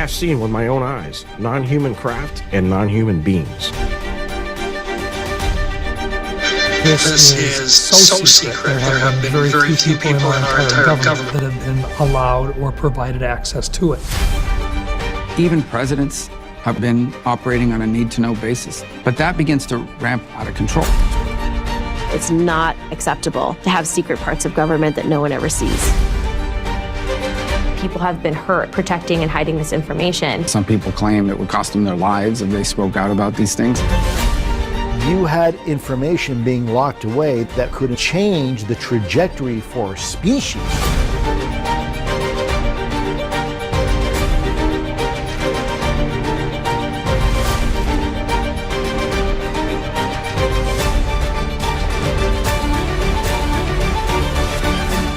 have seen with my own eyes non-human craft and non-human beings. This is so secret. There have been very few people in our entire government that have been allowed or provided access to it. Even presidents have been operating on a need-to-know basis, but that begins to ramp out of control. It's not acceptable to have secret parts of government that no one ever sees. People have been hurt protecting and hiding this information. Some people claim it would cost them their lives if they spoke out about these things. You had information being locked away that could change the trajectory for a species.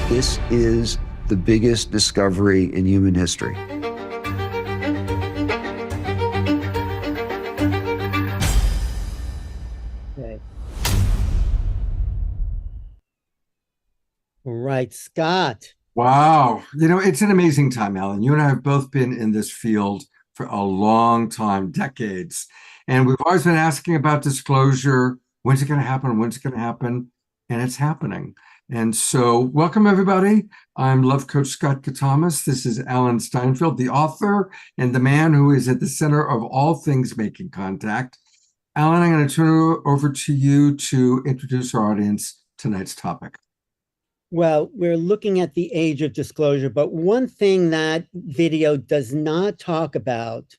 This is the biggest discovery in human history. Right, Scott. Wow. It's an amazing time, Alan. You and I have both been in this field for a long time, decades. And we've always been asking about disclosure. When's it going to happen? When's it going to happen? And it's happening. And so welcome, everybody. I'm Love Coach Scott Catamas. This is Alan Steinfeld, the author and the man who is at the center of all things making contact. Alan, I'm going to turn it over to you to introduce our audience tonight's topic. Well, we're looking at the age of disclosure, but one thing that video does not talk about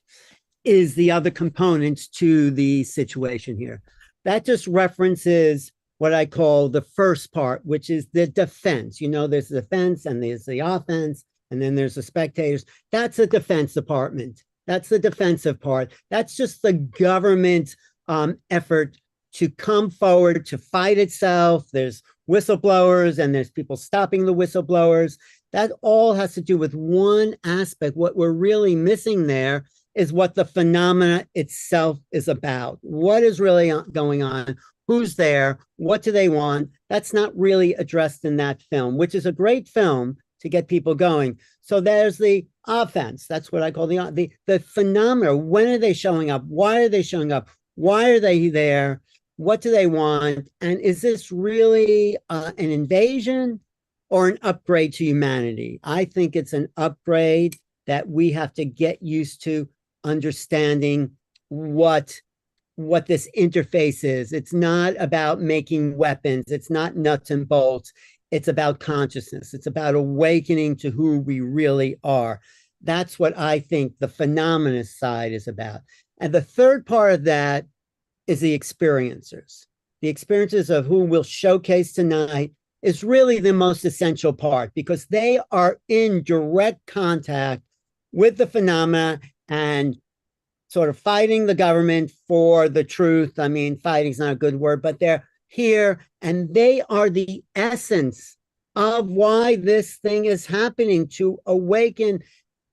is the other components to the situation here. That just references what I call the first part, which is the defense. There's the defense and there's the offense, and then there's the spectators. That's the Defense Department. That's the defensive part. That's just the government effort to come forward to fight itself. There's whistleblowers and there's people stopping the whistleblowers. That all has to do with one aspect. What we're really missing there is what the phenomena itself is about. What is really going on? Who's there? What do they want? That's not really addressed in that film, which is a great film to get people going. So there's the offense. That's what I call the phenomena. When are they showing up? Why are they showing up? Why are they there? What do they want? And is this really an invasion or an upgrade to humanity? I think it's an upgrade that we have to get used to understanding what this interface is. It's not about making weapons. It's not nuts and bolts. It's about consciousness. It's about awakening to who we really are. That's what I think the phenomena side is about. And the third part of that is the experiencers. The experiences of who we'll showcase tonight is really the most essential part because they are in direct contact with the phenomena and sort of fighting the government for the truth. I mean, fighting is not a good word, but they're here and they are the essence of why this thing is happening, to awaken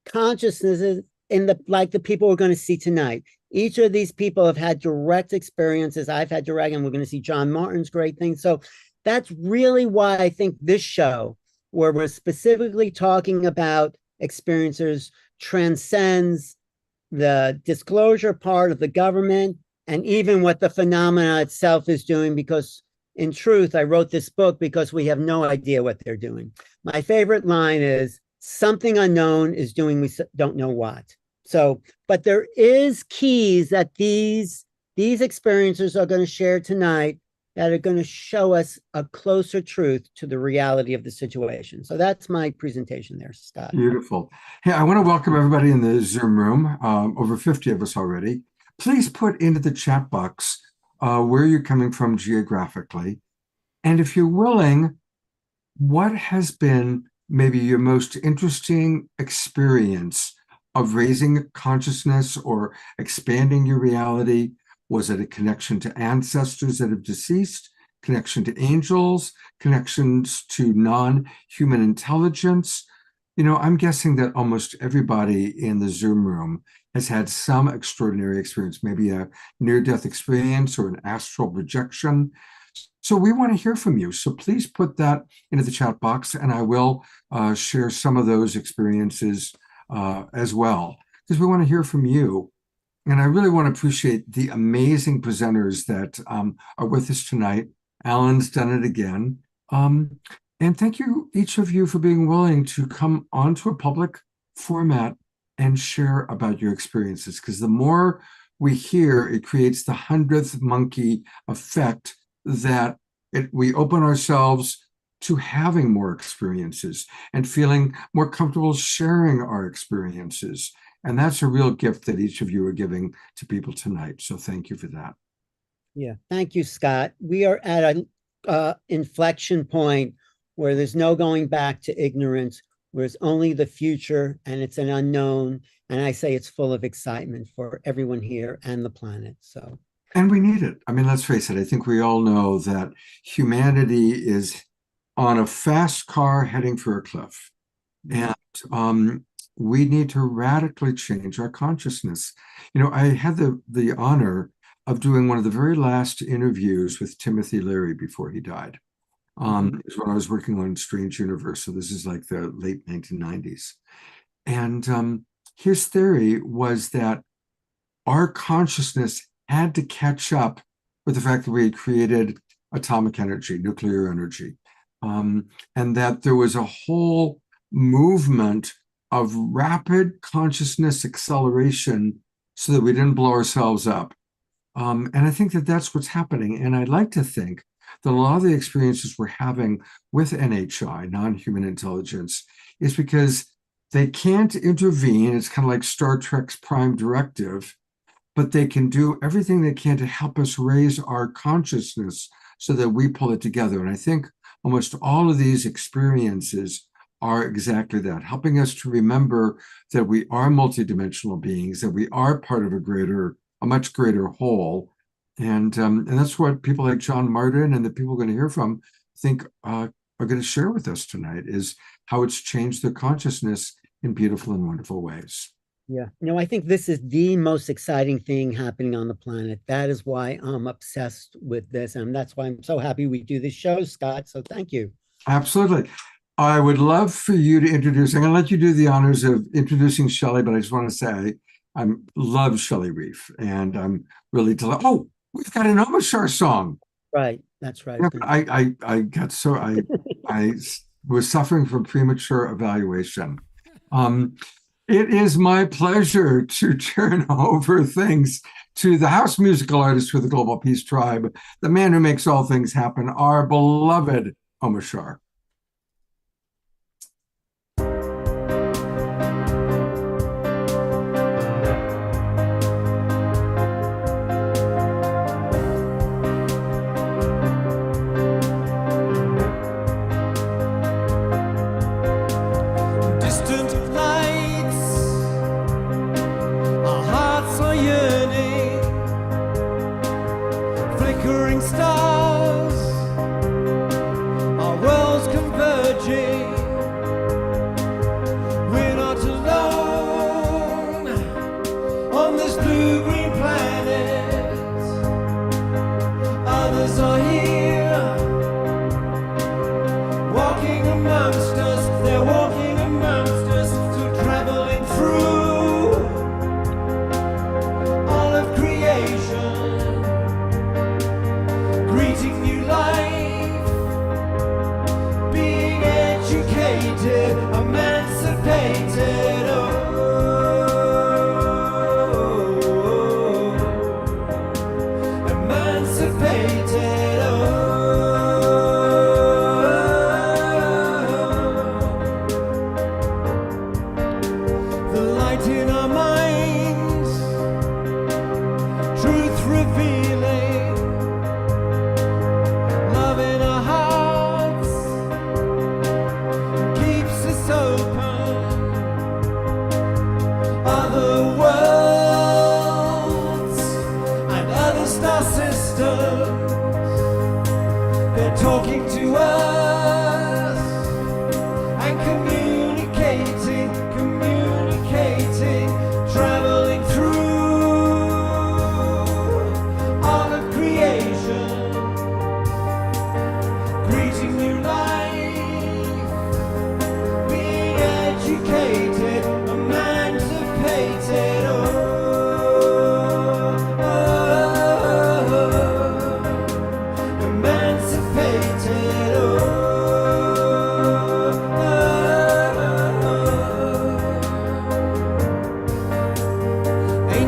consciousnesses in like the people we're going to see tonight. Each of these people have had direct experiences. I've had direct, and we're going to see John Martin's great thing. So that's really why I think this show, where we're specifically talking about experiencers, transcends the disclosure part of the government and even what the phenomena itself is doing, because in truth, I wrote this book because we have no idea what they're doing. My favorite line is, something unknown is doing, we don't know what. So, but there is keys that these experiencers are going to share tonight that are going to show us a closer truth to the reality of the situation. So that's my presentation there, Scott. Beautiful. Hey, I want to welcome everybody in the Zoom room, over 50 of us already. Please put into the chat box where you're coming from geographically. And if you're willing, what has been maybe your most interesting experience of raising consciousness or expanding your reality? Was it a connection to ancestors that have deceased, connection to angels, connections to non-human intelligence? I'm guessing that almost everybody in the Zoom room has had some extraordinary experience, maybe a near-death experience or an astral projection. So we want to hear from you. So please put that into the chat box, and I will share some of those experiences as well. because we want to hear from you. And I really want to appreciate the amazing presenters that are with us tonight. Alan's done it again. And thank you, each of you, for being willing to come onto a public format and share about your experiences, because the more we hear, it creates the 100th monkey effect that we open ourselves to having more experiences and feeling more comfortable sharing our experiences. And that's a real gift that each of you are giving to people tonight. So thank you for that. Yeah, thank you, Scott. We are at an inflection point where there's no going back to ignorance, where it's only the future and it's an unknown. And I say it's full of excitement for everyone here and the planet. So, and we need it. I mean, let's face it. I think we all know that humanity is on a fast car heading for a cliff. And we need to radically change our consciousness. You know, I had the honor of doing one of the very last interviews with Timothy Leary before he died. It was when I was working on Strange Universe. So this is like the late 1990s. And his theory was that our consciousness had to catch up with the fact that we had created atomic energy, nuclear energy, and that there was a whole movement of rapid consciousness acceleration so that we didn't blow ourselves up. And I think that that's what's happening. And I'd like to think that a lot of the experiences we're having with NHI, non-human intelligence, is because they can't intervene. It's kind of like Star Trek's Prime Directive, but they can do everything they can to help us raise our consciousness so that we pull it together. And I think almost all of these experiences are exactly that, helping us to remember that we are multidimensional beings, that we are part of a much greater whole. And that's what people like John Martin and the people we're going to hear from think are going to share with us tonight, is how it's changed their consciousness in beautiful and wonderful ways. yeah, I think this is the most exciting thing happening on the planet. That is why I'm obsessed with this. And that's why I'm so happy we do this show, Scott. So thank you. Absolutely. I would love for you to introduce, I'm going to let you do the honors of introducing Shelly, but I just want to say I love Shelly Reef, and I'm really delighted. Oh, we've got an Omashar song. Right. That's right. I was suffering from premature evaluation. It is my pleasure to turn over things to the house musical artist for the Global Peace Tribe, the man who makes all things happen, our beloved Omashar.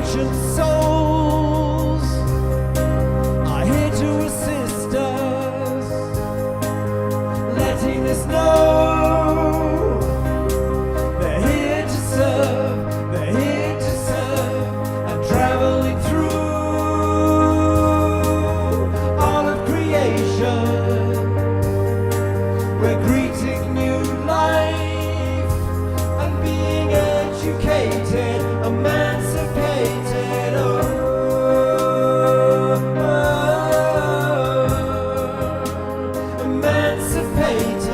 ancient souls are here to assist us, letting us know they're here to serve, they're here to serve, and traveling through all of creation. We're greeting new life and being educated, emancipated. Emancipated.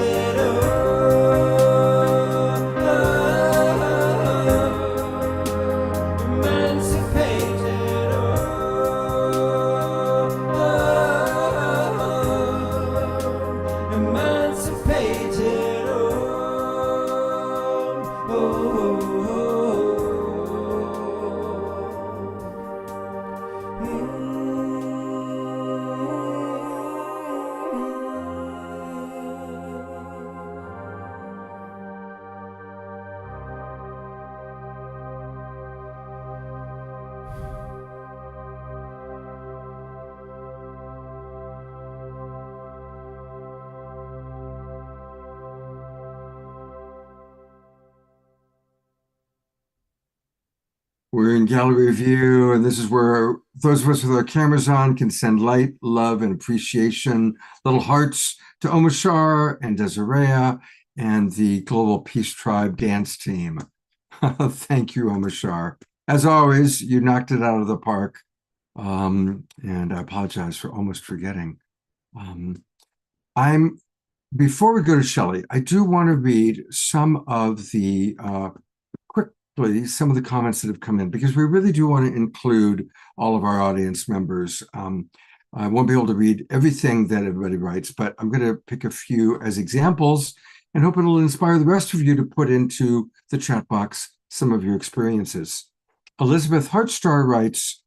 We're in gallery view, and this is where those of us with our cameras on can send light, love, and appreciation, little hearts to Omashar and Desiree and the Global Peace Tribe dance team. Thank you, Omashar. As always, you knocked it out of the park, and I apologize for almost forgetting. Before we go to Shelly, I do want to read some of the some of the comments that have come in, because we really do want to include all of our audience members. I won't be able to read everything that everybody writes, but I'm going to pick a few as examples and hope it'll inspire the rest of you to put into the chat box some of your experiences. Elizabeth Hartstar writes,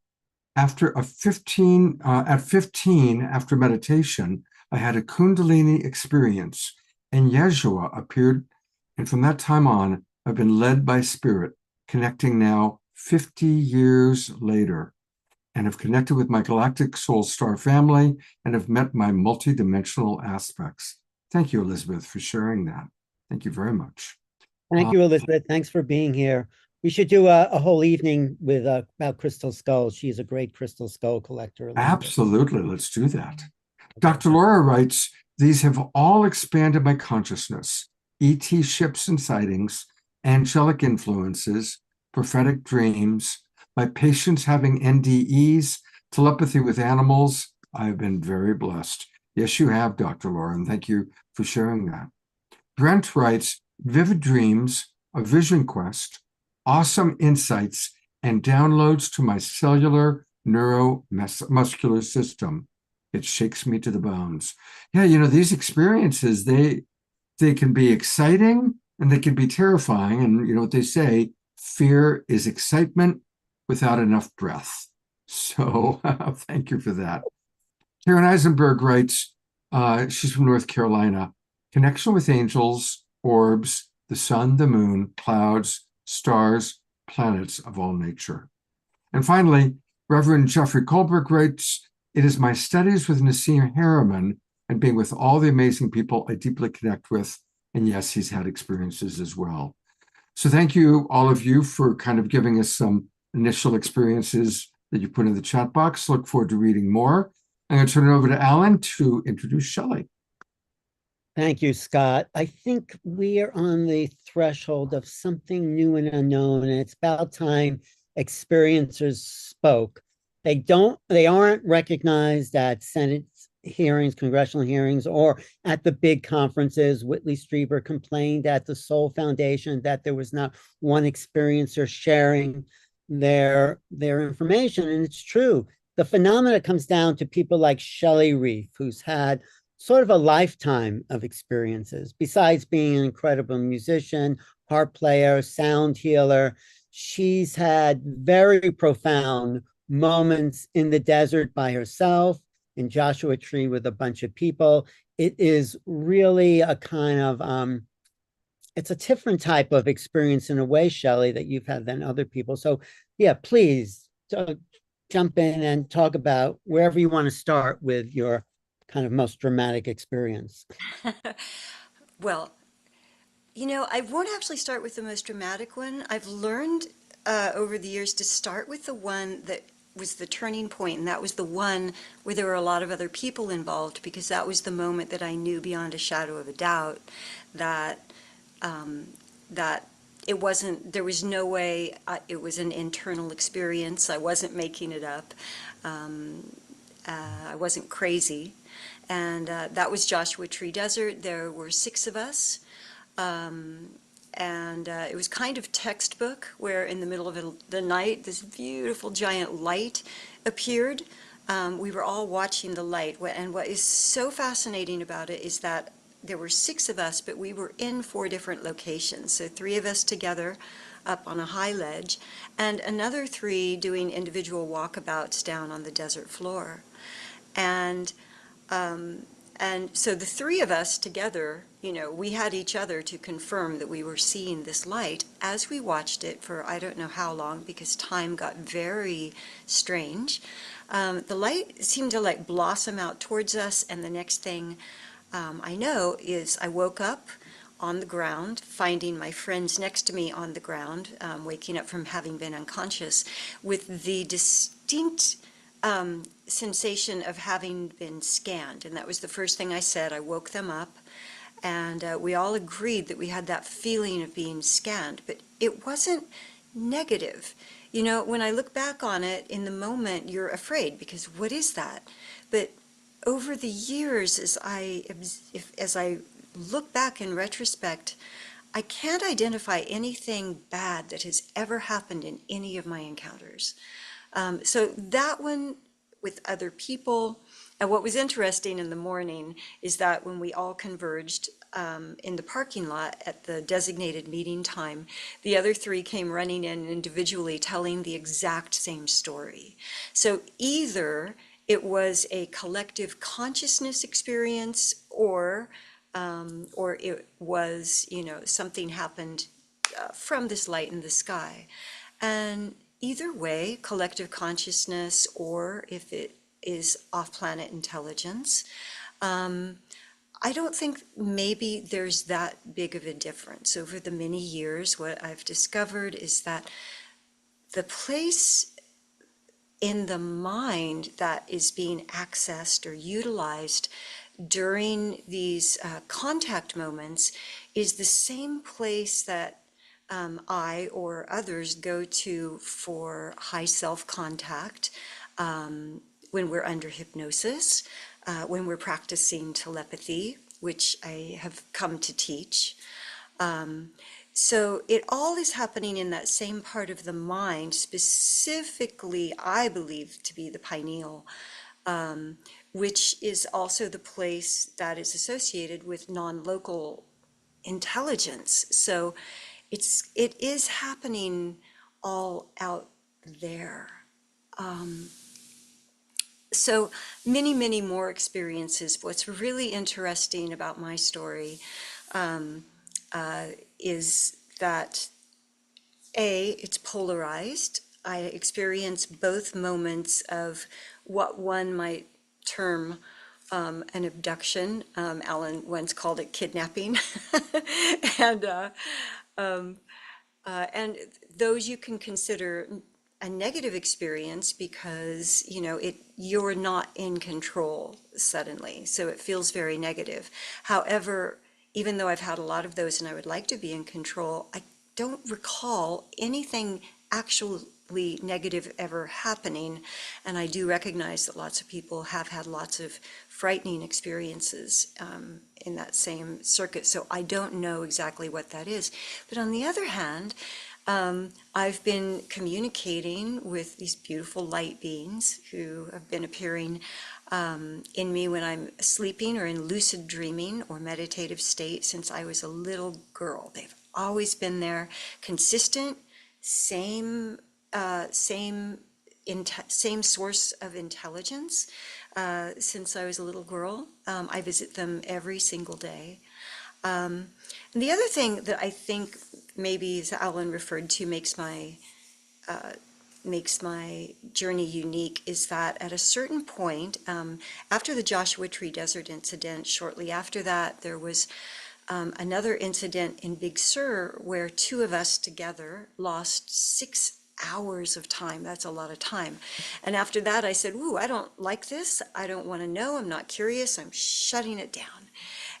at 15, after meditation, I had a Kundalini experience and Yeshua appeared. And from that time on, I've been led by spirit, connecting now 50 years later, and have connected with my galactic soul star family and have met my multidimensional aspects. Thank you, Elizabeth, for sharing that. Thank you very much. Thank you, Elizabeth. Thanks for being here. We should do a whole evening with about crystal skulls. She's a great crystal skull collector. Elizabeth. Absolutely. Let's do that. Dr. Laura writes, these have all expanded my consciousness. ET ships and sightings, angelic influences, prophetic dreams, my patients having NDEs, telepathy with animals. I've been very blessed. Yes, you have, Dr. Laura, and thank you for sharing that. Brent writes, vivid dreams, a vision quest, awesome insights, and downloads to my cellular neuromuscular system. It shakes me to the bones. Yeah, you know, these experiences, they can be exciting and they can be terrifying. And you know what they say, fear is excitement without enough breath. So thank you for that. Karen Eisenberg writes, she's from North Carolina, connection with angels, orbs, the sun, the moon, clouds, stars, planets of all nature. And finally, Reverend Jeffrey Colbert writes, it is my studies with Nassim Harriman and being with all the amazing people I deeply connect with. And yes, he's had experiences as well. So thank you, all of you, for kind of giving us some initial experiences that you put in the chat box. Look forward to reading more. I'm going to turn it over to Alan to introduce Shelly. Thank you, Scott. I think we are on the threshold of something new and unknown, and it's about time experiencers spoke. They aren't recognized at Senate hearings, congressional hearings, or at the big conferences. Whitley Strieber complained at the Soul Foundation that there was not one experiencer sharing their information, and it's true. The phenomena comes down to people like Shelly Reef, who's had sort of a lifetime of experiences. Besides being an incredible musician, harp player, sound healer, she's had very profound moments in the desert by herself, in Joshua Tree with a bunch of people. It is really a kind of, it's a different type of experience in a way, Shelly, that you've had than other people. So yeah, please jump in and talk about wherever you want to start with your kind of most dramatic experience. Well, I won't actually start with the most dramatic one. I've learned over the years to start with the one that was the turning point, and that was the one where there were a lot of other people involved, because that was the moment that I knew beyond a shadow of a doubt that that it wasn't, there was no way, it was an internal experience. I wasn't making it up. I wasn't crazy. And that was Joshua Tree Desert. There were 6 of us. It was kind of textbook, where in the middle of the night, this beautiful giant light appeared. We were all watching the light. And what is so fascinating about it is that there were 6 of us, but we were in 4 different locations. So 3 of us together up on a high ledge, and another 3 doing individual walkabouts down on the desert floor. And so the 3 of us together, we had each other to confirm that we were seeing this light as we watched it for I don't know how long, because time got very strange. The light seemed to like blossom out towards us, and the next thing I know is I woke up on the ground, finding my friends next to me on the ground, waking up from having been unconscious, with the distinct sensation of having been scanned. And that was the first thing I said. I woke them up, and we all agreed that we had that feeling of being scanned, but it wasn't negative. When I look back on it, in the moment, you're afraid, because what is that? But over the years, as I look back in retrospect, I can't identify anything bad that has ever happened in any of my encounters. So that one with other people. And what was interesting in the morning is that when we all converged in the parking lot at the designated meeting time, the other 3 came running in individually telling the exact same story. So either it was a collective consciousness experience, or it was, something happened from this light in the sky. And either way, collective consciousness, or if it is off-planet intelligence, I don't think maybe there's that big of a difference. Over the many years, what I've discovered is that the place in the mind that is being accessed or utilized during these contact moments is the same place that I or others go to for high self-contact when we're under hypnosis, when we're practicing telepathy, which I have come to teach. So it all is happening in that same part of the mind, specifically, I believe, to be the pineal, which is also the place that is associated with non-local intelligence. So it is happening all out there. So many, many more experiences. What's really interesting about my story is that it's polarized. I experience both moments of what one might term an abduction. Alan once called it kidnapping. And those you can consider a negative experience, because you're not in control suddenly, so it feels very negative. However, even though I've had a lot of those and I would like to be in control, I don't recall anything actually negative ever happening. And I do recognize that lots of people have had lots of frightening experiences in that same circuit. So I don't know exactly what that is. But on the other hand, I've been communicating with these beautiful light beings who have been appearing in me when I'm sleeping or in lucid dreaming or meditative state since I was a little girl. They've always been there, consistent, same source of intelligence since I was a little girl. I visit them every single day. And the other thing that I think maybe, as Alan referred to, makes my makes my journey unique is that at a certain point, after the Joshua Tree Desert incident, shortly after that, there was another incident in Big Sur where two of us together lost 6 hours of time. That's a lot of time. And after that, I said, ooh, I don't like this. I don't want to know. I'm not curious. I'm shutting it down.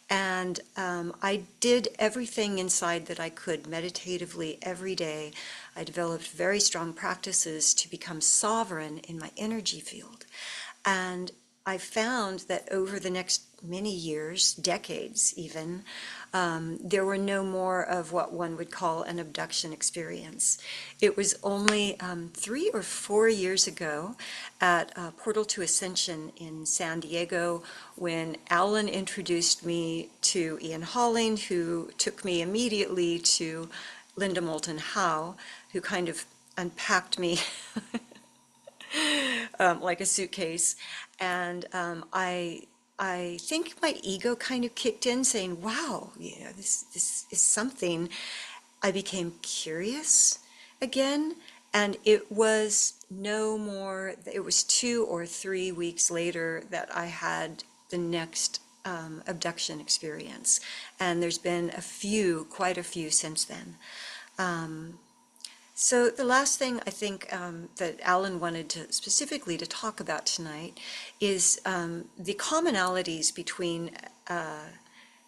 And I did everything inside that I could meditatively every day. I developed very strong practices to become sovereign in my energy field. And I found that over the next many years, decades even, there were no more of what one would call an abduction experience. It was only 3 or 4 years ago at Portal to Ascension in San Diego when Alan introduced me to Ian Holling, who took me immediately to Linda Moulton Howe, who kind of unpacked me like a suitcase. And I think my ego kind of kicked in saying, wow, this is something. I became curious again, and it was no more, it was 2 or 3 weeks later that I had the next abduction experience. And there's been quite a few since then. So the last thing I think that Alan wanted to specifically to talk about tonight is the commonalities between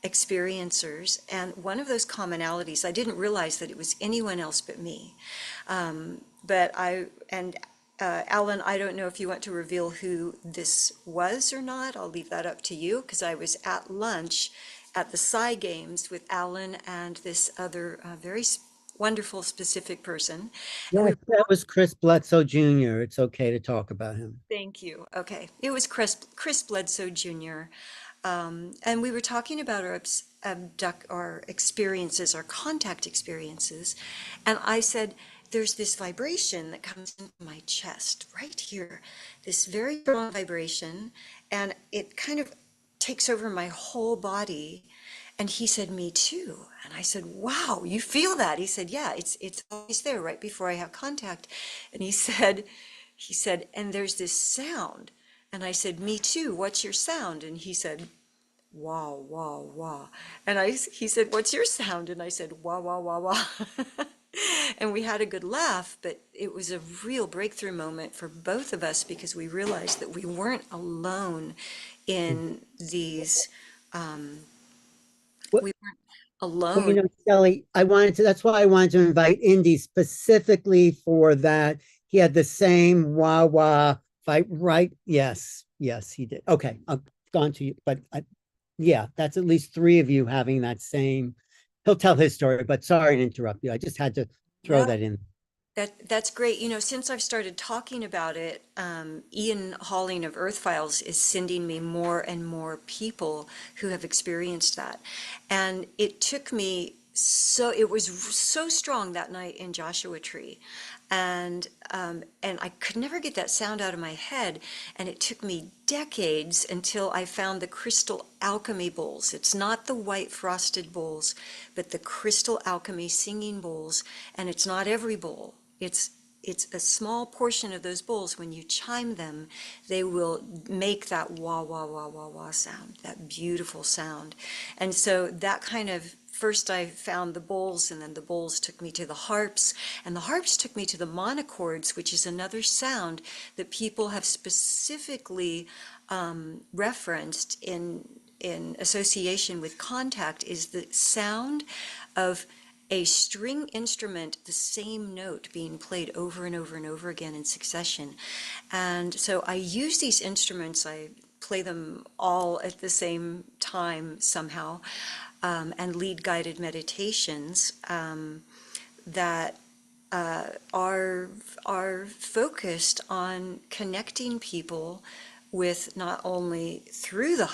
experiencers. And one of those commonalities, I didn't realize that it was anyone else but me. Alan, I don't know if you want to reveal who this was or not. I'll leave that up to you, because I was at lunch at the Psy Games with Alan and this other very wonderful, specific person. Yeah, that was Chris Bledsoe Jr. It's okay to talk about him. Thank you. Okay. It was Chris Bledsoe Jr. And we were talking about our experiences, our contact experiences. And I said, there's this vibration that comes into my chest right here, this very strong vibration, and it kind of takes over my whole body. And he said, me too. And I said, wow, you feel that? He said, yeah, it's always there right before I have contact. And he said, and there's this sound. And I said, me too, what's your sound? And he said, wah, wah, wah. And he said, what's your sound? And I said, wah, wah, wah, wah. And we had a good laugh, but it was a real breakthrough moment for both of us, because we realized that we weren't alone in these, we weren't alone. Well, Shelly, that's why I wanted to invite Indy specifically for that. He had the same wah wah fight, right? Yes, he did. Okay, I've gone to you, but yeah, that's at least 3 of you having that same. He'll tell his story, but sorry to interrupt you. I just had to throw that in. That's great. Since I've started talking about it, Ian Holling of Earth Files is sending me more and more people who have experienced that. And it was so strong that night in Joshua Tree. And I could never get that sound out of my head. And it took me decades until I found the crystal alchemy bowls. It's not the white frosted bowls, but the crystal alchemy singing bowls. And it's not every bowl. It's a small portion of those bowls. When you chime them, they will make that wah, wah, wah, wah, wah sound, that beautiful sound. And so that kind of, first I found the bowls, and then the bowls took me to the harps, and the harps took me to the monochords, which is another sound that people have specifically referenced in association with contact, is the sound of a string instrument, the same note being played over and over and over again in succession. And so I use these instruments, I play them all at the same time somehow, and lead guided meditations that are focused on connecting people with not only through the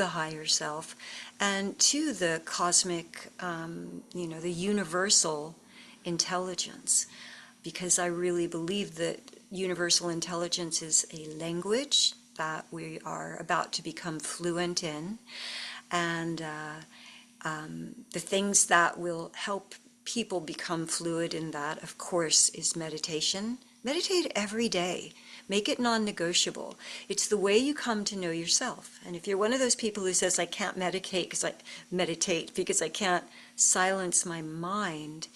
higher self and to the cosmic, the universal intelligence, because I really believe that universal intelligence is a language that we are about to become fluent in, and the things that will help people become fluid in that, of course, is meditation, Meditate every day. Make it non-negotiable. It's the way you come to know yourself. And if you're one of those people who says, I can't meditate because I can't silence my mind,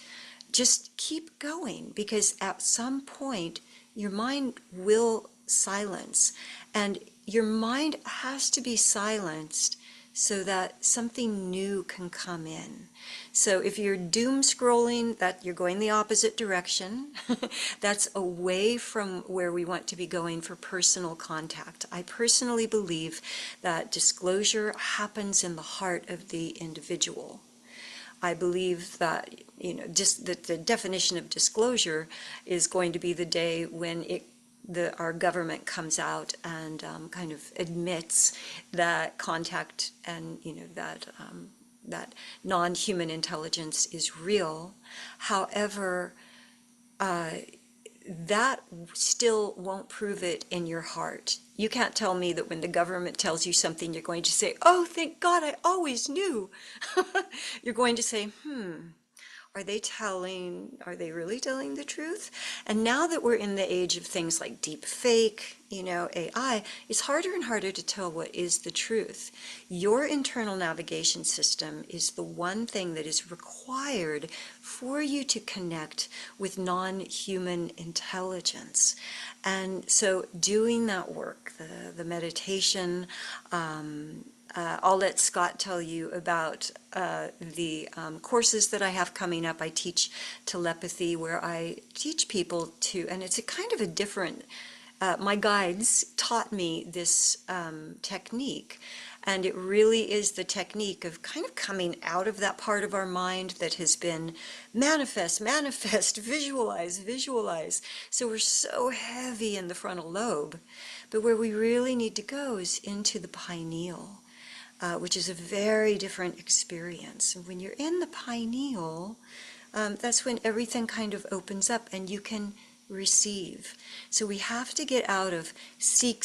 just keep going, because at some point your mind will silence. And your mind has to be silenced so that something new can come in. So if you're doom scrolling, that you're going the opposite direction. That's away from where we want to be going for personal contact. I personally believe that disclosure happens in the heart of the individual. I believe that, just that the definition of disclosure is going to be the day when our government comes out and kind of admits that contact and that non-human intelligence is real. However, that still won't prove it in your heart. You can't tell me that when the government tells you something, you're going to say, oh, thank God, I always knew. You're going to say, are they really telling the truth? And now that we're in the age of things like deep fake, AI, it's harder and harder to tell what is the truth. Your internal navigation system is the one thing that is required for you to connect with non-human intelligence. And so doing that work, the meditation, I'll let Scott tell you about the courses that I have coming up. I teach telepathy, where I teach people to, and it's a kind of a different, my guides taught me this technique, and it really is the technique of kind of coming out of that part of our mind that has been manifest, visualize. So we're so heavy in the frontal lobe, but where we really need to go is into the pineal. Which is a very different experience. And when you're in the pineal, that's when everything kind of opens up and you can receive. So we have to get out of seek.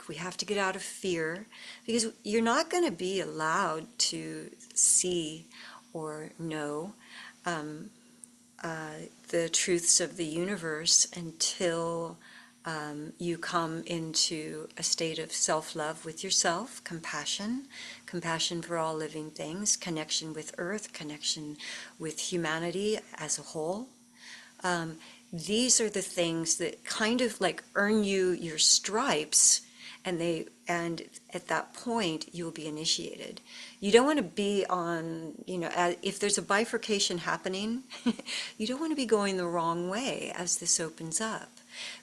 We have to get out of fear, because you're not going to be allowed to see or know the truths of the universe until you come into a state of self-love with yourself, compassion for all living things, connection with Earth, connection with humanity as a whole. These are the things that kind of like earn you your stripes, and at that point you'll be initiated. You don't want to be on, if there's a bifurcation happening, you don't want to be going the wrong way as this opens up.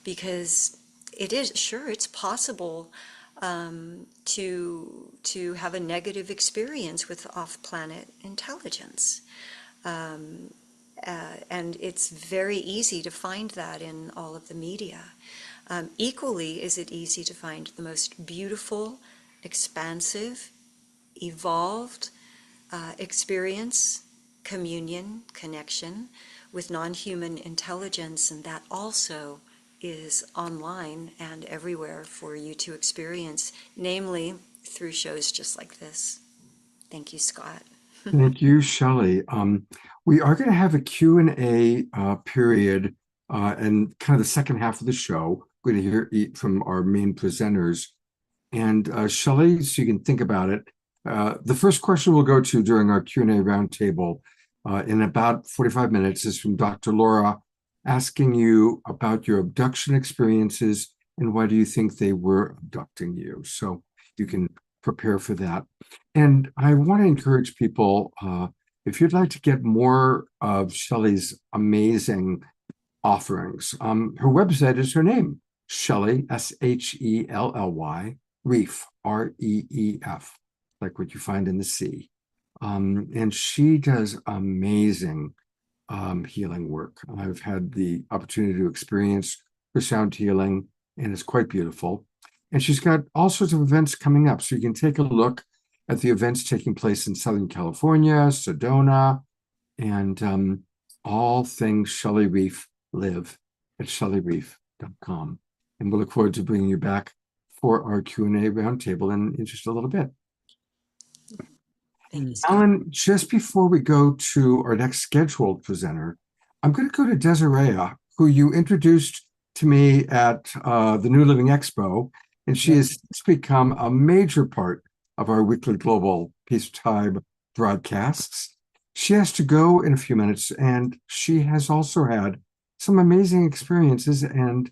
Because it's possible to have a negative experience with off-planet intelligence. And it's very easy to find that in all of the media. Equally is it easy to find the most beautiful, expansive, evolved experience, communion, connection with non-human intelligence, and that also is online and everywhere for you to experience, namely through shows just like this. Thank you, Scott. Thank you, Shelly. We are going to have a Q&A period and kind of the second half of the show. We're going to hear from our main presenters. And Shelly, so you can think about it, the first question we'll go to during our Q&A roundtable in about 45 minutes is from Dr. Laura, asking you about your abduction experiences and why do you think they were abducting you. So you can prepare for that. And I want to encourage people, if you'd like to get more of Shelly's amazing offerings, her website is her name, Shelly, Shelly, Reef, Reef, like what you find in the sea. And she does amazing healing work. I've had the opportunity to experience her sound healing, and it's quite beautiful. And she's got all sorts of events coming up. So you can take a look at the events taking place in Southern California, Sedona, and all things Shelly Reef live at shellyreef.com. And we'll look forward to bringing you back for our Q&A roundtable in just a little bit. Alan, just before we go to our next scheduled presenter, I'm going to go to Desiree, who you introduced to me at the New Living Expo, and she has become a major part of our weekly Global Peace Tribe broadcasts. She has to go in a few minutes, and she has also had some amazing experiences. And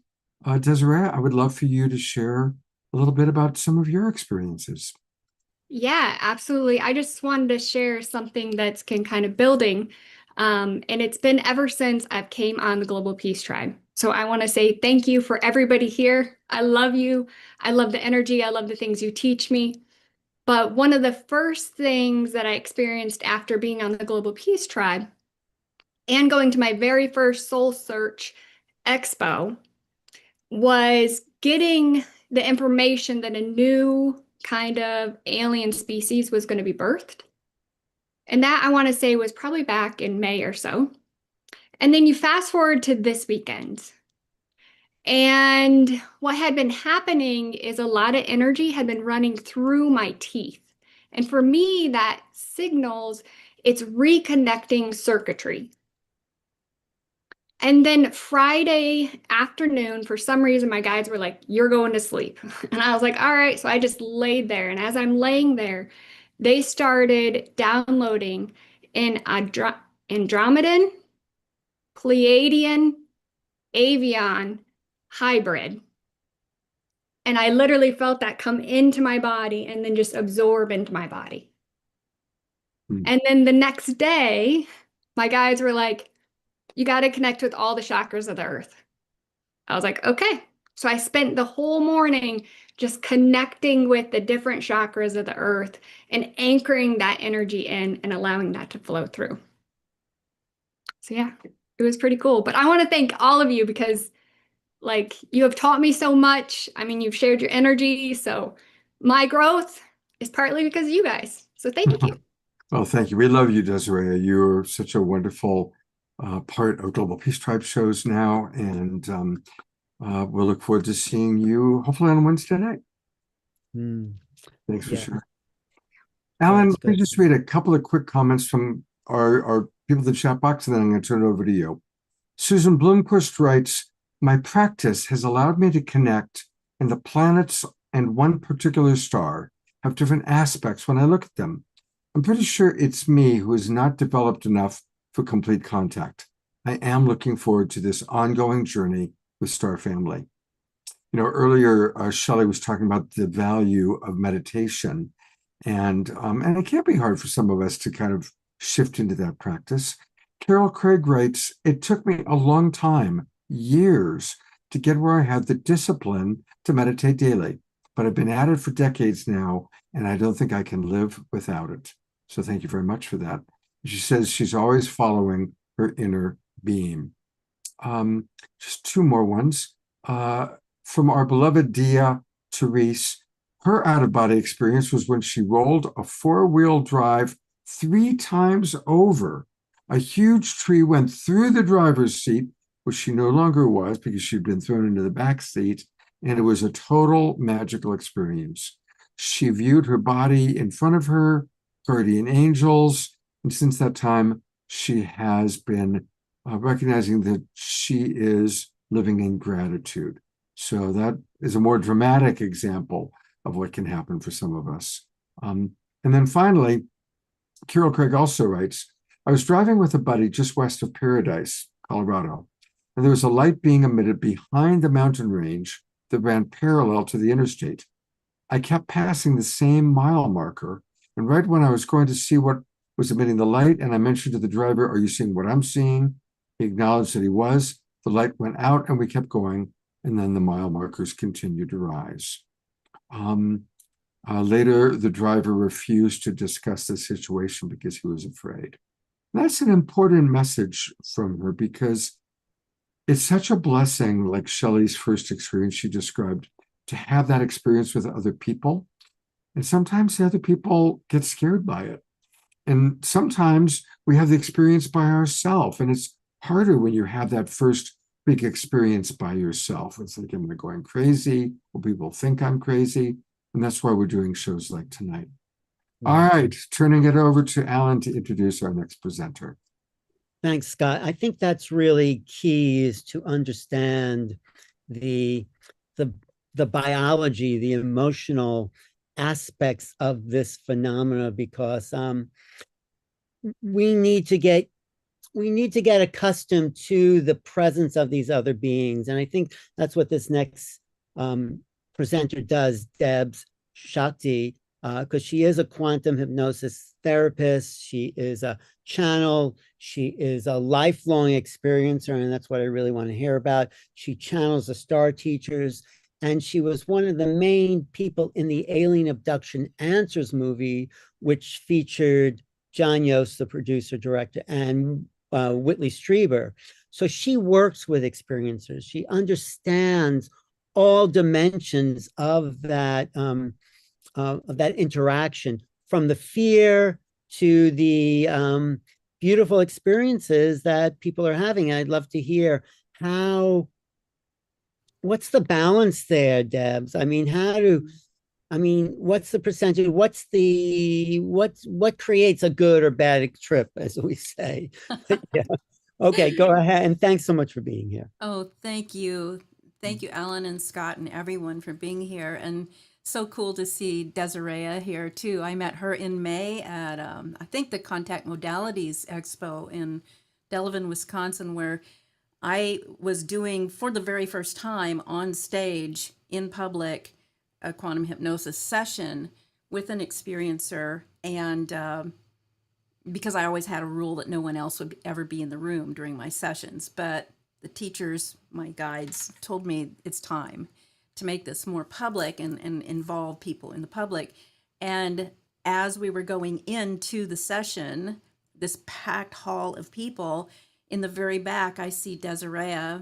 Desiree, I would love for you to share a little bit about some of your experiences. Yeah, absolutely. I just wanted to share something that's kind of building. And it's been ever since I've came on the Global Peace Tribe. So I want to say thank you for everybody here. I love you. I love the energy. I love the things you teach me. But one of the first things that I experienced after being on the Global Peace Tribe and going to my very first Soul Search Expo was getting the information that a new kind of alien species was going to be birthed. And that, I want to say, was probably back in May or so. And then you fast forward to this weekend. And what had been happening is a lot of energy had been running through my teeth. And for me, that signals it's reconnecting circuitry. And then Friday afternoon, for some reason, my guides were like, "You're going to sleep." And I was like, all right. So I just laid there. And as I'm laying there, they started downloading in Andromedan, Pleiadian, Avian hybrid. And I literally felt that come into my body and then just absorb into my body. And then the next day, my guides were like, "You got to connect with all the chakras of the earth." I was like, okay. So I spent the whole morning just connecting with the different chakras of the earth and anchoring that energy in and allowing that to flow through. So yeah, it was pretty cool. But I want to thank all of you because you have taught me so much. I mean, you've shared your energy. So my growth is partly because of you guys. So thank you. Well, thank you. We love you, Desiree. You're such a wonderful part of Global Peace Tribe shows now. And we'll look forward to seeing you hopefully on Wednesday night. Thanks for sharing. Alan, let me just read a couple of quick comments from our people in the chat box, and then I'm going to turn it over to you. Susan Bloomquist writes, "My practice has allowed me to connect, and the planets and one particular star have different aspects when I look at them. I'm pretty sure it's me who is not developed enough for complete contact. I am looking forward to this ongoing journey with Star Family." You know, earlier, Shelly was talking about the value of meditation, and it can't be hard for some of us to kind of shift into that practice. Carol Craig writes, "It took me a long time, years, to get where I had the discipline to meditate daily, but I've been at it for decades now, and I don't think I can live without it." So thank you very much for that. She says she's always following her inner being. Just two more ones. From our beloved Dia Therese, her out-of-body experience was when she rolled a four-wheel drive 3 times over. A huge tree went through the driver's seat, which she no longer was because she'd been thrown into the back seat, and it was a total magical experience. She viewed her body in front of her, guardian angels, and since that time, she has been recognizing that she is living in gratitude. So that is a more dramatic example of what can happen for some of us. And then finally, Carol Craig also writes, "I was driving with a buddy just west of Paradise, Colorado, and there was a light being emitted behind the mountain range that ran parallel to the interstate. I kept passing the same mile marker, and right when I was going to see what was emitting the light, and I mentioned to the driver, 'Are you seeing what I'm seeing?' He acknowledged that he was. The light went out, and we kept going, and then the mile markers continued to rise." Later, the driver refused to discuss the situation because he was afraid. That's an important message from her because it's such a blessing, like Shelly's first experience she described, to have that experience with other people. And sometimes the other people get scared by it. And sometimes we have the experience by ourselves, and it's harder when you have that first big experience by yourself. It's like, am I going crazy? Will people think I'm crazy? And that's why we're doing shows like tonight. All right, turning it over to Alan to introduce our next presenter. Thanks, Scott. I think that's really key, is to understand the the the biology, the emotional aspects of this phenomena, because we need to get accustomed to the presence of these other beings. And I think that's what this next presenter does, Debz Shakti, because she is a quantum hypnosis therapist. She is a channel. She is a lifelong experiencer, and that's what I really want to hear about. She channels the star teachers, and she was one of the main people in the Alien Abduction Answers movie, which featured John Yost, the producer director, and Whitley Strieber. So she works with experiencers. She understands all dimensions of that interaction, from the fear to the beautiful experiences that people are having. I'd love to hear what's the balance there, Debz? What's the percentage? What creates a good or bad trip, as we say? Yeah. Okay, go ahead. And thanks so much for being here. Oh, thank you. Thank you, Alan and Scott and everyone for being here. And so cool to see Desiree here too. I met her in May at, I think, the Contact Modalities Expo in Delavan, Wisconsin, where I was doing, for the very first time on stage in public, a quantum hypnosis session with an experiencer. And because I always had a rule that no one else would ever be in the room during my sessions, but the teachers, my guides, told me it's time to make this more public and involve people in the public. And as we were going into the session, this packed hall of people, in the very back, I see Desiree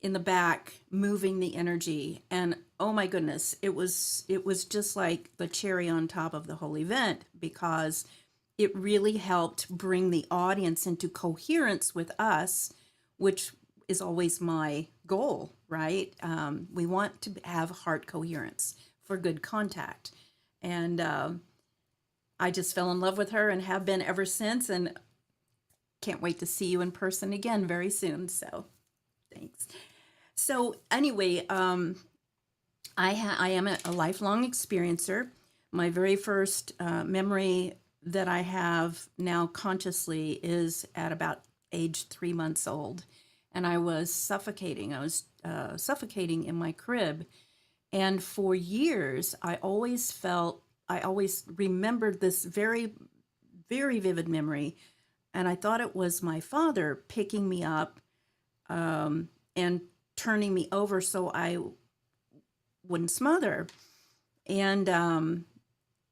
in the back moving the energy. And oh my goodness, it was just like the cherry on top of the whole event, because it really helped bring the audience into coherence with us, which is always my goal, right? We want to have heart coherence for good contact. And I just fell in love with her and have been ever since, and can't wait to see you in person again very soon. So thanks. So anyway, I am a lifelong experiencer. My very first memory that I have now consciously is at about age 3 months old. And I was suffocating. I was suffocating in my crib. And for years, I always remembered this very, very vivid memory. And I thought it was my father picking me up and turning me over so I wouldn't smother. And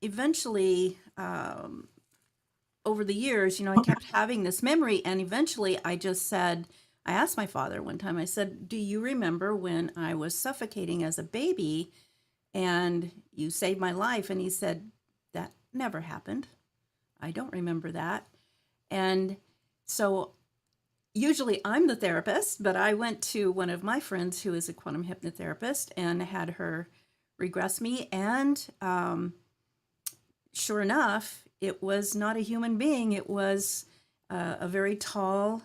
eventually, over the years, I kept having this memory. And eventually I asked my father one time, I said, do you remember when I was suffocating as a baby and you saved my life? And he said, that never happened. I don't remember that. And so usually I'm the therapist, but I went to one of my friends who is a quantum hypnotherapist and had her regress me. And sure enough, it was not a human being. It was a very tall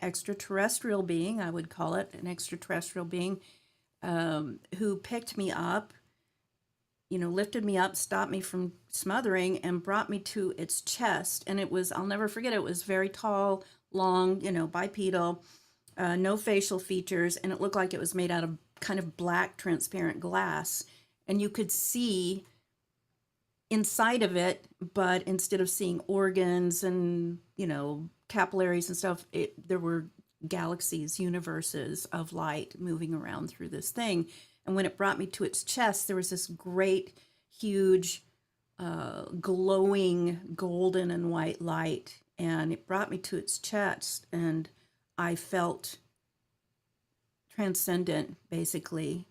extraterrestrial being, I would call it, an extraterrestrial being who picked me up, lifted me up, stopped me from smothering, and brought me to its chest. And it was, I'll never forget, it was very tall, long, bipedal, no facial features, and it looked like it was made out of kind of black transparent glass. And you could see inside of it, but instead of seeing organs and, capillaries and stuff, there were galaxies, universes of light moving around through this thing. And when it brought me to its chest, there was this great, huge, glowing golden and white light. And it brought me to its chest, and I felt transcendent, basically.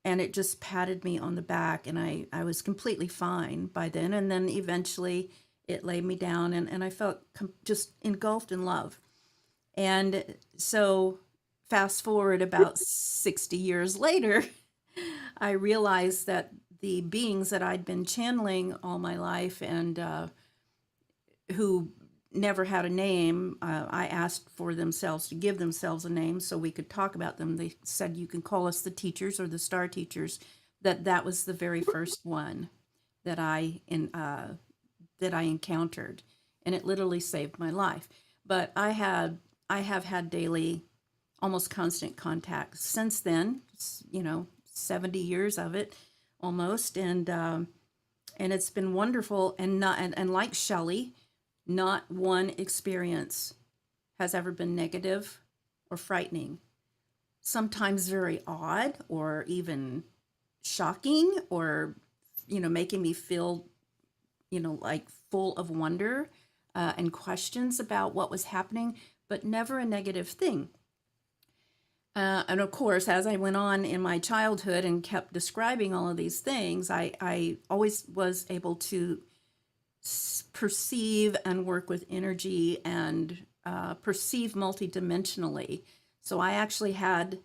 And it just patted me on the back, and I was completely fine by then. And then eventually it laid me down, and I felt just engulfed in love. And so fast forward about 60 years later, I realized that the beings that I'd been channeling all my life and who never had a name. I asked for themselves to give themselves a name so we could talk about them. They said, you can call us the teachers or the star teachers. That was the very first one that I encountered, and it literally saved my life. But I have had daily, almost constant contact since then. 70 years of it almost, and it's been wonderful. And like Shelly, not one experience has ever been negative or frightening. Sometimes very odd or even shocking, or making me feel like full of wonder and questions about what was happening, but never a negative thing. And of course, as I went on in my childhood and kept describing all of these things, I always was able to perceive and work with energy and perceive multidimensionally. So I actually had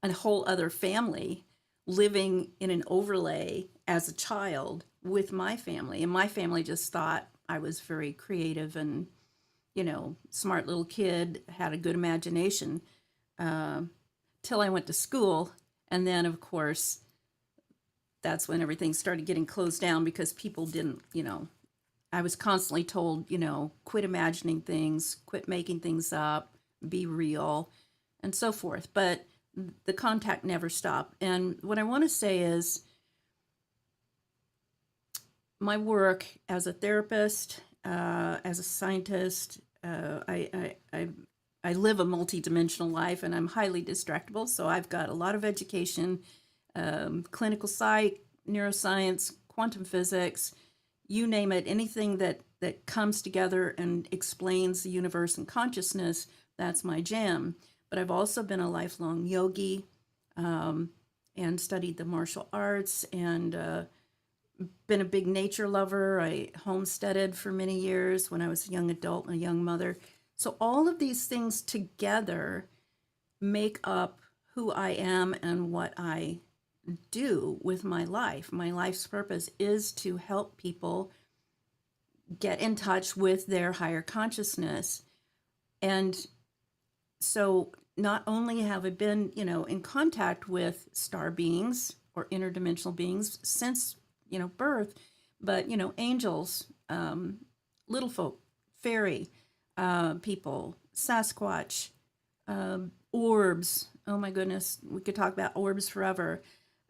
a whole other family living in an overlay as a child with my family. And my family just thought I was very creative and, smart little kid, had a good imagination, till I went to school. And then, of course, that's when everything started getting closed down because people didn't, I was constantly told, quit imagining things, quit making things up, be real, and so forth. But the contact never stopped. And what I want to say is my work as a therapist, as a scientist, I live a multidimensional life, and I'm highly distractible. So I've got a lot of education, clinical psych, neuroscience, quantum physics, you name it, anything that comes together and explains the universe and consciousness, that's my jam. But I've also been a lifelong yogi, and studied the martial arts, and been a big nature lover. I homesteaded for many years when I was a young adult and a young mother. So all of these things together make up who I am and what I do with my life. My life's purpose is to help people get in touch with their higher consciousness. And so not only have I been, in contact with star beings or interdimensional beings since, birth, but, angels, little folk, fairy, people, Sasquatch, orbs. Oh my goodness, we could talk about orbs forever.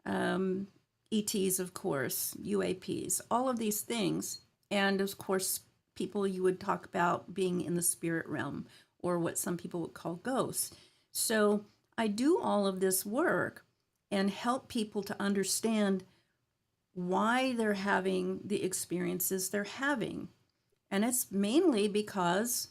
ETs, of course, UAPs, all of these things. And of course, people you would talk about being in the spirit realm, or what some people would call ghosts. So I do all of this work and help people to understand why they're having the experiences they're having. And it's mainly because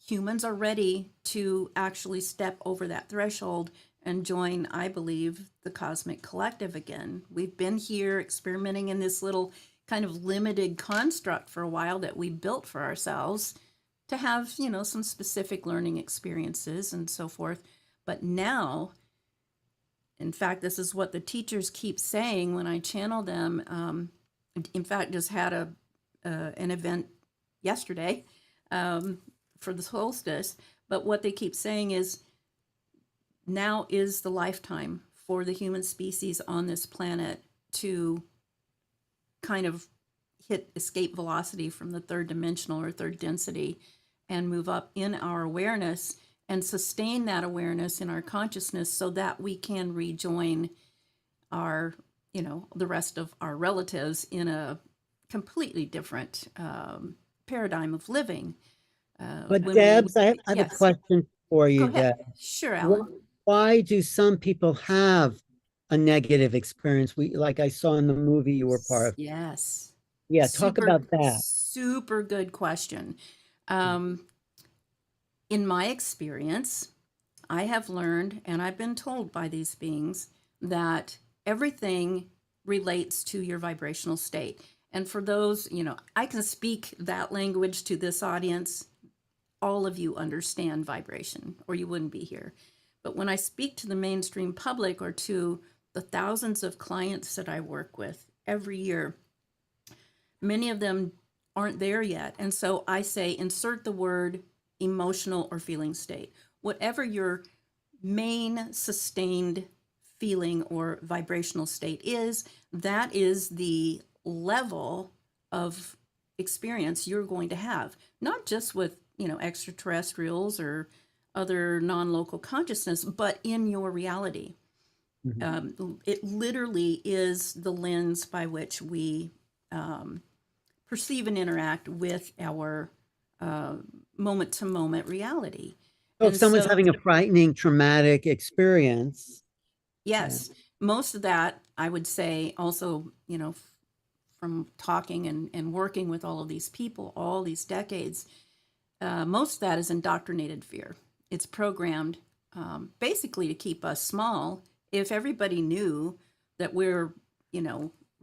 humans are ready to actually step over that threshold and join, I believe, the cosmic collective again. We've been here experimenting in this little kind of limited construct for a while that we built for ourselves to have, some specific learning experiences and so forth. But now, in fact, this is what the teachers keep saying when I channel them. In fact, just had an event yesterday for the Solstice. But what they keep saying is, now is the lifetime for the human species on this planet to kind of hit escape velocity from the third dimensional or third density and move up in our awareness and sustain that awareness in our consciousness so that we can rejoin our, the rest of our relatives in a completely different paradigm of living. But Debz, I have a Yes. question for you, Go ahead. Debz. Sure, Alan. Why do some people have a negative experience? Like I saw in the movie you were part of. Yes. Yeah, talk about that. Super good question. In my experience, I have learned, and I've been told by these beings, that everything relates to your vibrational state. And for those, I can speak that language to this audience. All of you understand vibration, or you wouldn't be here. But when I speak to the mainstream public or to the thousands of clients that I work with every year, many of them aren't there yet. And so I say insert the word emotional or feeling state. Whatever your main sustained feeling or vibrational state is, that is the level of experience you're going to have, not just with, extraterrestrials or other non-local consciousness, but in your reality. It literally is the lens by which we perceive and interact with our moment-to-moment reality. So if And someone's so- having a frightening, traumatic experience, Yes, most of that, I would say also, from talking and working with all of these people, all these decades, most of that is indoctrinated fear. It's programmed basically to keep us small. If everybody knew that we're,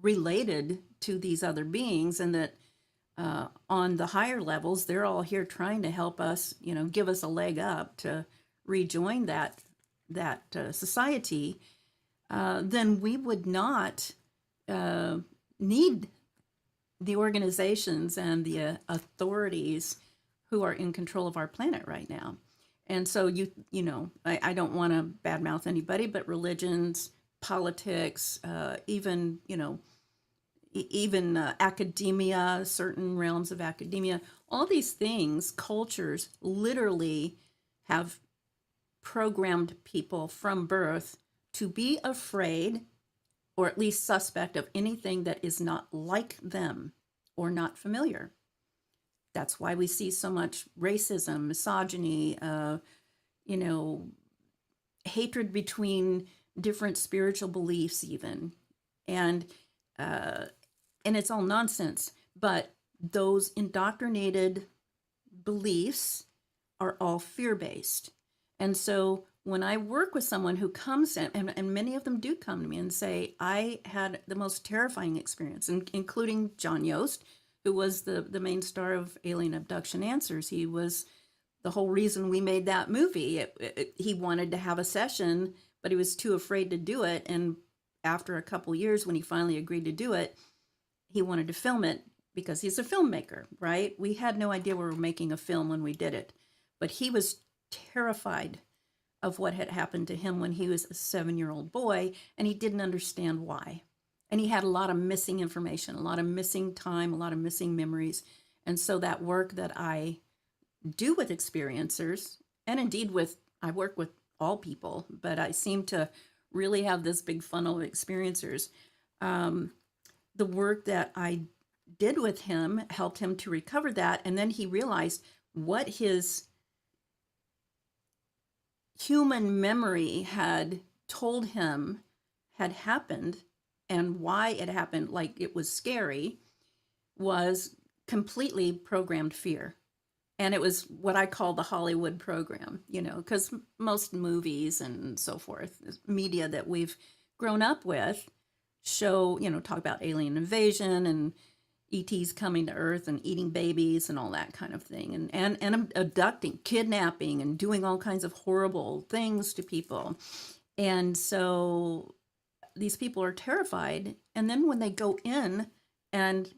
related to these other beings, and that on the higher levels, they're all here trying to help us, give us a leg up to rejoin that society, then we would not need the organizations and the authorities who are in control of our planet right now. And so I don't want to badmouth anybody, but religions, politics, even academia, certain realms of academia, all these things, cultures literally have programmed people from birth to be afraid, or at least suspect of anything that is not like them or not familiar. That's why we see so much racism, misogyny, hatred between different spiritual beliefs even. And it's all nonsense. But those indoctrinated beliefs are all fear-based. And so when I work with someone who comes in, and many of them do come to me and say, I had the most terrifying experience, including John Yost, who was the main star of Alien Abduction Answers. He was the whole reason we made that movie. He wanted to have a session, but he was too afraid to do it. And after a couple years, when he finally agreed to do it, he wanted to film it because he's a filmmaker, right? We had no idea we were making a film when we did it. But he was terrified of what had happened to him when he was a 7-year-old boy, and he didn't understand why. And he had a lot of missing information, a lot of missing time, a lot of missing memories. And so that work that I do with experiencers, and indeed I work with all people, but I seem to really have this big funnel of experiencers. The work that I did with him helped him to recover that. And then he realized what his human memory had told him had happened, and why it happened, like it was scary, was completely programmed fear. And it was what I call the Hollywood program, because most movies and so forth, media that we've grown up with show, talk about alien invasion and ETs coming to Earth and eating babies and all that kind of thing, and abducting, kidnapping, and doing all kinds of horrible things to people. And so these people are terrified. And then when they go in, and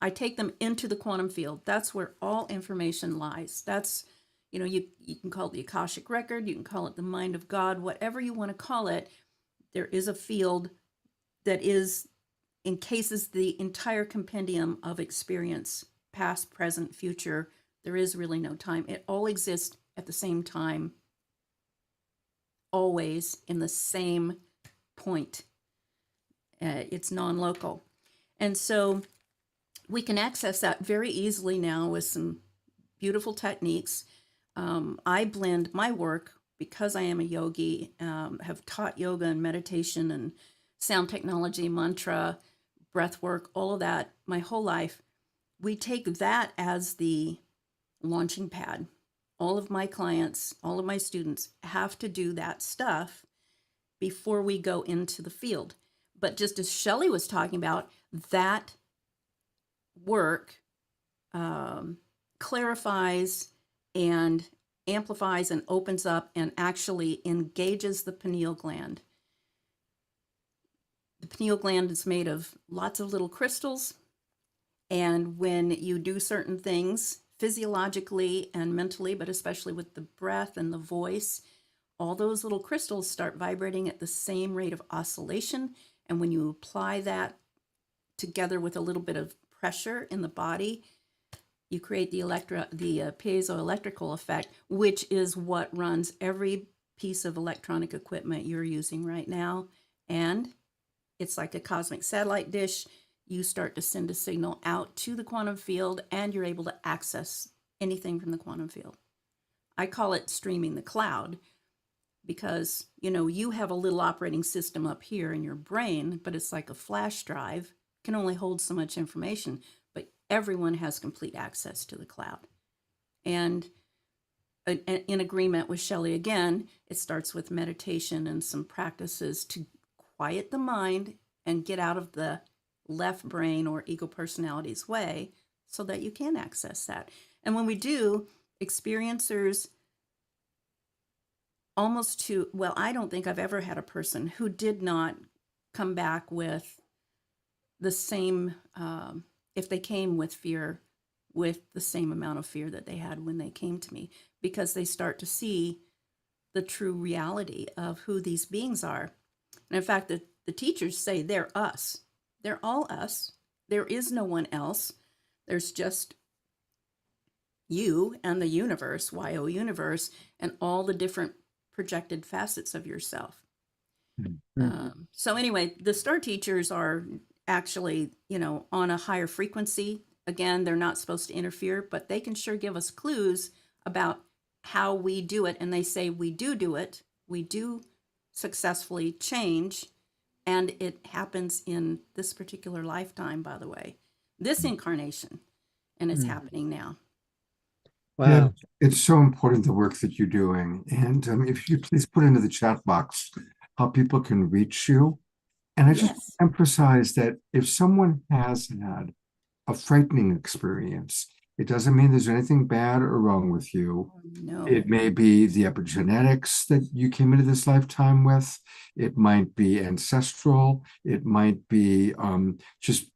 I take them into the quantum field, that's where all information lies. That's, you can call it the Akashic record, you can call it the mind of God, whatever you want to call it. There is a field that encases the entire compendium of experience, past, present, future. There is really no time. It all exists at the same time, always in the same point. It's non-local. And so we can access that very easily now with some beautiful techniques. I blend my work, because I am a yogi, have taught yoga and meditation and sound technology, mantra, breath work, all of that my whole life. We take that as the launching pad. All of my clients, all of my students have to do that stuff before we go into the field. But just as Shelly was talking about, that work clarifies and amplifies and opens up and actually engages the pineal gland. The pineal gland is made of lots of little crystals, And when you do certain things physiologically and mentally, but especially with the breath and the voice, all those little crystals start vibrating at the same rate of oscillation. And when you apply that together with a little bit of pressure in the body, you create the piezoelectrical effect, which is what runs every piece of electronic equipment you're using right now. And it's like a cosmic satellite dish. You start to send a signal out to the quantum field, and you're able to access anything from the quantum field. I call it streaming the cloud because, you know, you have a little operating system up here in your brain, but it's like a flash drive, can only hold so much information, but everyone has complete access to the cloud. And in agreement with Shelly again, it starts with meditation and some practices to quiet the mind and get out of the left brain or ego personality's way so that you can access that. And when we do, experiencers I don't think I've ever had a person who did not come back with the same, if they came with fear, with the same amount of fear that they had when they came to me, because they start to see the true reality of who these beings are. And in fact, the teachers say they're us. They're all us. There is no one else. There's just you and the universe, YO universe, and all the different projected facets of yourself. So anyway, the star teachers are actually, you know, on a higher frequency. Again, they're not supposed to interfere, but they can sure give us clues about how we do it. And they say we do it. We do successfully change. And it happens in this particular lifetime, by the way, this incarnation. And it's happening now. Wow. Yeah, it's so important, the work that you're doing. And if you please put into the chat box how people can reach you. And I just emphasize that if someone has had a frightening experience, it doesn't mean there's anything bad or wrong with you. No. It may be the epigenetics that you came into this lifetime with. It might be ancestral. It might be just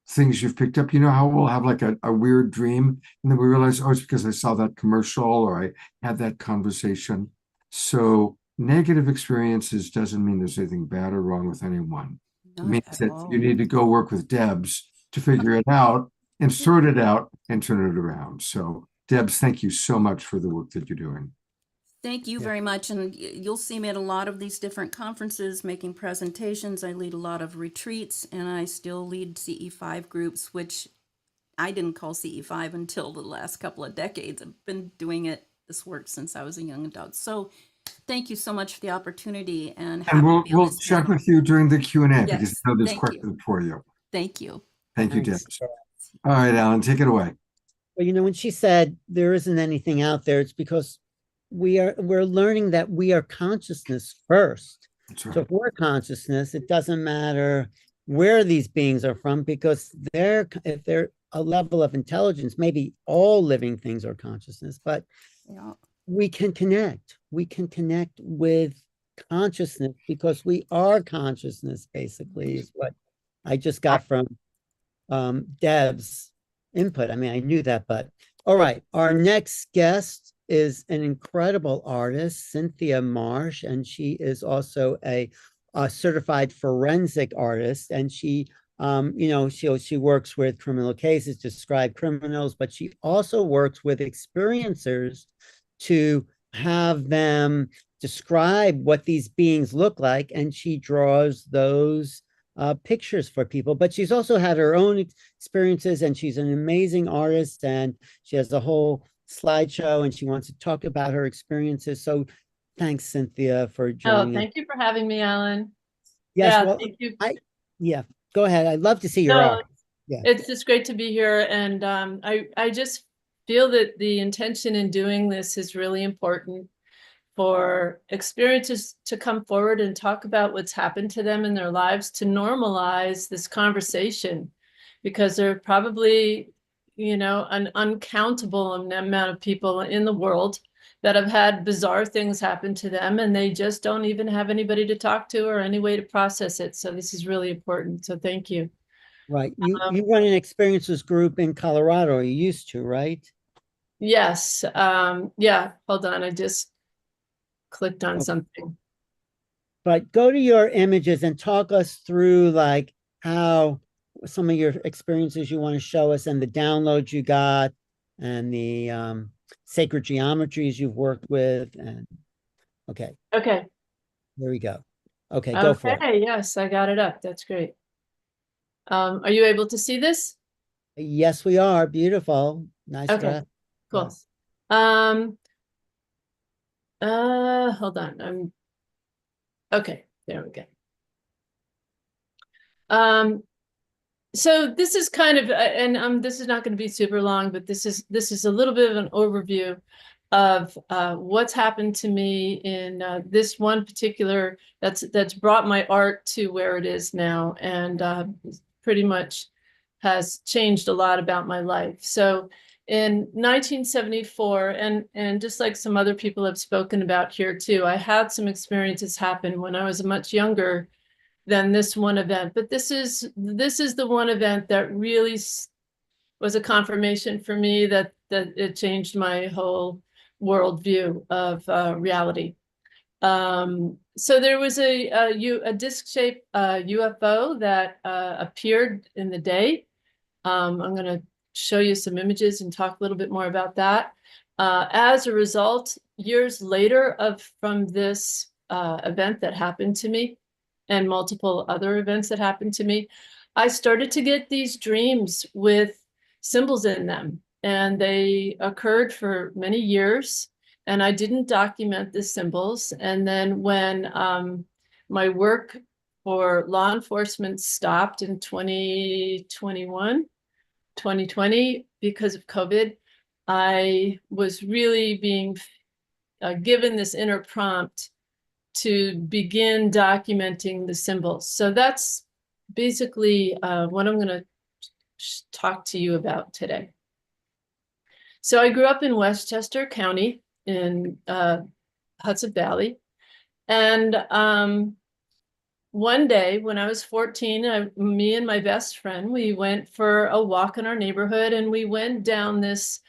things you've picked up. You know how we'll have like a weird dream, and then we realize, oh, it's because I saw that commercial or I had that conversation. So negative experiences doesn't mean there's anything bad or wrong with anyone. It means that you need to go work with Debz to figure it out and sort it out and turn it around. So Debz, thank you so much for the work that you're doing. Thank you very much. And you'll see me at a lot of these different conferences making presentations. I lead a lot of retreats, and I still lead CE5 groups, which I didn't call CE5 until the last couple of decades. I've been doing this work since I was a young adult. So thank you so much for the opportunity. And we'll chat with you during the Q&A because I know there's questions for you. Thank you. Thank you, Debz. All right, Alan, take it away. Well, you know, when she said there isn't anything out there, it's because we're learning that we are consciousness first. That's right. So if we're consciousness, it doesn't matter where these beings are from, because if they're a level of intelligence, maybe all living things are consciousness, but we can connect. We can connect with consciousness because we are consciousness, basically, is what I just got from Deb's input. I mean, I knew that, but all right. Our next guest is an incredible artist, Cynthia Marsh, and she is also a certified forensic artist. And she, you know, she works with criminal cases, describe criminals, but she also works with experiencers to have them describe what these beings look like, and she draws those pictures for people. But she's also had her own experiences, and she's an amazing artist, and she has a whole slideshow, and she wants to talk about her experiences. So thanks, Cynthia, for joining. Thank you for having me, Alan. Yes, yeah, well, thank you. Go ahead. I'd love to see your art. Yeah, it's just great to be here, and I just feel that the intention in doing this is really important for experiencers to come forward and talk about what's happened to them in their lives, to normalize this conversation, because there are probably, you know, an uncountable amount of people in the world that have had bizarre things happen to them, and they just don't even have anybody to talk to or any way to process it. So this is really important. So thank you. Right. You run an experiences group in Colorado, or you used to, right? Yes. Yeah, hold on. I just clicked on something. But go to your images and talk us through like how some of your experiences you want to show us and the downloads you got and the sacred geometries you've worked with. And okay, Okay. there we go. Okay, go for it. Okay, yes, I got it up. That's great. Are you able to see this? Yes, we are. Beautiful. Nice Okay, dress. cool. Yes. Hold on. Okay, there we go. So this is kind of, and this is not going to be super long, but this is a little bit of an overview of what's happened to me in this one particular that's brought my art to where it is now, and pretty much has changed a lot about my life. So in 1974, and just like some other people have spoken about here too, I had some experiences happen when I was much younger than this one event. But this is the one event that really was a confirmation for me that it changed my whole worldview of reality. So there was a disc-shaped UFO that appeared in the day. I'm going to show you some images and talk a little bit more about that. As a result, years later from this event that happened to me, and multiple other events that happened to me, I started to get these dreams with symbols in them, and they occurred for many years, and I didn't document the symbols. And then when my work for law enforcement stopped in 2020, because of COVID, I was really being given this inner prompt to begin documenting the symbols. So that's basically what I'm going to talk to you about today. So I grew up in Westchester County in Hudson Valley. And one day when I was 14, me and my best friend, we went for a walk in our neighborhood, and we went down this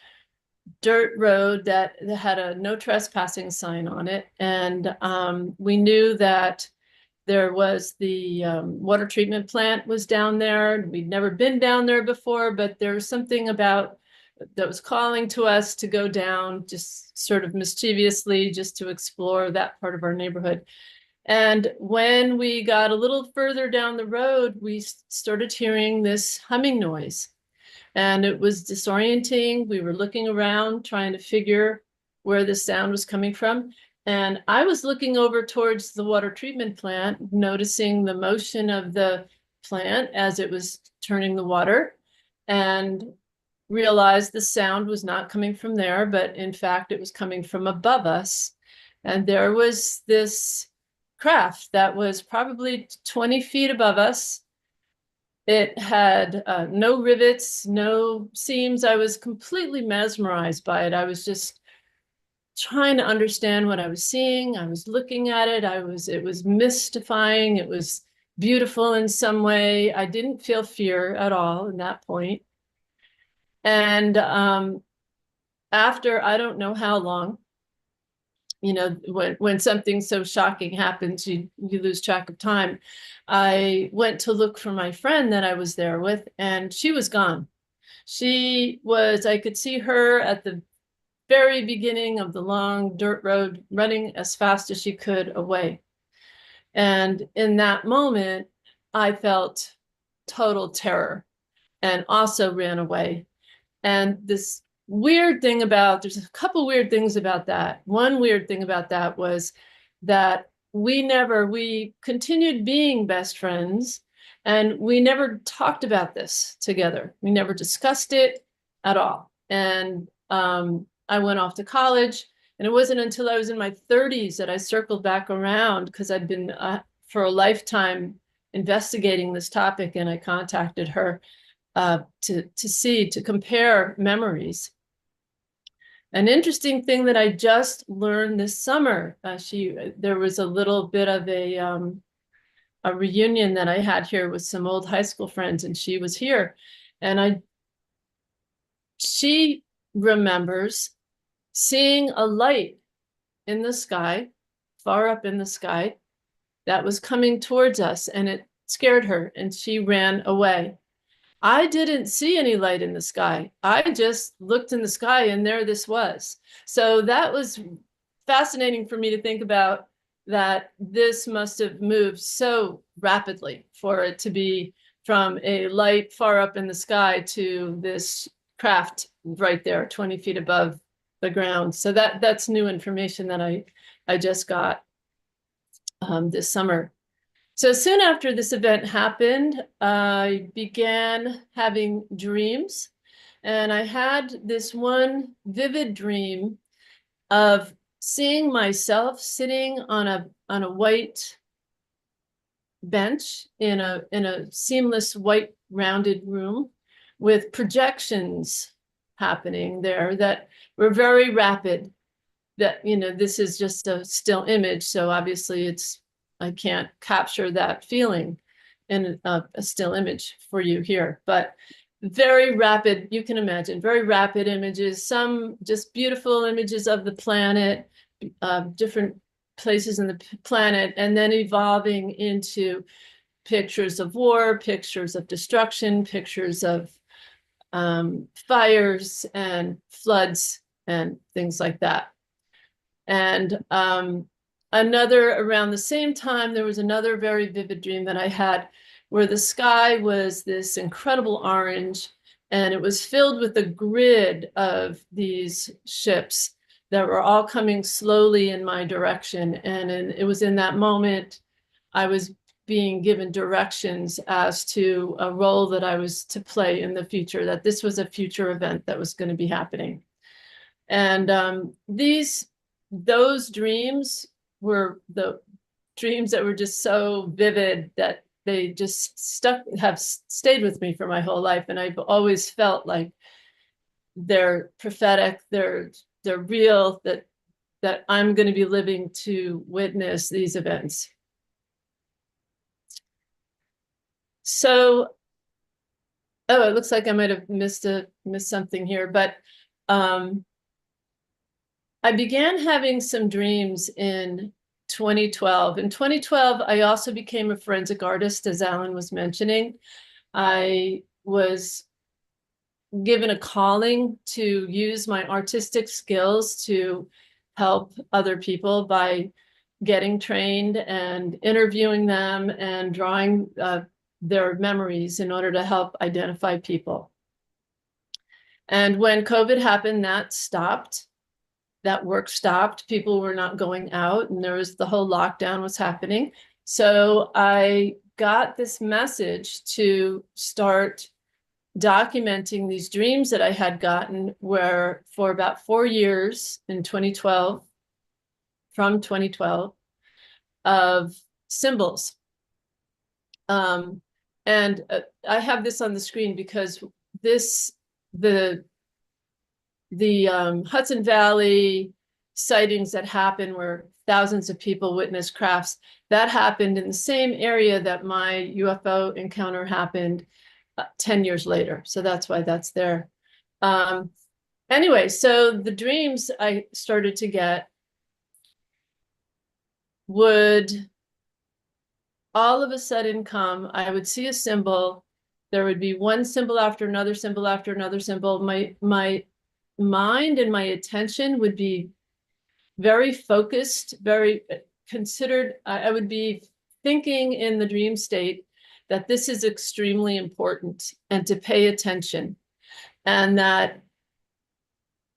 dirt road that had a no trespassing sign on it. And we knew that there was the water treatment plant was down there. We'd never been down there before, but there was something about that was calling to us to go down, just sort of mischievously, just to explore that part of our neighborhood. And when we got a little further down the road, we started hearing this humming noise. And it was disorienting. We were looking around, trying to figure where the sound was coming from. And I was looking over towards the water treatment plant, noticing the motion of the plant as it was turning the water, and realized the sound was not coming from there, but in fact, it was coming from above us. And there was this craft that was probably 20 feet above us. It had no rivets, no seams. I was completely mesmerized by it. I was just trying to understand what I was seeing. I was looking at it. It was mystifying. It was beautiful in some way. I didn't feel fear at all in that point. And after I don't know how long, you know, when something so shocking happens, you lose track of time. I went to look for my friend that I was there with, and she was gone. I could see her at the very beginning of the long dirt road, running as fast as she could away. And in that moment, I felt total terror and also ran away. And there's a couple weird things about that. One weird thing about that was that we continued being best friends, and we never talked about this together. We never discussed it at all. And I went off to college, and it wasn't until I was in my 30s that I circled back around, because I'd been for a lifetime investigating this topic, and I contacted her to compare memories. An interesting thing that I just learned this summer, there was a little bit of a reunion that I had here with some old high school friends, and she was here. And she remembers seeing a light in the sky, far up in the sky, that was coming towards us, and it scared her, and she ran away. I didn't see any light in the sky. I just looked in the sky, and there this was. So that was fascinating for me to think about, that this must have moved so rapidly for it to be from a light far up in the sky to this craft right there, 20 feet above the ground. So that's new information that I just got this summer. So soon after this event happened, I began having dreams, and I had this one vivid dream of seeing myself sitting on a white bench in a seamless white rounded room with projections happening there that were very rapid. That, you know, this is just a still image, so obviously I can't capture that feeling in a still image for you here, but very rapid, you can imagine, very rapid images, some just beautiful images of the planet, different places in the planet, and then evolving into pictures of war, pictures of destruction, pictures of fires and floods and things like that. And around the same time, there was another very vivid dream that I had, where the sky was this incredible orange, and it was filled with a grid of these ships that were all coming slowly in my direction. And it was in that moment I was being given directions as to a role that I was to play in the future, that this was a future event that was going to be happening. And those dreams were the dreams that were just so vivid that they just have stayed with me for my whole life. And I've always felt like they're prophetic, they're real, that I'm going to be living to witness these events. So, oh, it looks like I might have missed something here, but I began having some dreams in 2012. In 2012, I also became a forensic artist, as Alan was mentioning. I was given a calling to use my artistic skills to help other people by getting trained and interviewing them and drawing their memories in order to help identify people. And when COVID happened, that stopped. That work stopped. People were not going out, and the whole lockdown was happening. So I got this message to start documenting these dreams that I had gotten, where for about 4 years in 2012, from 2012, of symbols. And I have this on the screen because the Hudson Valley sightings that happened, where thousands of people witnessed crafts, that happened in the same area that my UFO encounter happened 10 years later. So that's why that's there. Anyway, so the dreams I started to get would all of a sudden come. I would see a symbol. There would be one symbol after another symbol after another symbol. My mind and my attention would be very focused, very considered. I would be thinking in the dream state that this is extremely important and to pay attention. And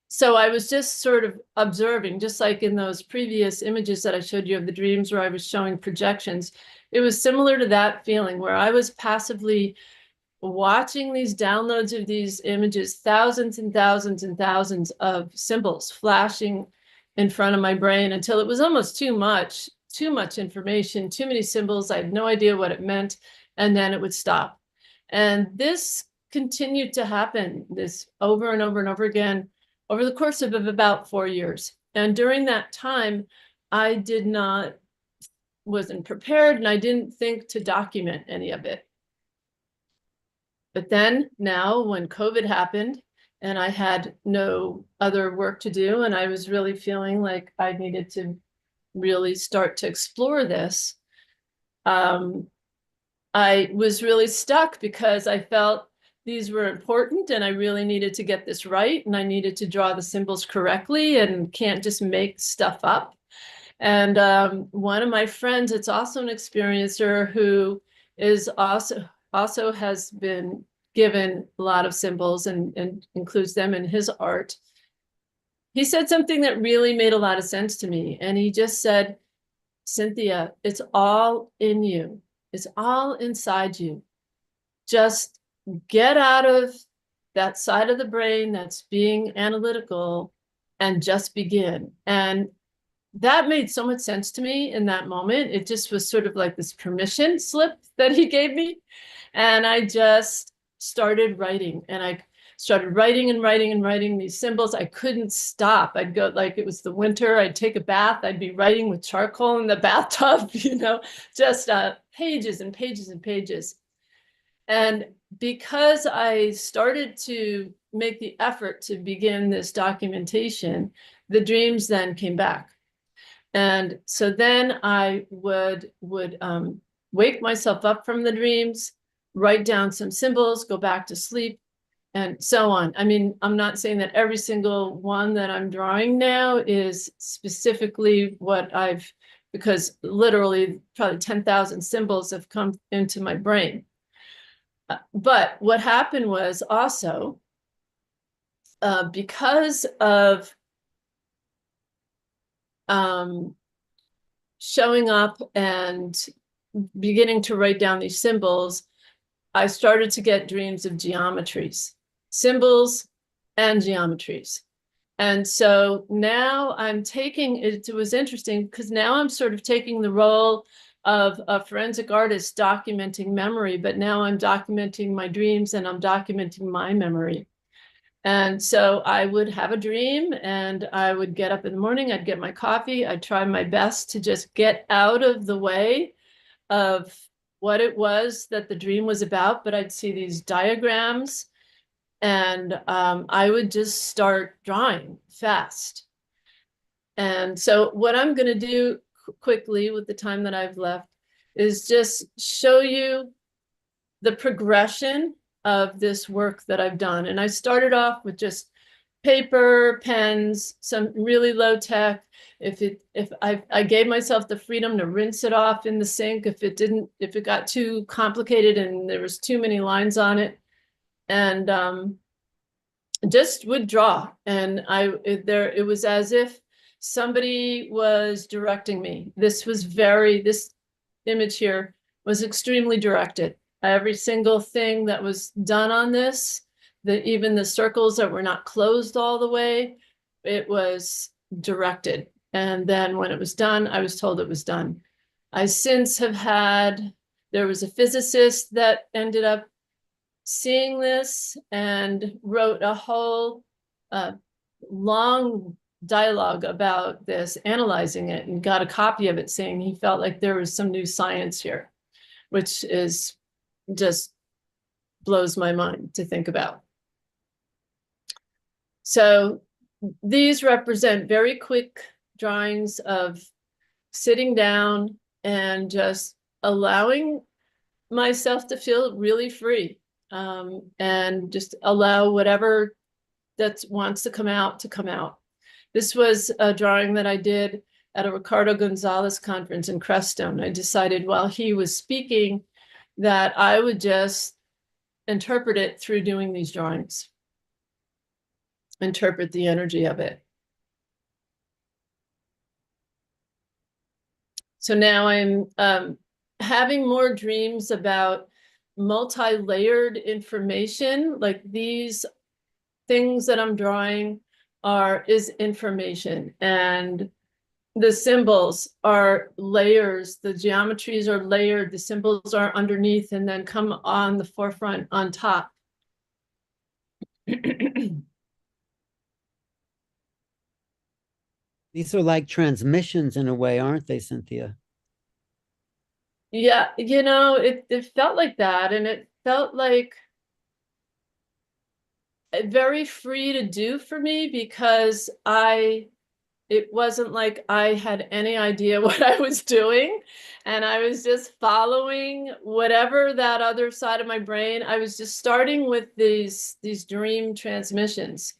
so I was just sort of observing, just like in those previous images that I showed you of the dreams where I was showing projections. It was similar to that feeling where I was passively watching these downloads of these images, thousands and thousands and thousands of symbols flashing in front of my brain until it was almost too much information, too many symbols. I had no idea what it meant, and then it would stop. And this continued to happen, this over and over and over again, over the course of about 4 years. And during that time, I did not wasn't prepared and I didn't think to document any of it. But then now when COVID happened and I had no other work to do and I was really feeling like I needed to really start to explore this, I was really stuck because I felt these were important and I really needed to get this right and I needed to draw the symbols correctly and can't just make stuff up. And one of my friends, it's also an experiencer who is also has been given a lot of symbols and includes them in his art. He said something that really made a lot of sense to me. And he just said, Cynthia, it's all in you. It's all inside you. Just get out of that side of the brain that's being analytical and just begin. And that made so much sense to me in that moment. It just was sort of like this permission slip that he gave me. And I just started writing and I started writing and writing and writing these symbols. I couldn't stop. I'd go, like it was the winter, I'd take a bath, I'd be writing with charcoal in the bathtub, you know, just pages and pages and pages. And because I started to make the effort to begin this documentation, the dreams then came back. And so then I would wake myself up from the dreams, write down some symbols, go back to sleep, and so on. I mean, I'm not saying that every single one that I'm drawing now is specifically what because literally probably 10,000 symbols have come into my brain. But what happened was also because of showing up and beginning to write down these symbols, I started to get dreams of geometries, symbols and geometries. And so now I'm taking, it was interesting because now I'm sort of taking the role of a forensic artist documenting memory, but now I'm documenting my dreams and I'm documenting my memory. And so I would have a dream and I would get up in the morning, I'd get my coffee, I'd try my best to just get out of the way of what it was that the dream was about, but I'd see these diagrams and I would just start drawing fast. And so what I'm going to do quickly with the time that I've left is just show you the progression of this work that I've done. And I started off with just paper, pens, some really low tech. If I gave myself the freedom to rinse it off in the sink if it got too complicated and there was too many lines on it, and just would draw. And it was as if somebody was directing me. This image here was extremely directed. Every single thing that was done on this, even the circles that were not closed all the way, it was directed. And then when it was done, I was told it was done. I since have there was a physicist that ended up seeing this and wrote a whole long dialogue about this, analyzing it, and got a copy of it saying he felt like there was some new science here, which is just blows my mind to think about. So these represent very quick drawings of sitting down and just allowing myself to feel really free, and just allow whatever that wants to come out to come out. This was a drawing that I did at a Ricardo Gonzalez conference in Crestone. I decided while he was speaking that I would just interpret it through doing these drawings, interpret the energy of it. So now I'm having more dreams about multi-layered information, like these things that I'm drawing is information, and the symbols are layers, the geometries are layered, the symbols are underneath and then come on the forefront on top. These are like transmissions in a way, aren't they, Cynthia? Yeah, it felt like that, and it felt like very free to do for me because it wasn't like I had any idea what I was doing, and I was just following whatever that other side of my brain. I was just starting with these dream transmissions.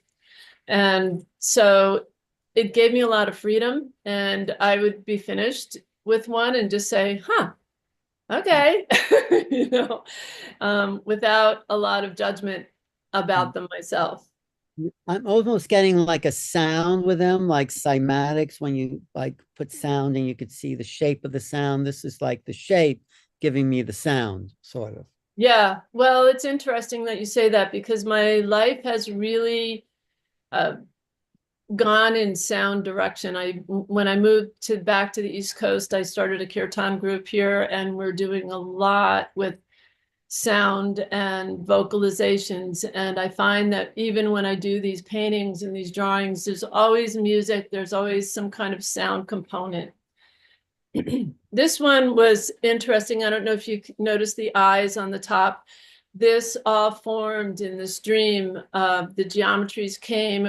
And so it gave me a lot of freedom, and I would be finished with one and just say, huh, okay, without a lot of judgment about them myself. I'm almost getting like a sound with them, like cymatics, when you like put sound and you could see the shape of the sound. This is like the shape giving me the sound, sort of. Yeah, well, it's interesting that you say that because my life has really gone in sound direction. When I moved back to the East Coast, I started a kirtan group here, and we're doing a lot with sound and vocalizations. And I find that even when I do these paintings and these drawings, there's always music, there's always some kind of sound component. This one was interesting. I don't know if you noticed the eyes on the top. This all formed in this dream. The geometries came,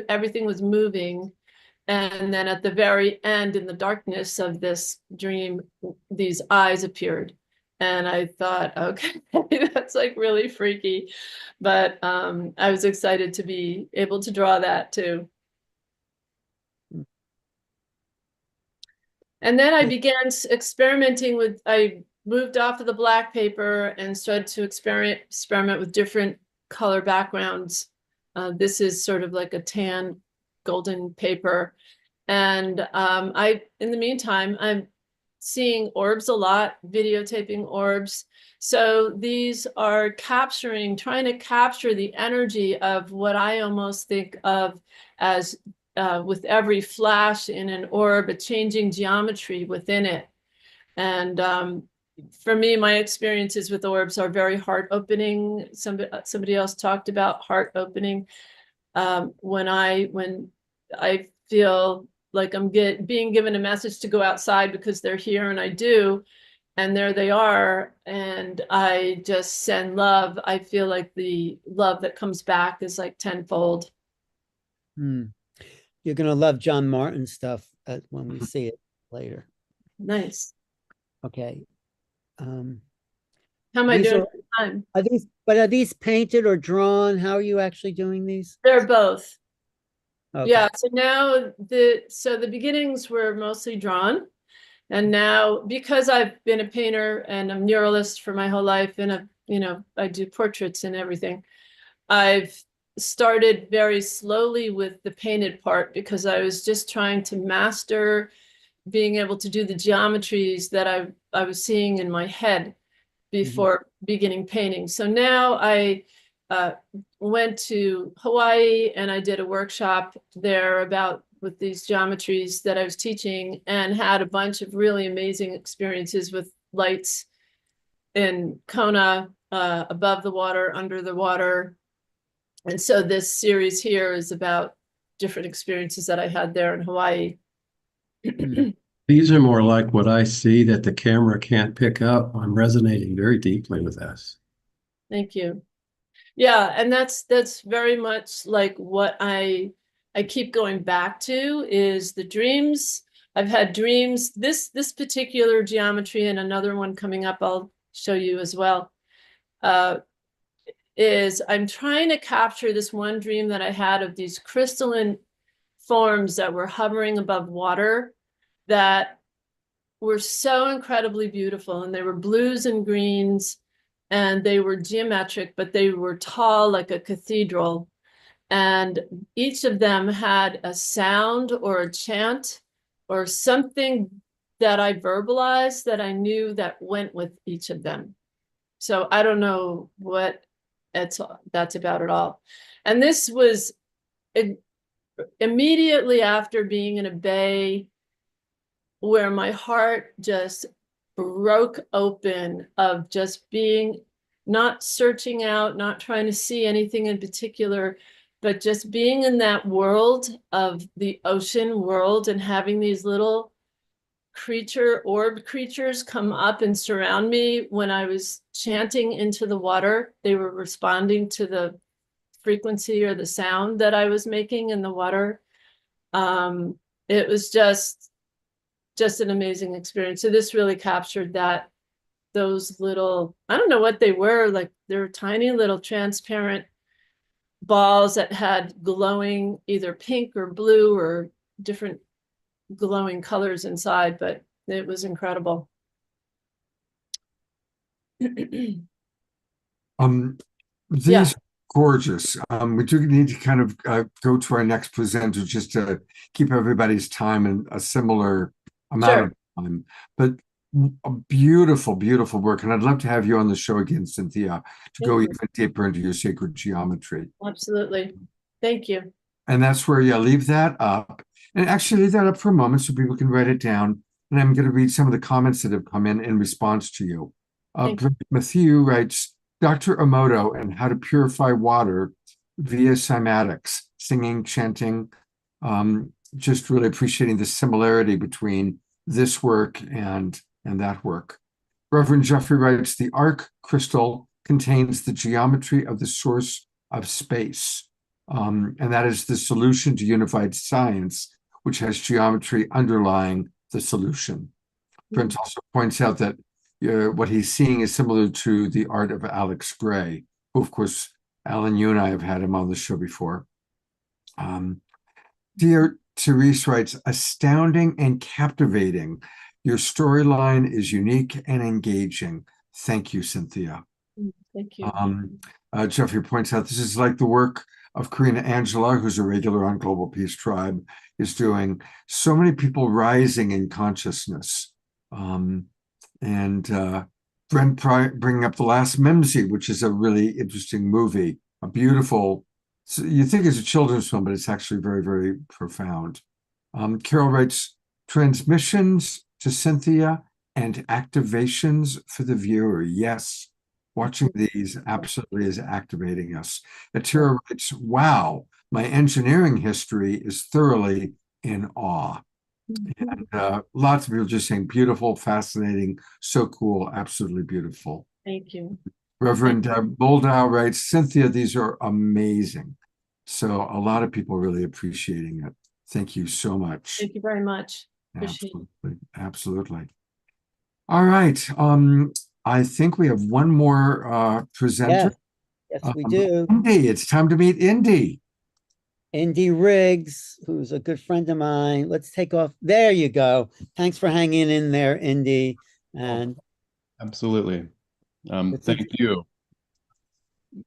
everything was moving. And then at the very end, in the darkness of this dream, these eyes appeared. And I thought, okay, that's like really freaky. But I was excited to be able to draw that too. And then I began experimenting with, I moved off of the black paper and started to experiment with different color backgrounds. This is sort of like a tan golden paper. And in the meantime, I'm seeing orbs a lot, videotaping orbs. So these are trying to capture the energy of what I almost think of as with every flash in an orb, a changing geometry within it. And for me, my experiences with orbs are very heart opening. Somebody else talked about heart opening. When I feel like I'm being given a message to go outside because they're here, and I do, and there they are, and I just send love. I feel like the love that comes back is like tenfold. You're going to love John Martin stuff when we see it later. Nice. Okay. How am I doing time? Are these painted or drawn? How are you actually doing these? They're both. Okay. Yeah, so now the beginnings were mostly drawn, and now because I've been a painter and a muralist for my whole life, and I do portraits and everything, I've started very slowly with the painted part because I was just trying to master being able to do the geometries that I was seeing in my head before beginning painting. So now I went to Hawaii and I did a workshop there with these geometries that I was teaching, and had a bunch of really amazing experiences with lights in Kona, above the water, under the water. And so this series here is about different experiences that I had there in Hawaii. These are more like what I see that the camera can't pick up. I'm resonating very deeply with this. Thank you. Yeah, and that's very much like what I keep going back to is the dreams. I've had dreams. This particular geometry and another one coming up, I'll show you as well, is I'm trying to capture this one dream that I had of these crystalline forms that were hovering above water that were so incredibly beautiful, and they were blues and greens, and they were geometric, but they were tall like a cathedral. And each of them had a sound or a chant or something that I verbalized that I knew that went with each of them. So I don't know what that's about at all. And this was immediately after being in a bay where my heart just broke open of just being, not searching out, not trying to see anything in particular, but just being in that world of the ocean world and having these little orb creatures come up and surround me when I was chanting into the water. They were responding to the frequency or the sound that I was making in the water. It was just an amazing experience. So this really captured that, those little, I don't know what they were, like they're tiny little transparent balls that had glowing either pink or blue or different glowing colors inside, but it was incredible. These Yeah. gorgeous. We do need to kind of go to our next presenter just to keep everybody's time in a similar amount of time. But a beautiful, beautiful work. And I'd love to have you on the show again, Cynthia, to go even deeper into your sacred geometry. Absolutely. Thank you. And that's where, yeah, leave that up. And actually leave that up for a moment so people can write it down. And I'm going to read some of the comments that have come in response to you. Matthew writes, Dr. Emoto and how to purify water via cymatics, singing, chanting, just really appreciating the similarity between this work and that work. Reverend Jeffrey writes, the arc crystal contains the geometry of the source of space. And that is the solution to unified science, which has geometry underlying the solution. Brent also points out that what he's seeing is similar to the art of Alex Gray, who, of course, Alan, you and I have had him on the show before. Dear Therese writes, astounding and captivating. Your storyline is unique and engaging. Thank you, Cynthia. Thank you. Jeffrey points out this is like the work of Karina Angela, who's a regular on Global Peace Tribe, is doing. So many people rising in consciousness. And Brent bringing up The Last Mimsy, which is a really interesting movie, a beautiful, so you think it's a children's film, but it's actually very, very profound. Carol writes, transmissions to Cynthia and activations for the viewer. Yes, watching these absolutely is activating us. Atira writes, wow, my engineering history is thoroughly in awe. And lots of people just saying beautiful, fascinating, so cool, absolutely beautiful. Thank you. Reverend Boldow writes, Cynthia, these are amazing. So a lot of people really appreciating it. Thank you so much. Thank you very much. Appreciate Absolutely. Absolutely. All right. I think we have one more presenter. Yes, we do. Indy, it's time to meet Indy. Indy Riggs, who's a good friend of mine. Let's take off. There you go. Thanks for hanging in there, Indy. And absolutely. Thank you.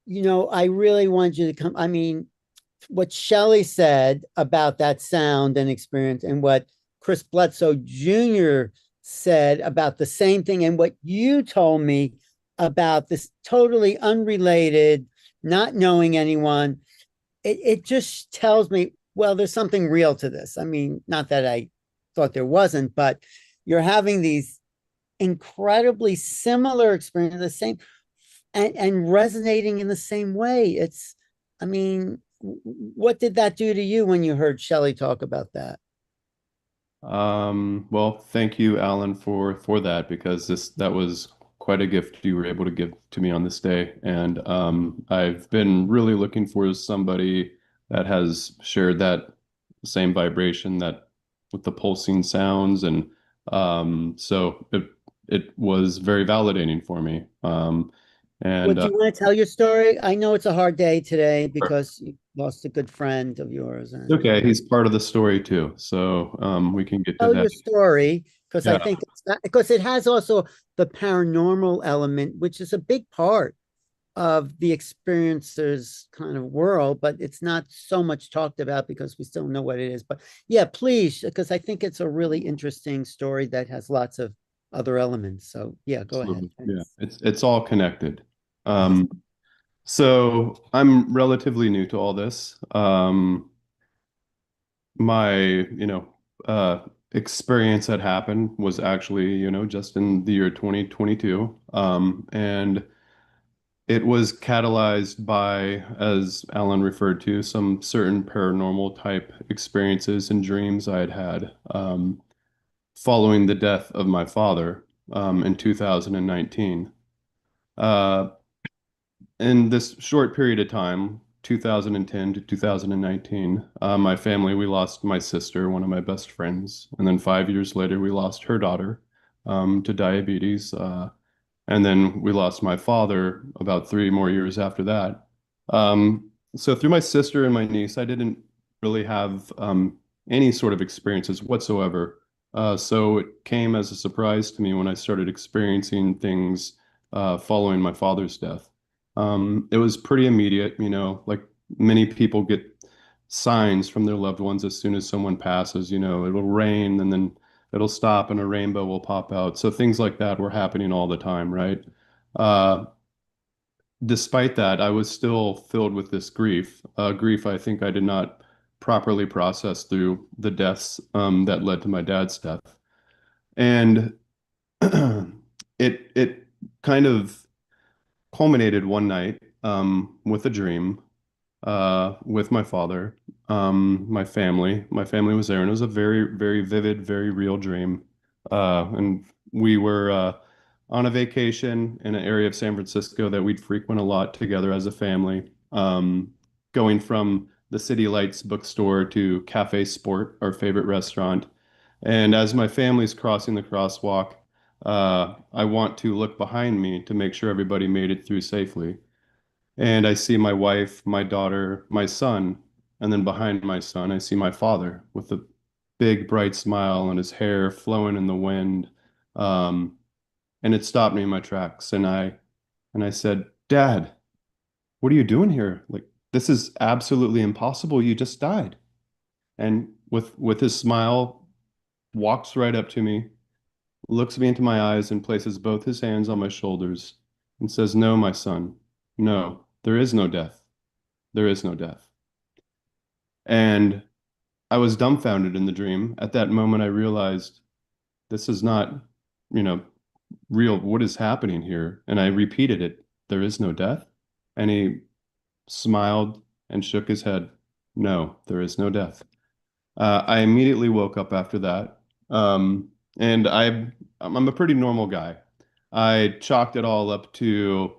You know, I really wanted you to come. I mean, what Shelly said about that sound and experience, and what Chris Bledsoe Jr. said about the same thing, and what you told me about this totally unrelated, not knowing anyone. It just tells me, well, there's something real to this. I mean, not that I thought there wasn't, but you're having these incredibly similar experiences, the same, and resonating in the same way. It's, I mean, what did that do to you when you heard Shelly talk about that? Well, thank you, Alan, for that, because that was quite a gift you were able to give to me on this day. And I've been really looking for somebody that has shared that same vibration, that with the pulsing sounds. And so it was very validating for me. And do you want to tell your story? I know it's a hard day today because you lost a good friend of yours. And, okay, he's part of the story too. So we can get to tell that. your story, because Yeah. I think because it has also the paranormal element, which is a big part of the experiencer's kind of world, but it's not so much talked about because we still know what it is. But yeah, please, because I think it's a really interesting story that has lots of other elements. So yeah, go ahead. Yeah, it's all connected. So I'm relatively new to all this. My, experience that happened was actually, just in the year 2022. And it was catalyzed by, as Alan referred to, some certain paranormal type experiences and dreams I had had. following the death of my father in 2019. In this short period of time, 2010 to 2019, my family, we lost my sister, one of my best friends. And then 5 years later, we lost her daughter to diabetes. And then we lost my father about 3 more years after that. So through my sister and my niece, I didn't really have any sort of experiences whatsoever. So it came as a surprise to me when I started experiencing things following my father's death. It was pretty immediate, like many people get signs from their loved ones as soon as someone passes, it'll rain and then it'll stop and a rainbow will pop out. So things like that were happening all the time, right? Uh, Despite that, I was still filled with this grief, grief I think I did not properly process through the deaths that led to my dad's death. And it kind of culminated one night with a dream with my father, my family. My family was there, and it was a very, very vivid, very real dream. And we were on a vacation in an area of San Francisco that we'd frequent a lot together as a family, going from the City Lights bookstore to Cafe Sport, our favorite restaurant. And as my family's crossing the crosswalk, I want to look behind me to make sure everybody made it through safely. And I see my wife, my daughter, my son, and then behind my son, I see my father with a big bright smile and his hair flowing in the wind. And it stopped me in my tracks. And I said, Dad, what are you doing here? Like, this is absolutely impossible. You just died. And with his smile, walks right up to me, looks me into my eyes and places both his hands on my shoulders and says, No, my son, no, there is no death. There is no death. And I was dumbfounded in the dream. At that moment, I realized this is not, real. What is happening here? And I repeated it. There is no death. And he smiled and shook his head. No, there is no death. I immediately woke up after that. And I'm a pretty normal guy. I chalked it all up to,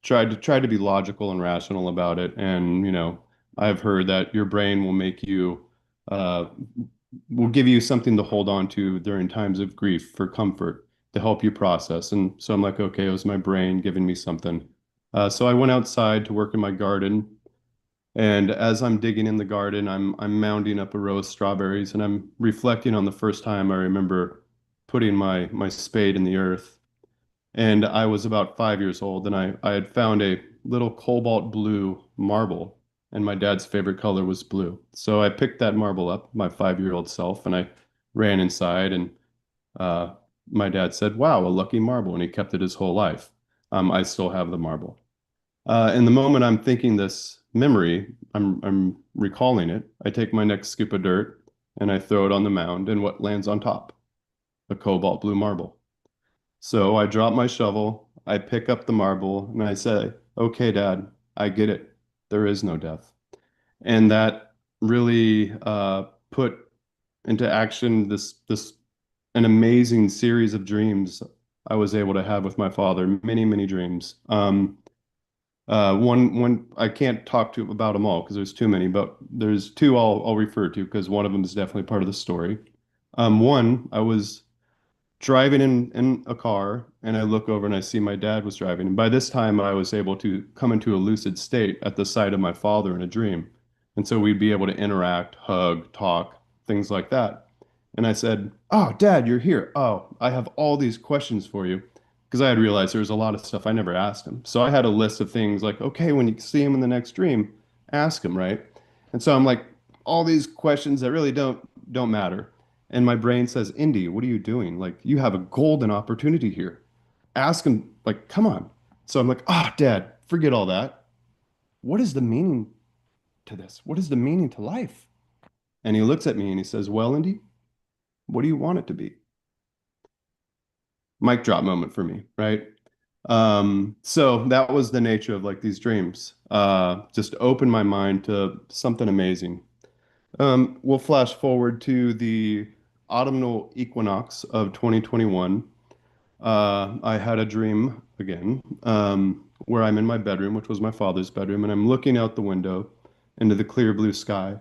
tried to be logical and rational about it. And, I've heard that your brain will make you, will give you something to hold on to during times of grief for comfort to help you process. And so I'm like, okay, it was my brain giving me something. So I went outside to work in my garden. And as I'm digging in the garden, I'm mounding up a row of strawberries and I'm reflecting on the first time I remember putting my spade in the earth. And I was about 5 years old and I had found a little cobalt blue marble and my dad's favorite color was blue. So I picked that marble up, my 5-year-old self, and I ran inside and my dad said, wow, a lucky marble. And he kept it his whole life. I still have the marble. In the moment I'm thinking this memory, I'm recalling it. I take my next scoop of dirt and I throw it on the mound, and what lands on top? A cobalt blue marble. So I drop my shovel, I pick up the marble, and I say, okay, Dad, I get it. There is no death. And that really put into action this an amazing series of dreams I was able to have with my father, many, many dreams. One I can't talk to about them all because there's too many, but there's two I'll refer to because one of them is definitely part of the story. One, I was driving in a car and I look over and I see my dad was driving. And by this time, I was able to come into a lucid state at the sight of my father in a dream. And so we'd be able to interact, hug, talk, things like that. And I said, oh, Dad, you're here. Oh, I have all these questions for you. Because I had realized there was a lot of stuff I never asked him. So I had a list of things like, okay, when you see him in the next dream, ask him, right? And so I'm like, all these questions that really don't matter. And my brain says, Indy, what are you doing? Like, you have a golden opportunity here. Ask him, like, come on. So I'm like, oh, Dad, forget all that. What is the meaning to this? What is the meaning to life? And he looks at me and he says, well, Indy, what do you want it to be? Mic drop moment for me, right? So that was the nature of like these dreams. Just opened my mind to something amazing. We'll flash forward to the autumnal equinox of 2021, I had a dream again, where I'm in my bedroom, which was my father's bedroom, and I'm looking out the window into the clear blue sky.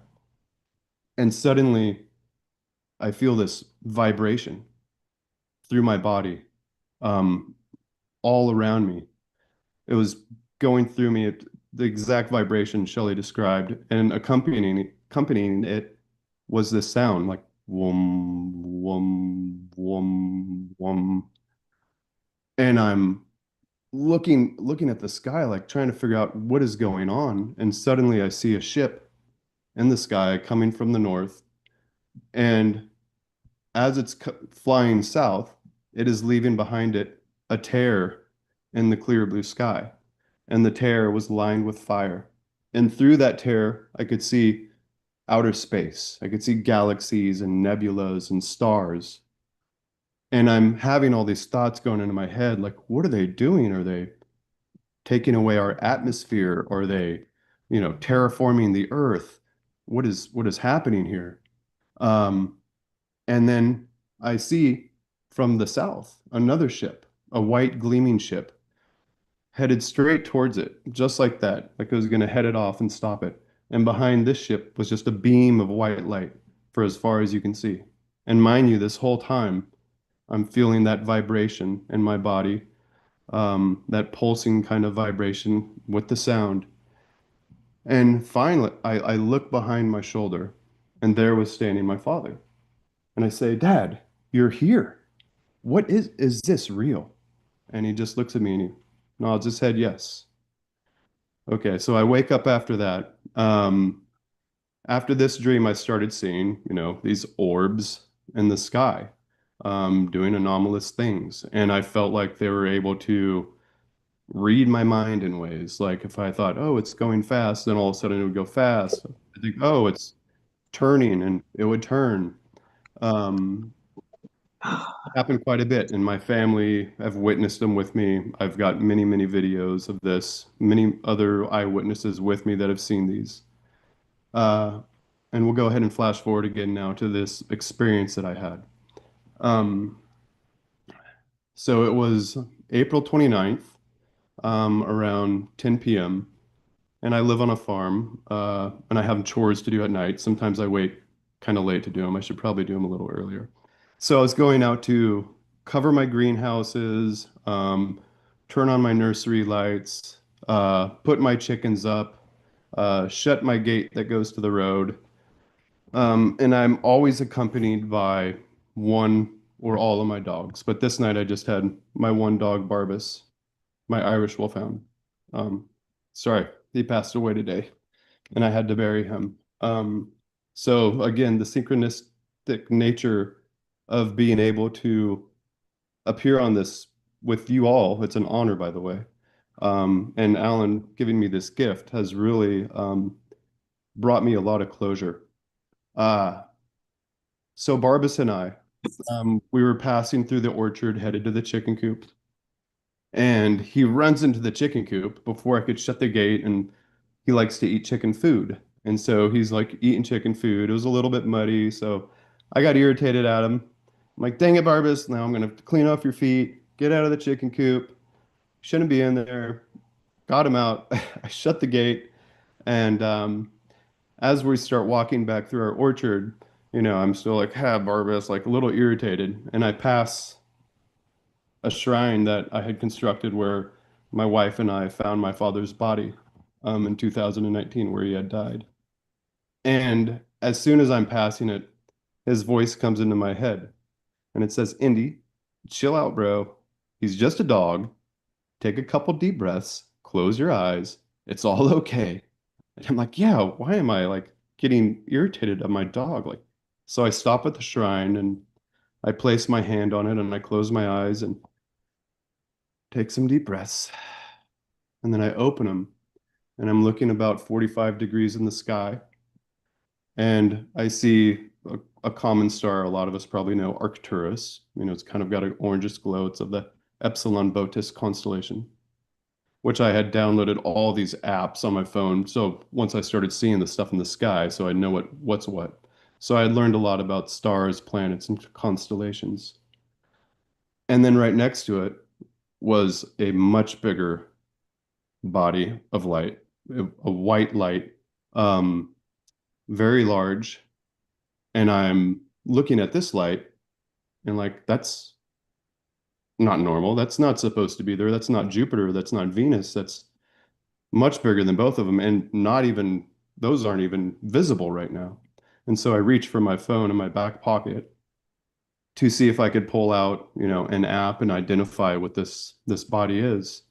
And suddenly I feel this vibration through my body, um, all around me. It was going through me at the exact vibration Shelley described, and accompanying it was this sound like whom, whum, whum, whum. And I'm looking at the sky, like trying to figure out what is going on. And suddenly I see a ship in the sky coming from the north. And as it's flying south, it is leaving behind it a tear in the clear blue sky. And the tear was lined with fire. And through that tear, I could see outer space. I could see galaxies and nebulas and stars. And I'm having all these thoughts going into my head, like, what are they doing? Are they taking away our atmosphere? Are they, terraforming the earth? What is happening here? And then I see from the south another ship, a white gleaming ship, headed straight towards it, just like that, like it was going to head it off and stop it. And behind this ship was just a beam of white light for as far as you can see. And mind you, this whole time, I'm feeling that vibration in my body, that pulsing kind of vibration with the sound. And finally, I look behind my shoulder, and there was standing my father. And I say, Dad, you're here. What is this real? And he just looks at me and he nods his head, yes. Okay, so I wake up after that. After this dream, I started seeing, these orbs in the sky, doing anomalous things. And I felt like they were able to read my mind in ways. Like if I thought, oh, it's going fast, then all of a sudden it would go fast. I think, oh, it's turning, and it would turn. Happened quite a bit, and my family have witnessed them with me. I've got many, many videos of this, many other eyewitnesses with me that have seen these. And we'll go ahead and flash forward again now to this experience that I had. So it was April 29th, around 10 p.m. And I live on a farm, and I have chores to do at night. Sometimes I wait kind of late to do them. I should probably do them a little earlier. So I was going out to cover my greenhouses, turn on my nursery lights, put my chickens up, shut my gate that goes to the road. And I'm always accompanied by one or all of my dogs. But this night I just had my one dog, Barbas, my Irish Wolfhound. Sorry, he passed away today, and I had to bury him. So again, the synchronistic nature of being able to appear on this with you all, it's an honor, by the way. And Alan giving me this gift has really brought me a lot of closure. So Barbas and I, we were passing through the orchard headed to the chicken coop. And he runs into the chicken coop before I could shut the gate, and he likes to eat chicken food. And so he's like eating chicken food. It was a little bit muddy, so I got irritated at him. I'm like, dang it, Barbas, now I'm going to clean off your feet, get out of the chicken coop. Shouldn't be in there. Got him out. I shut the gate. And as we start walking back through our orchard, I'm still like, Barbas, like a little irritated. And I pass a shrine that I had constructed where my wife and I found my father's body in 2019, where he had died. And as soon as I'm passing it, his voice comes into my head, and it says, Indy, chill out, bro. He's just a dog. Take a couple deep breaths, close your eyes. It's all okay. And I'm like, yeah, why am I like getting irritated at my dog? Like, so I stop at the shrine and I place my hand on it and I close my eyes and take some deep breaths. And then I open them, and I'm looking about 45 degrees in the sky. And I see a common star a lot of us probably know, Arcturus. It's kind of got an orangish glow. It's of the Epsilon Botis constellation, which I had downloaded all these apps on my phone. So once I started seeing the stuff in the sky, so I know what's what. So I had learned a lot about stars, planets, and constellations. And then right next to it was a much bigger body of light, a white light, very large. And I'm looking at this light and like, that's not normal. That's not supposed to be there. That's not Jupiter. That's not Venus. That's much bigger than both of them. And not even, those aren't even visible right now. And so I reached for my phone in my back pocket to see if I could pull out, an app and identify what this body is.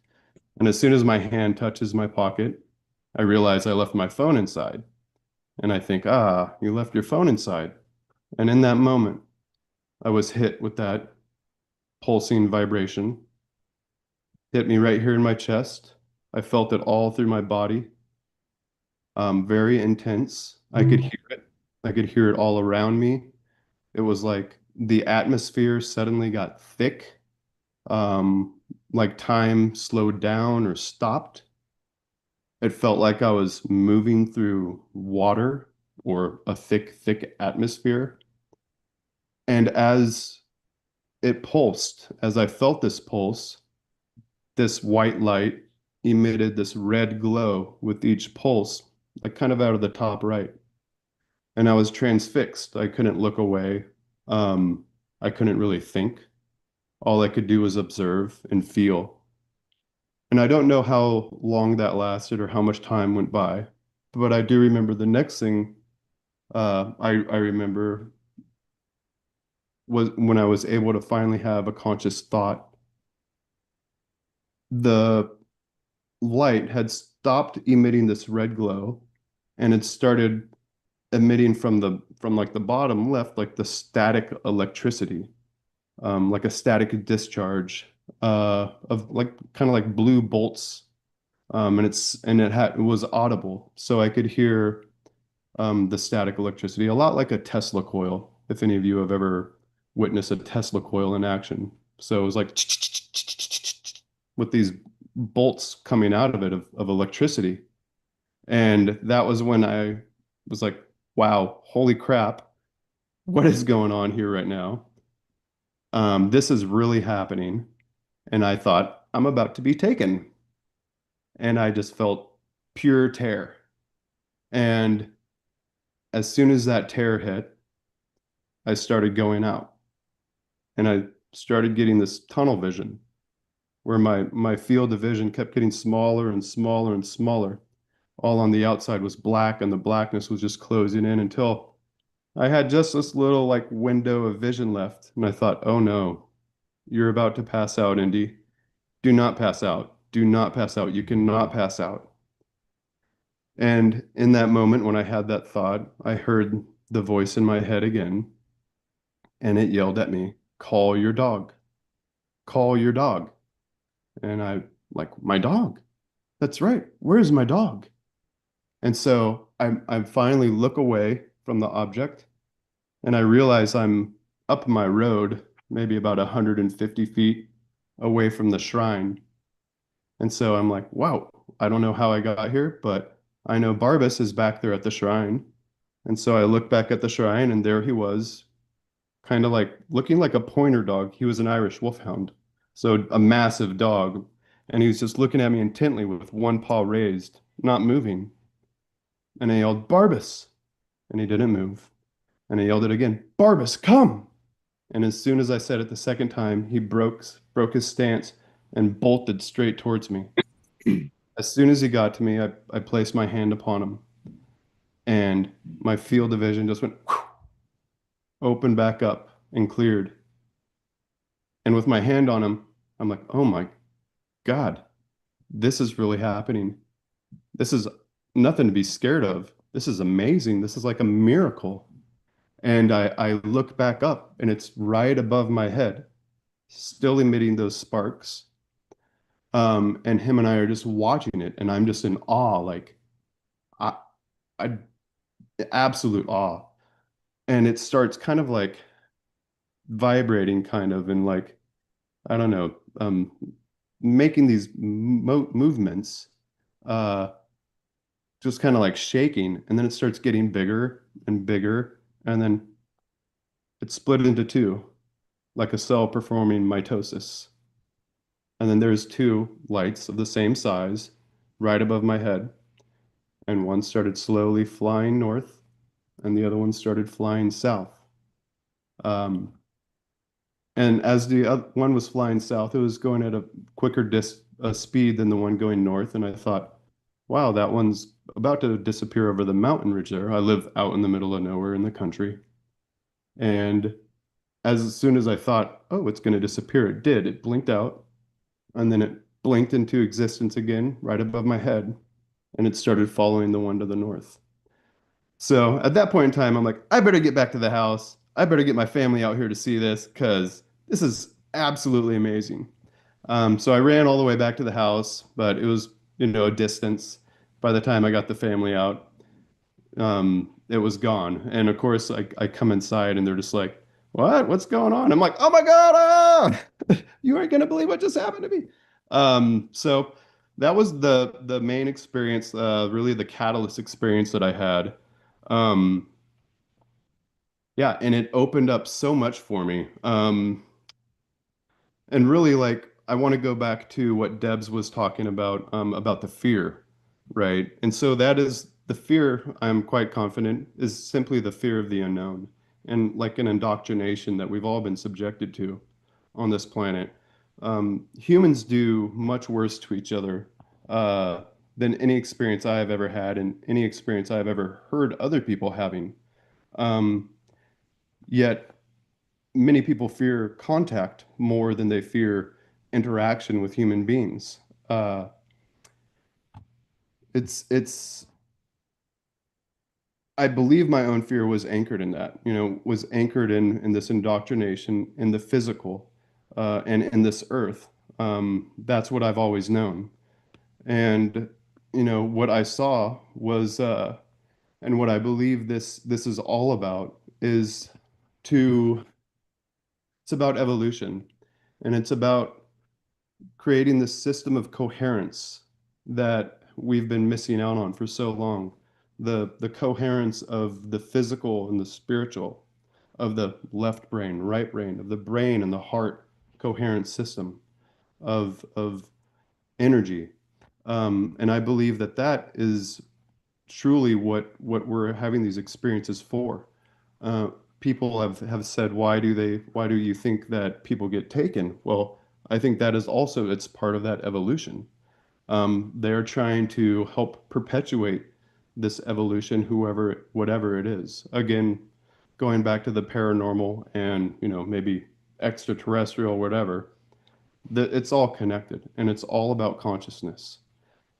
And as soon as my hand touches my pocket, I realize I left my phone inside. And I think, you left your phone inside. And in that moment, I was hit with that pulsing vibration. Hit me right here in my chest. I felt it all through my body. Very intense. I could hear it. I could hear it all around me. It was like the atmosphere suddenly got thick, like time slowed down or stopped. It felt like I was moving through water or a thick, thick atmosphere. And as it pulsed, as I felt this pulse, this white light emitted this red glow with each pulse, like kind of out of the top right. And I was transfixed. I couldn't look away. I couldn't really think. All I could do was observe and feel. And I don't know how long that lasted or how much time went by, but I do remember the next thing I remember was when I was able to finally have a conscious thought. The light had stopped emitting this red glow and it started emitting from like the bottom left, like the static electricity, like a static discharge of like kind of like blue bolts, and it was audible, so I could hear the static electricity, a lot like a Tesla coil, if any of you have ever witnessed a Tesla coil in action. So it was like with these bolts coming out of it of electricity. And that was when I was like, wow, holy crap, what is going on here right now? This is really happening. And I thought, I'm about to be taken. And I just felt pure terror. And as soon as that terror hit, I started going out. And I started getting this tunnel vision where my field of vision kept getting smaller and smaller and smaller. All on the outside was black, and the blackness was just closing in until I had just this little like window of vision left. And I thought, oh no, you're about to pass out, Indy. Do not pass out. Do not pass out. You cannot pass out. And in that moment, when I had that thought, I heard the voice in my head again, and it yelled at me, call your dog. Call your dog. And I like, my dog. That's right. Where's my dog? And so I finally look away from the object, and I realize I'm up my road, maybe about 150 feet away from the shrine. And so I'm like, wow, I don't know how I got here, but I know Barbas is back there at the shrine. And so I look back at the shrine, and there he was, kind of like looking like a pointer dog. He was an Irish wolfhound, so a massive dog. And he was just looking at me intently with one paw raised, not moving. And I yelled, Barbas, and he didn't move. And I yelled it again, Barbas, come. And as soon as I said it the second time, he broke his stance and bolted straight towards me. As soon as he got to me, I placed my hand upon him, and my field of vision just went whoosh, opened back up and cleared. And with my hand on him, I'm like, oh my God, this is really happening. This is nothing to be scared of. This is amazing. This is like a miracle. And I look back up, and it's right above my head, still emitting those sparks. And him and I are just watching it, and I'm just in awe, like I absolute awe. And it starts kind of like vibrating, kind of, and like, I don't know, making these movements, just kind of like shaking. And then it starts getting bigger and bigger and then it split into two, like a cell performing mitosis. And then there's two lights of the same size right above my head. And one started slowly flying north, and the other one started flying south. And as the other one was flying south, it was going at a quicker speed than the one going north. And I thought, wow, that one's about to disappear over the mountain ridge there. I live out in the middle of nowhere in the country. And as soon as I thought, oh, it's going to disappear, it did. It blinked out, and then it blinked into existence again right above my head, and it started following the one to the north. So at that point in time, I'm like, I better get back to the house. I better get my family out here to see this because this is absolutely amazing. So I ran all the way back to the house, but it was, a distance. By the time I got the family out, it was gone. And of course, I come inside and they're just like, what? What's going on? I'm like, oh my God, you aren't going to believe what just happened to me. So that was the main experience, really the catalyst experience that I had. Yeah, and it opened up so much for me. And really, like, I want to go back to what Debz was talking about the fear, right? And so that is the fear, I'm quite confident, is simply the fear of the unknown and like an indoctrination that we've all been subjected to on this planet. Humans do much worse to each other than any experience I have ever had and any experience I've ever heard other people having. Yet many people fear contact more than they fear interaction with human beings. I believe my own fear was anchored in that, was anchored in this indoctrination, in the physical, and in this earth. That's what I've always known. And, what I saw was, and what I believe this is all about is it's about evolution, and it's about creating this system of coherence that we've been missing out on for so long. The coherence of the physical and the spiritual, of the left brain, right brain, of the brain and the heart coherent system of energy. And I believe that is truly what we're having these experiences for. People have said, why do you think that people get taken? Well, I think that is also, it's part of that evolution. They're trying to help perpetuate this evolution, whatever it is. Again, going back to the paranormal and, maybe extraterrestrial, whatever, it's all connected and it's all about consciousness.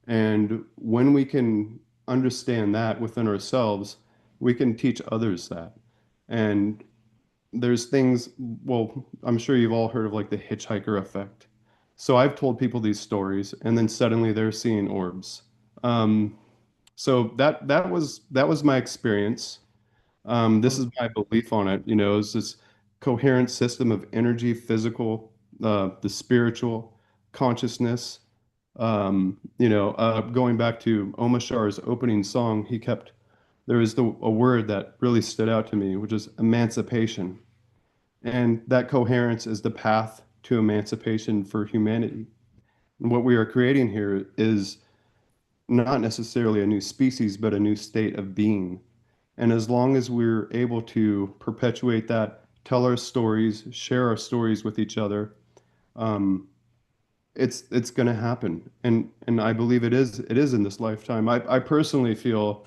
And when we can understand that within ourselves, we can teach others that. And there's things, well, I'm sure you've all heard of like the hitchhiker effect. So I've told people these stories and then suddenly they're seeing orbs. So that was my experience. This is my belief on it, it's this coherent system of energy, physical, the spiritual, consciousness. Going back to Omashar's opening song, there was a word that really stood out to me, which is emancipation. And that coherence is the path to emancipation for humanity. And what we are creating here is not necessarily a new species, but a new state of being. And as long as we're able to perpetuate that, tell our stories, share our stories with each other, it's going to happen. And I believe it is in this lifetime. I personally feel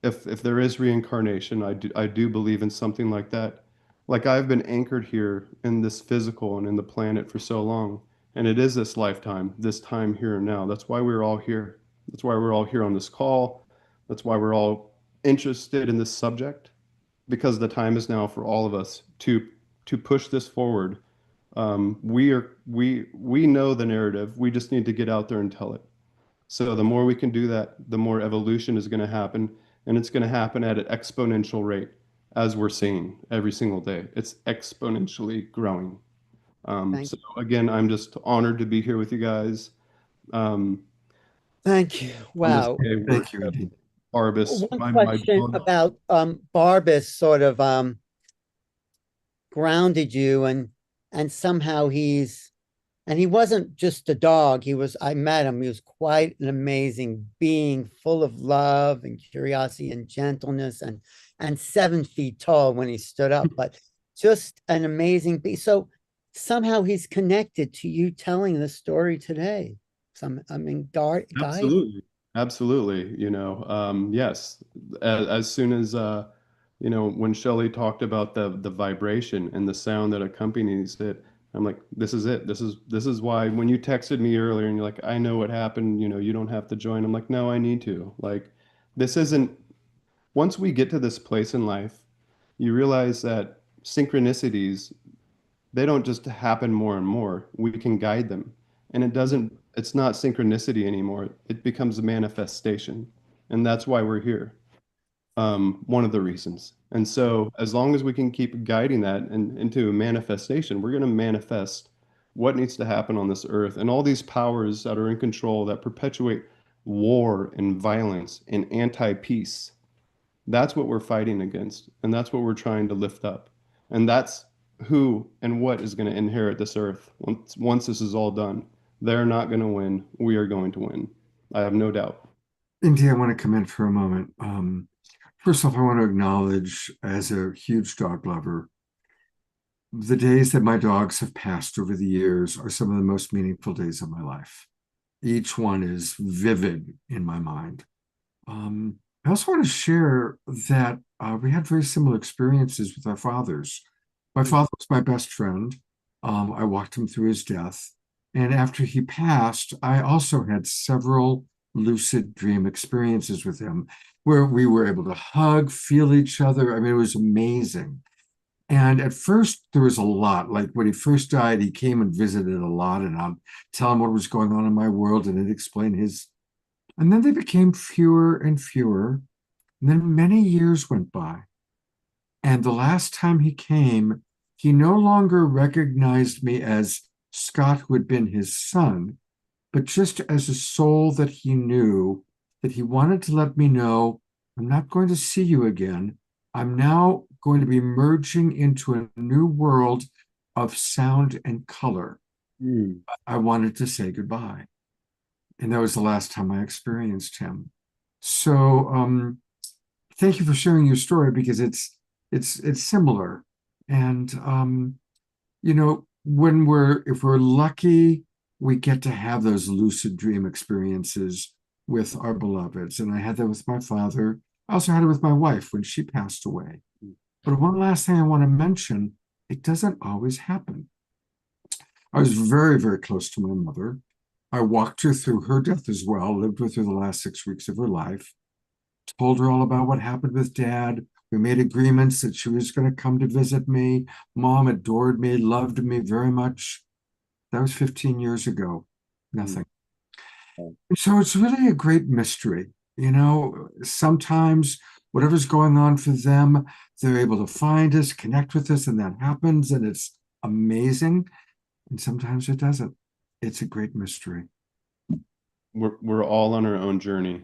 if there is reincarnation, I do believe in something like that. Like I've been anchored here in this physical and in the planet for so long, and it is this lifetime, this time here and now. That's why we're all here. That's why we're all here on this call. That's why we're all interested in this subject, because the time is now for all of us to push this forward. We know the narrative. We just need to get out there and tell it. So the more we can do that, the more evolution is going to happen, and it's going to happen at an exponential rate, as we're seeing every single day. It's exponentially growing. So again, I'm just honored to be here with you guys. Thank you. Wow. Thank you, Indy. Barbus, One my question about Barbus sort of grounded you, and somehow and he wasn't just a dog. I met him. He was quite an amazing being, full of love and curiosity and gentleness, and 7 feet tall when he stood up, but just an amazing being. So somehow he's connected to you telling the story today. Guide. Absolutely. Yes. As soon as when Shelly talked about the vibration and the sound that accompanies it, I'm like, this is it. This is why when you texted me earlier and you're like, I know what happened, you don't have to join. I'm like, no, I need to. Like, this isn't, once we get to this place in life, you realize that synchronicities, they don't just happen more and more. We can guide them. And it's not synchronicity anymore. It becomes a manifestation. And that's why we're here. One of the reasons. And so as long as we can keep guiding that into a manifestation, we're going to manifest what needs to happen on this earth. And all these powers that are in control that perpetuate war and violence and anti-peace, that's what we're fighting against. And that's what we're trying to lift up. And that's who and what is going to inherit this earth once this is all done. They're not going to win. We are going to win. I have no doubt. Indy, I want to come in for a moment. First off, I want to acknowledge, as a huge dog lover, the days that my dogs have passed over the years are some of the most meaningful days of my life. Each one is vivid in my mind. I also want to share that we had very similar experiences with our fathers. My father was my best friend. I walked him through his death. And after he passed, I also had several lucid dream experiences with him where we were able to hug, feel each other. I mean, it was amazing. And at first, there was a lot. Like when he first died, he came and visited a lot, and I'd tell him what was going on in my world, and he'd explain his. And then they became fewer and fewer. And then many years went by. And the last time he came, he no longer recognized me as Scott, who had been his son, but just as a soul that he knew, that he wanted to let me know, I'm not going to see you again. I'm now going to be merging into a new world of sound and color. I wanted to say goodbye. And that was the last time I experienced him. So thank you for sharing your story, because it's similar. And if we're lucky, we get to have those lucid dream experiences with our beloveds. And I had that with my father. I also had it with my wife when she passed away. But one last thing I want to mention, it doesn't always happen. I was very, very close to my mother. I walked her through her death as well, lived with her the last 6 weeks of her life, told her all about what happened with Dad. We made agreements that she was going to come to visit me. Mom adored me, loved me very much. That was 15 years ago. Nothing. So it's really a great mystery. Sometimes whatever's going on for them, they're able to find us, connect with us, and that happens, and it's amazing. And sometimes it doesn't. It's a great mystery. We're all on our own journey,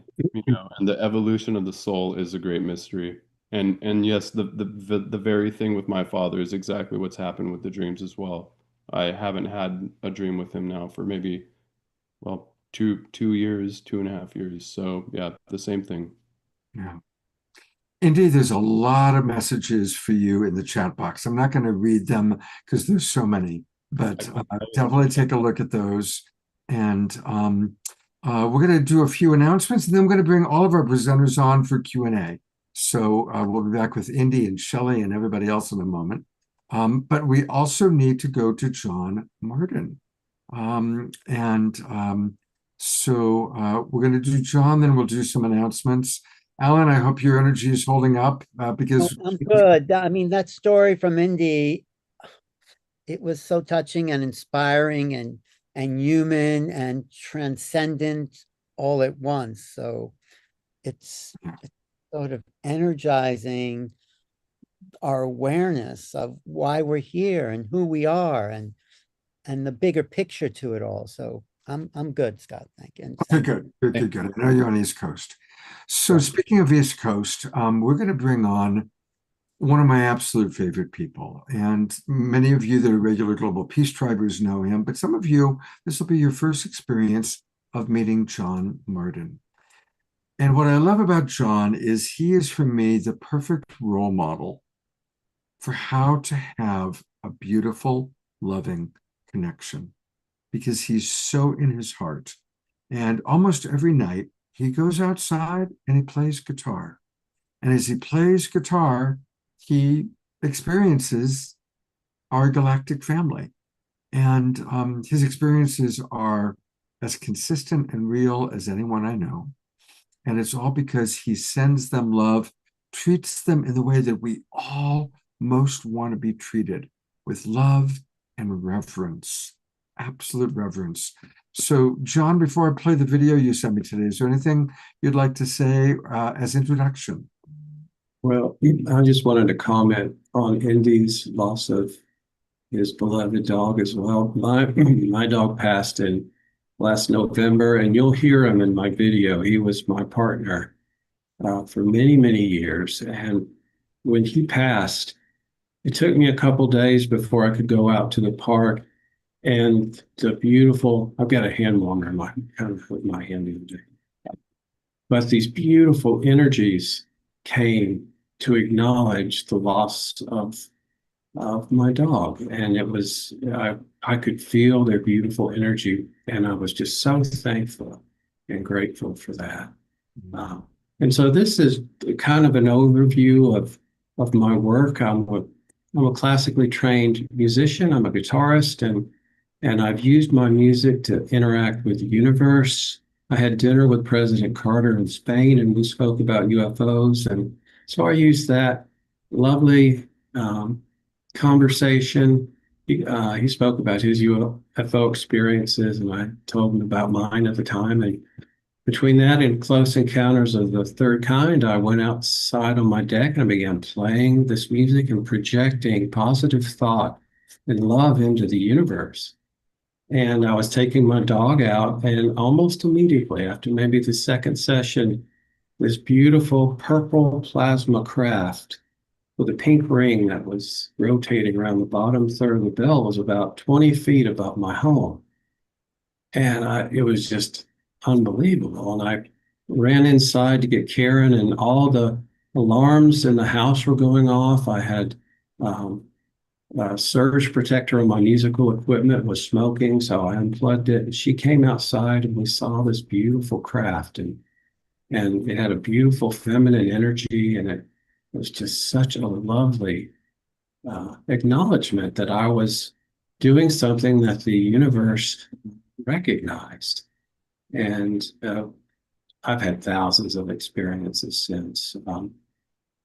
and the evolution of the soul is a great mystery. And yes, the very thing with my father is exactly what's happened with the dreams as well. I haven't had a dream with him now for maybe, 2 years, 2.5 years. So yeah, the same thing. Yeah. Indeed, there's a lot of messages for you in the chat box. I'm not going to read them because there's so many, but definitely take a look at those. And we're going to do a few announcements, and then we're going to bring all of our presenters on for Q&A. So we'll be back with Indy and Shelly and everybody else in a moment. But we also need to go to John Martin. So we're going to do John, then we'll do some announcements. Alan, I hope your energy is holding up because I'm good. I mean, that story from Indy, it was so touching and inspiring and human and transcendent all at once. So it's sort of energizing our awareness of why we're here and who we are and the bigger picture to it all. So I'm good, Scott. Thank you. Good. I know you're on the East Coast. So speaking of East Coast, we're going to bring on one of my absolute favorite people. And many of you that are regular Global Peace Tribers know him, but some of you, this will be your first experience of meeting John Martin. And what I love about John is he is, for me, the perfect role model for how to have a beautiful, loving connection, because he's so in his heart. And almost every night, he goes outside and he plays guitar. And as he plays guitar, he experiences our galactic family. And his experiences are as consistent and real as anyone I know. And it's all because he sends them love, treats them in the way that we all most want to be treated, with love and reverence, absolute reverence. So, John, before I play the video you sent me today, is there anything you'd like to say as introduction? Well, I just wanted to comment on Indy's loss of his beloved dog as well. My dog passed in last November, and you'll hear him in my video. He was my partner for many, many years. And when he passed, it took me a couple days before I could go out to the park. And the beautiful, I've got a hand warmer in my kind of with my hand the other day. But these beautiful energies came to acknowledge the loss of my dog. And it was, I could feel their beautiful energy. And I was just so thankful and grateful for that. And so this is kind of an overview of my work. I'm a classically trained musician. I'm a guitarist, and I've used my music to interact with the universe. I had dinner with President Carter in Spain, and we spoke about UFOs. And so I used that lovely conversation. He spoke about his UFO experiences, and I told him about mine at the time. And between that and Close Encounters of the Third Kind, I went outside on my deck and I began playing this music and projecting positive thought and love into the universe. And I was taking my dog out, and almost immediately after maybe the second session, this beautiful purple plasma craft with a pink ring that was rotating around the bottom third of the bell was about 20 feet above my home. And it was just unbelievable. And I ran inside to get Karen, and all the alarms in the house were going off. I had a surge protector on my musical equipment was smoking, so I unplugged it. And she came outside, and we saw this beautiful craft, and it had a beautiful feminine energy, and it was just such a lovely acknowledgement that I was doing something that the universe recognized. And I've had thousands of experiences since.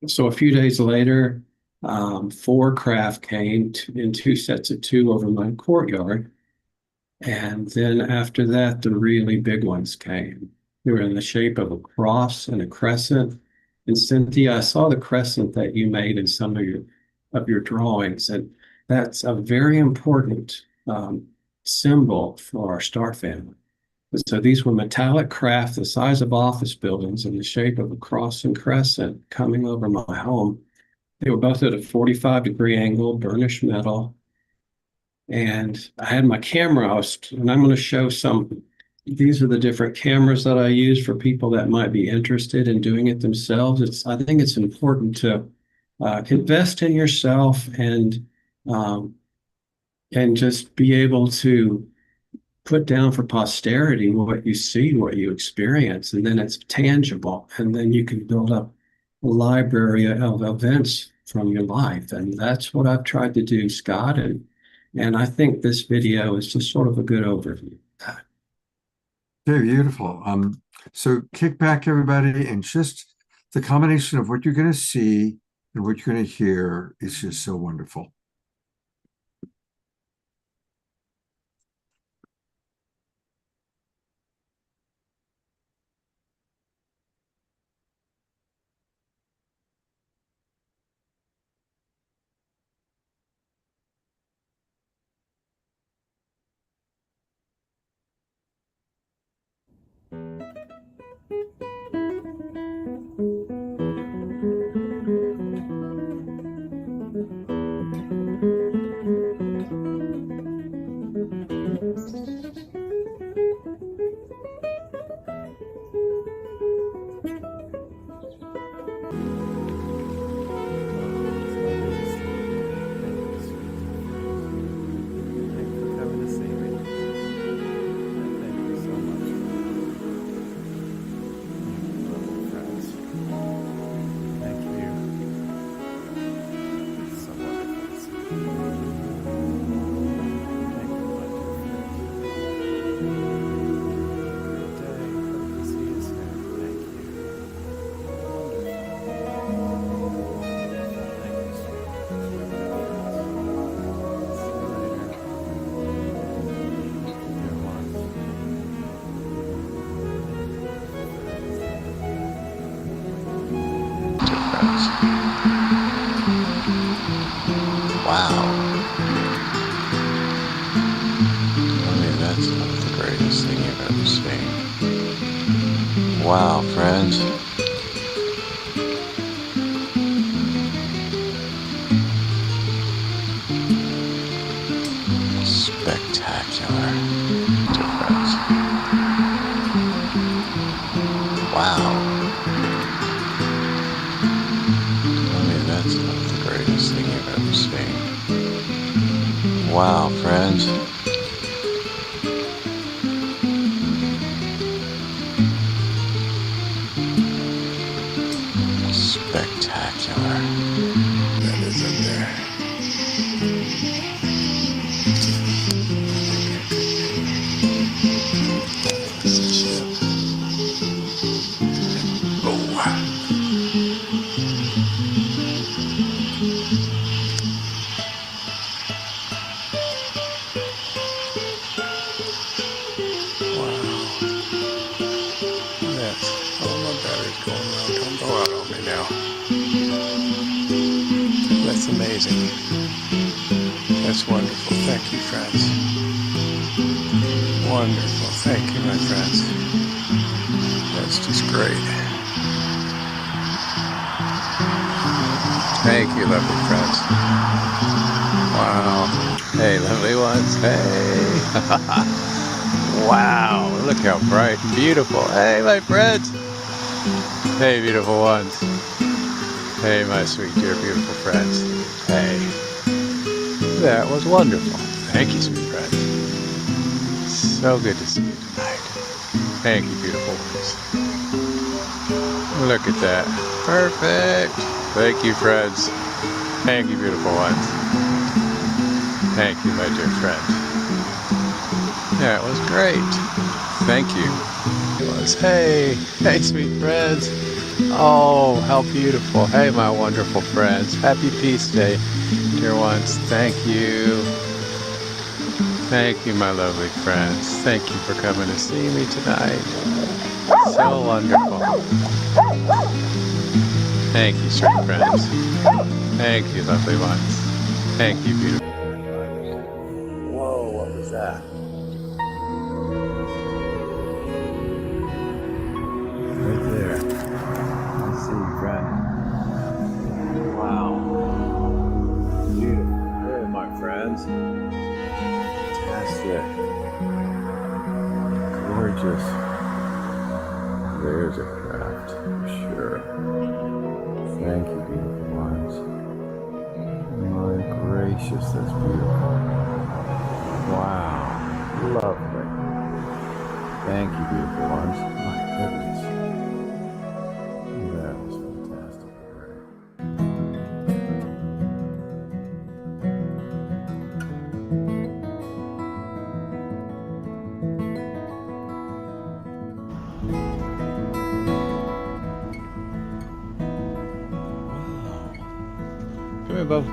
So a few days later, 4 craft came in 2 sets of 2 over my courtyard. And then after that, the really big ones came. They were in the shape of a cross and a crescent. And Cynthia, I saw the crescent that you made in some of your drawings, and that's a very important symbol for our star family. So these were metallic craft the size of office buildings in the shape of a cross and crescent coming over my home. They were both at a 45-degree angle, burnished metal. And I had my camera, and I'm going to show some. These are the different cameras that I use for people that might be interested in doing it themselves. I think it's important to invest in yourself and just be able to put down for posterity what you see, what you experience, and then it's tangible. And then you can build up a library of events from your life. And that's what I've tried to do, Scott. And I think this video is just sort of a good overview. Very beautiful. So kick back, everybody, and just the combination of what you're going to see and what you're going to hear is just so wonderful. greatest thing you've ever seen. Wow, friends. Spectacular. Dear friends. Wow. Tell me that's not the greatest thing you've ever seen. Wow, friends. Spectacular. That is in there. It's a ship. Oh. That's amazing. That's wonderful. Thank you, friends. Wonderful. Thank you, my friends. That's just great. Thank you, lovely friends. Wow. Hey, lovely ones. Hey. Wow. Look how bright and beautiful. Hey, my friends. Hey, beautiful ones. Hey, my sweet, dear, beautiful friends. Hey. That was wonderful. Thank you, sweet friends. So good to see you tonight. Thank you, beautiful ones. Look at that. Perfect. Thank you, friends. Thank you, beautiful ones. Thank you, my dear friend. That was great. Thank you. It was, hey, sweet friends. Oh, how beautiful. Hey, my wonderful friends. Happy Peace Day, dear ones. Thank you. Thank you, my lovely friends. Thank you for coming to see me tonight. So wonderful. Thank you, sweet friends. Thank you, lovely ones. Thank you, beautiful. Whoa, what was that? Right there. Let's see, friend. Wow. Beautiful. Hey, my friends. Fantastic. Gorgeous. There's a craft, for sure. Thank you, beautiful ones. My gracious, that's beautiful. Wow. Lovely. Thank you, beautiful ones. My goodness. That was fantastic. Come here, Bob.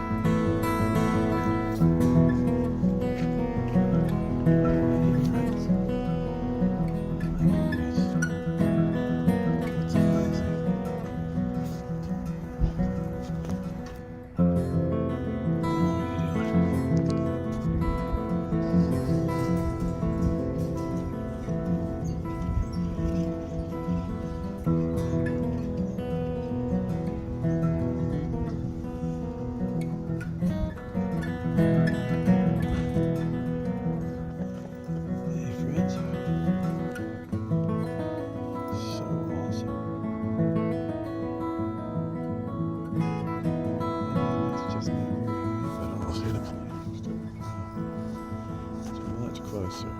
Closer.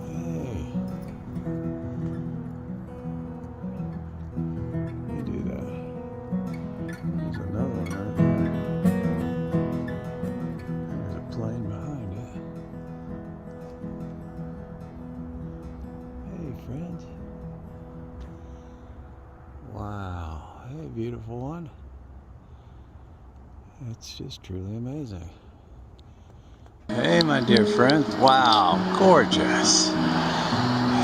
Hey. You do that. There's another one right there. There's a plane behind it. Hey, friends. Wow. Hey, beautiful one. It's just truly amazing. Hey, my dear friend. Wow, gorgeous.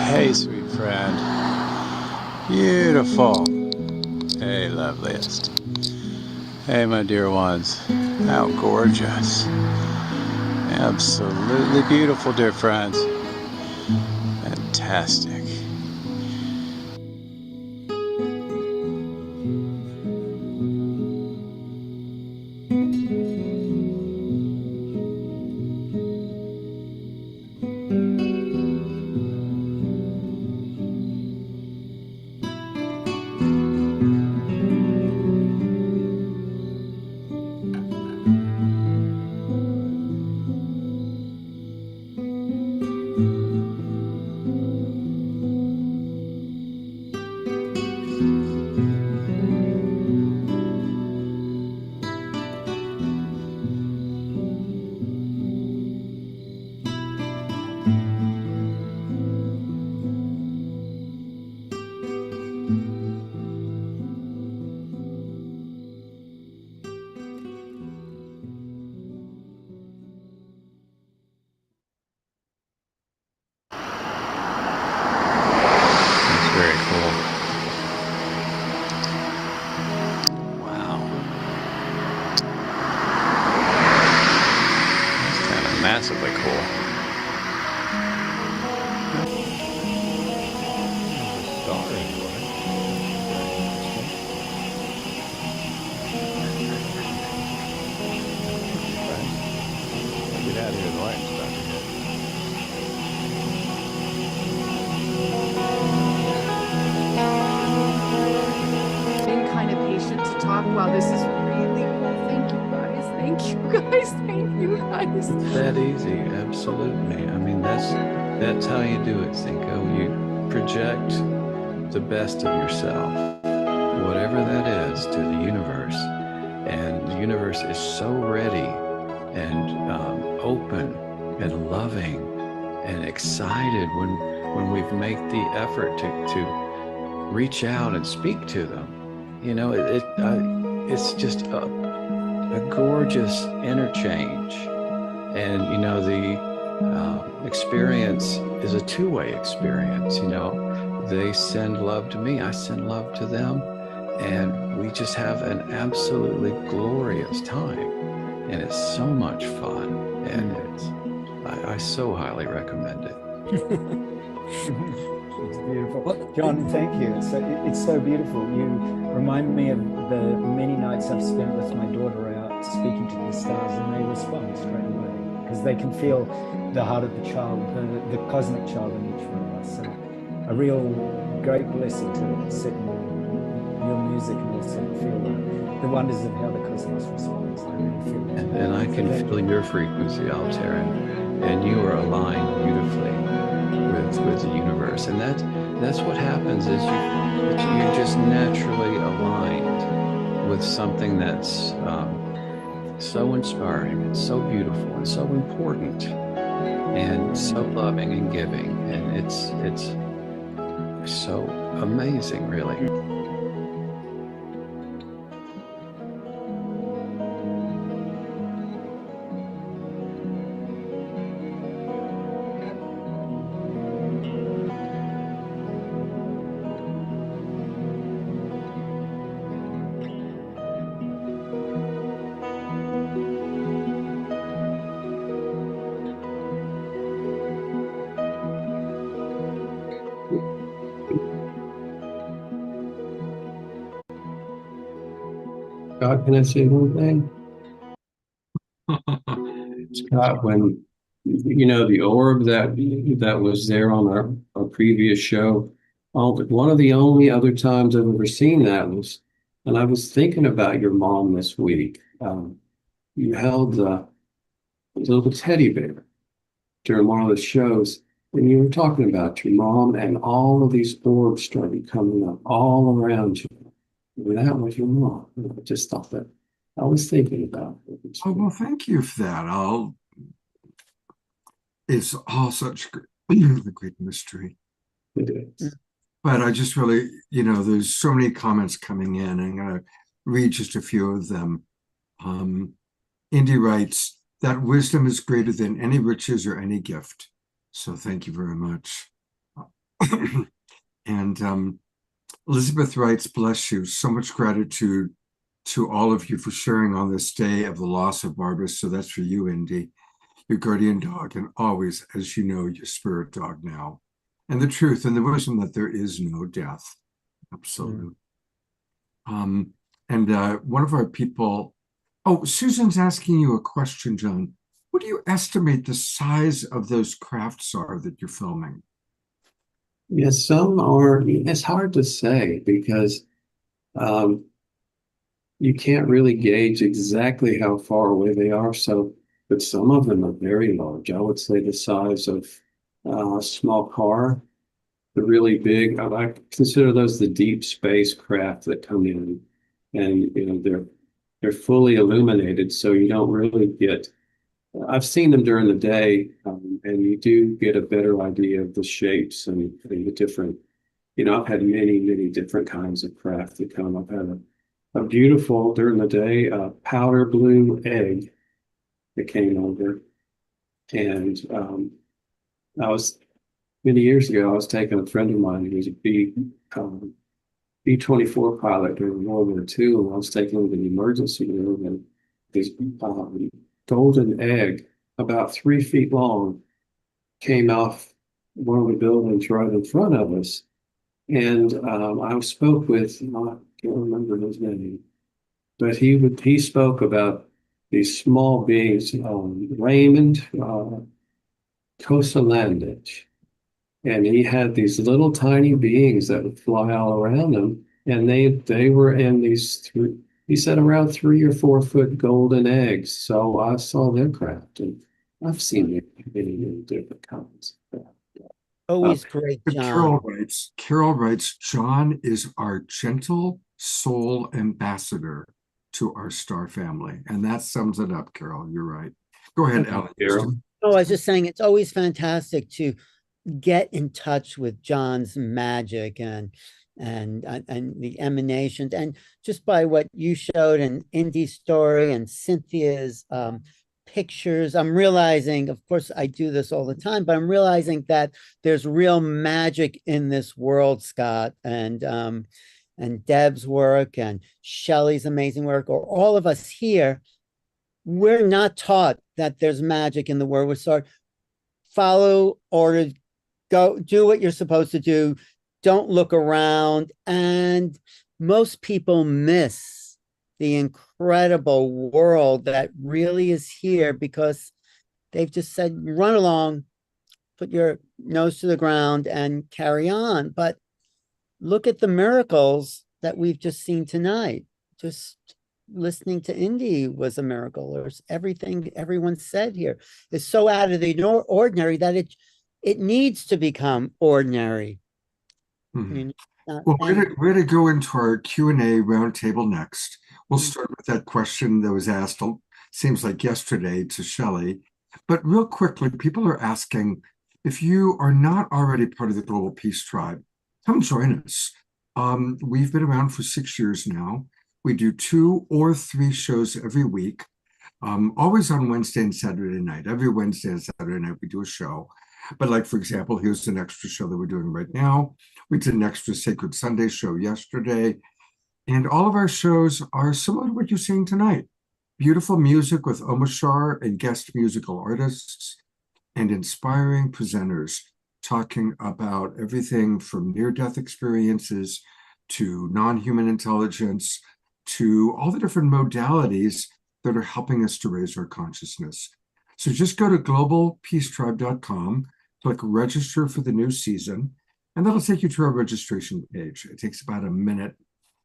Hey, sweet friend. Beautiful. Hey, loveliest. Hey, my dear ones. How gorgeous. Absolutely beautiful, dear friends. Fantastic. Very cool. Wow. That's kind of massively cool. Get out of here, the light's about to hit. Being kind of patient to talk. Wow, this is really cool. Thank you guys. Thank you guys. Thank you guys. That easy, absolutely. I mean, that's how you do it, Cinco. You project the best of yourself, whatever that is, to the universe. And the universe is so ready and open and loving and excited when we've made the effort to reach out and speak to them. You know, it's just a gorgeous interchange. And, you know, the experience is a two-way experience. You know, they send love to me, I send love to them, and we just have an absolutely glorious time. And it's so much fun, and I so highly recommend it. It's beautiful. John, thank you. It's so beautiful. You remind me of the many nights I've spent with my daughter out speaking to the stars, and they respond straight away because they can feel the heart of the child, the cosmic child in each one of us. So a real great blessing to sit in your music and also feel the wonders of how the cosmos responds. I really feel it. And I can feel your frequency, Altair, and you are aligned beautifully with the universe. And that's what happens is you're just naturally aligned with something that's so inspiring and so beautiful and so important and so loving and giving. And it's so amazing, really. Scott, can I say one thing? Scott, when you know the orb that was there on our previous show, one of the only other times I've ever seen that was, and I was thinking about your mom this week. You held a little teddy bear during one of the shows, and you were talking about your mom, and all of these orbs started coming up all around you. And that was your mom. I just thought that I was thinking about it. Oh, well, thank you for that. It's all such a great mystery. It is. But I just really, you know, there's so many comments coming in, and I'm going to read just a few of them. Indy writes, that wisdom is greater than any riches or any gift. So thank you very much. And Elizabeth writes, bless you. So much gratitude to all of you for sharing on this day of the loss of Barbara. So that's for you, Indy. your guardian dog, and always, as you know, your spirit dog now. And the truth and the wisdom that there is no death. Absolutely. And one of our people, oh, Susan's asking you a question, John. What do you estimate the size of those crafts are that you're filming? Yes, some are, it's hard to say because you can't really gauge exactly how far away they are. So, but some of them are very large. I would say the size of a small car. The really big, I consider those the deep space craft that come in, and they're fully illuminated, so you don't really get. I've seen them during the day, and you do get a better idea of the shapes and the different. I've had many different kinds of craft that come. I've had a beautiful during the day powder blue egg that came over, and I was. Many years ago, I was taking a friend of mine who was a B-24 pilot during World War II, and I was taking him to the emergency room, and this golden egg, about 3 feet long, came off one of the buildings right in front of us. And I spoke with, I can't remember his name, but he spoke about these small beings, Raymond Kosalandich. And he had these little tiny beings that would fly all around him. And they were in these he said around 3 or 4 foot golden eggs. So I saw their craft, and I've seen many different kinds. Always great, John. Carol writes, John is our gentle soul ambassador to our star family. And that sums it up, Carol. You're right. Go ahead, Alan. Carol. Oh, I was just saying, it's always fantastic to get in touch with John's magic and the emanations, and just by what you showed and Indy's story and Cynthia's pictures, I'm realizing, of course I do this all the time, but I'm realizing that there's real magic in this world, Scott, and Deb's work and Shelly's amazing work, or all of us here. We're not taught that there's magic in the world. We're taught follow orders, go do what you're supposed to do, don't look around. And most people miss the incredible world that really is here because they've just said, run along, put your nose to the ground and carry on. But look at the miracles that we've just seen tonight. Just listening to Indy was a miracle, or everything everyone said here is so out of the ordinary that it needs to become ordinary. Well, we're going to go into our Q&A roundtable next. We'll start with that question that was asked, seems like yesterday, to Shelly. But real quickly, people are asking, if you are not already part of the Global Peace Tribe, come join us. We've been around for 6 years now. We do 2 or 3 shows every week, always on Wednesday and Saturday night. Every Wednesday and Saturday night, we do a show. But like, for example, here's an extra show that we're doing right now. We did an extra Sacred Sunday show yesterday. And all of our shows are similar to what you're seeing tonight. Beautiful music with Omashar and guest musical artists and inspiring presenters talking about everything from near-death experiences to non-human intelligence to all the different modalities that are helping us to raise our consciousness. So just go to globalpeacetribe.com, click register for the new season, and that'll take you to our registration page. It takes about a minute,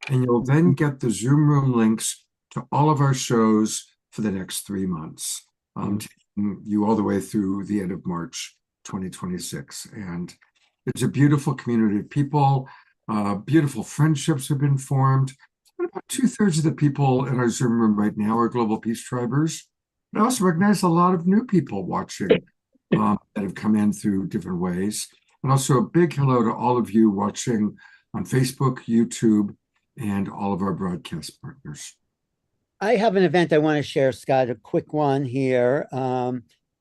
and you'll then get the Zoom room links to all of our shows for the next 3 months, taking you all the way through the end of March 2026. And it's a beautiful community of people. Beautiful friendships have been formed. And about 2/3 of the people in our Zoom room right now are Global Peace Tribers. I also recognize a lot of new people watching that have come in through different ways. And also a big hello to all of you watching on Facebook, YouTube, and all of our broadcast partners. I have an event I want to share, Scott, a quick one here.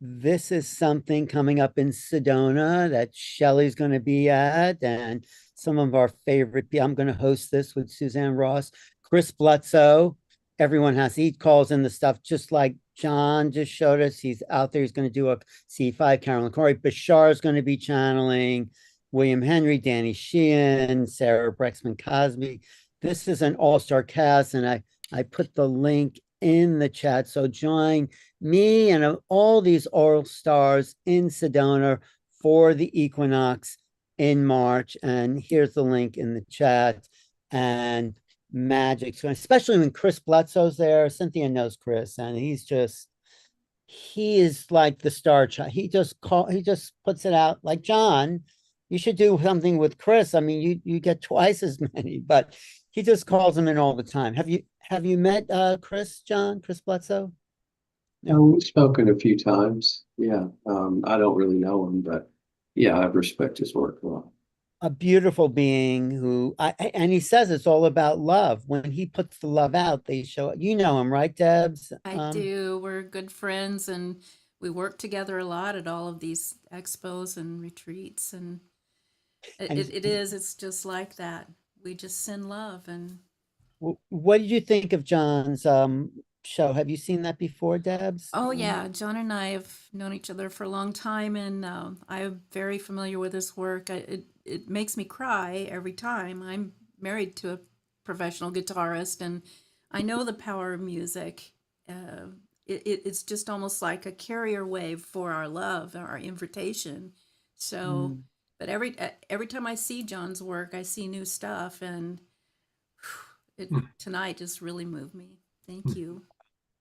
This is something coming up in Sedona that Shelly's going to be at, and some of our favorite people. I'm going to host this with Suzanne Ross, Chris Blutzo, everyone has to eat, calls in the stuff, just like John just showed us. He's out there. He's going to do a C5, Carolyn Corey. Bashar is going to be channeling William Henry, Danny Sheehan, Sarah Brexman Cosby. This is an all-star cast, and I put the link in the chat. So join me and all these all-stars in Sedona for the equinox in March. And here's the link in the chat. And magic, so especially when Chris Bledsoe's there. Cynthia knows Chris, and he is like the star child. He just puts it out like, John, you should do something with Chris. I mean, you get twice as many, but he just calls him in all the time. Have you met Chris Bledsoe? No, we've spoken a few times. Yeah. I don't really know him, but yeah, I respect his work a lot. A beautiful being who, and he says it's all about love. When he puts the love out, they show it. You know him, right, Debz? I do. We're good friends, and we work together a lot at all of these expos and retreats. And it's just like that. We just send love. And what did you think of John's show? Have you seen that before, Debz? Oh yeah, John and I have known each other for a long time, and I'm very familiar with his work. It makes me cry every time. I'm married to a professional guitarist, and I know the power of music. It's just almost like a carrier wave for our love, our invitation. So, but every time I see John's work, I see new stuff, and tonight just really moved me. Thank you.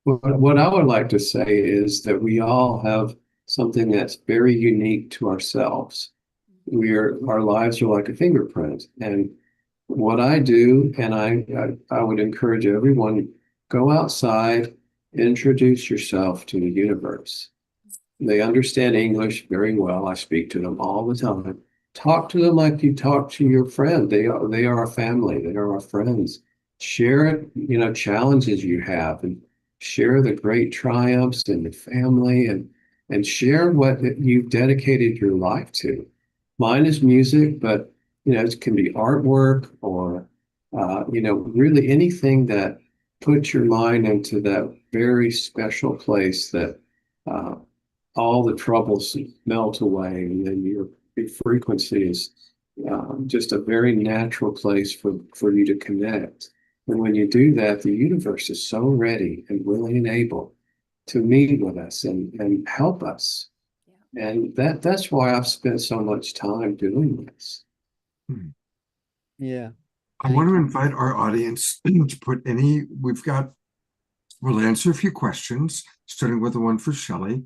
What I would like to say is that we all have something that's very unique to ourselves. Our lives are like a fingerprint. And what I do, and I would encourage everyone, go outside, introduce yourself to the universe. They understand English very well. I speak to them all the time. Talk to them like you talk to your friend. They are a family. They are our friends. Share, challenges you have, and share the great triumphs in the family, and share what you've dedicated your life to. Mine is music, but it can be artwork or really anything that puts your mind into that very special place that all the troubles melt away, and then your frequency is just a very natural place for you to connect. And when you do that, the universe is so ready and willing and able to meet with us and help us. And that's why I've spent so much time doing this. Yeah. I want to invite our audience to put we'll answer a few questions, starting with the one for Shelly.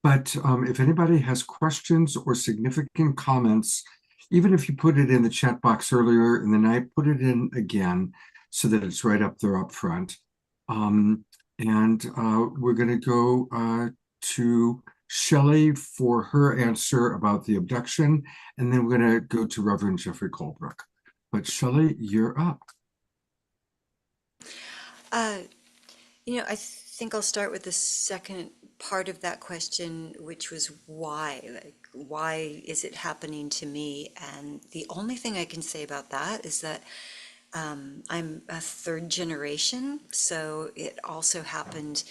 But if anybody has questions or significant comments, even if you put it in the chat box earlier and then I put it in again so that it's right up there up front. And we're going to go to Shelly for her answer about the abduction, and then we're going to go to Reverend Jeffrey Colebrook. But Shelly, you're up. I think I'll start with the second part of that question, which was why? Like, why is it happening to me? And the only thing I can say about that is that I'm a third generation, so it also happened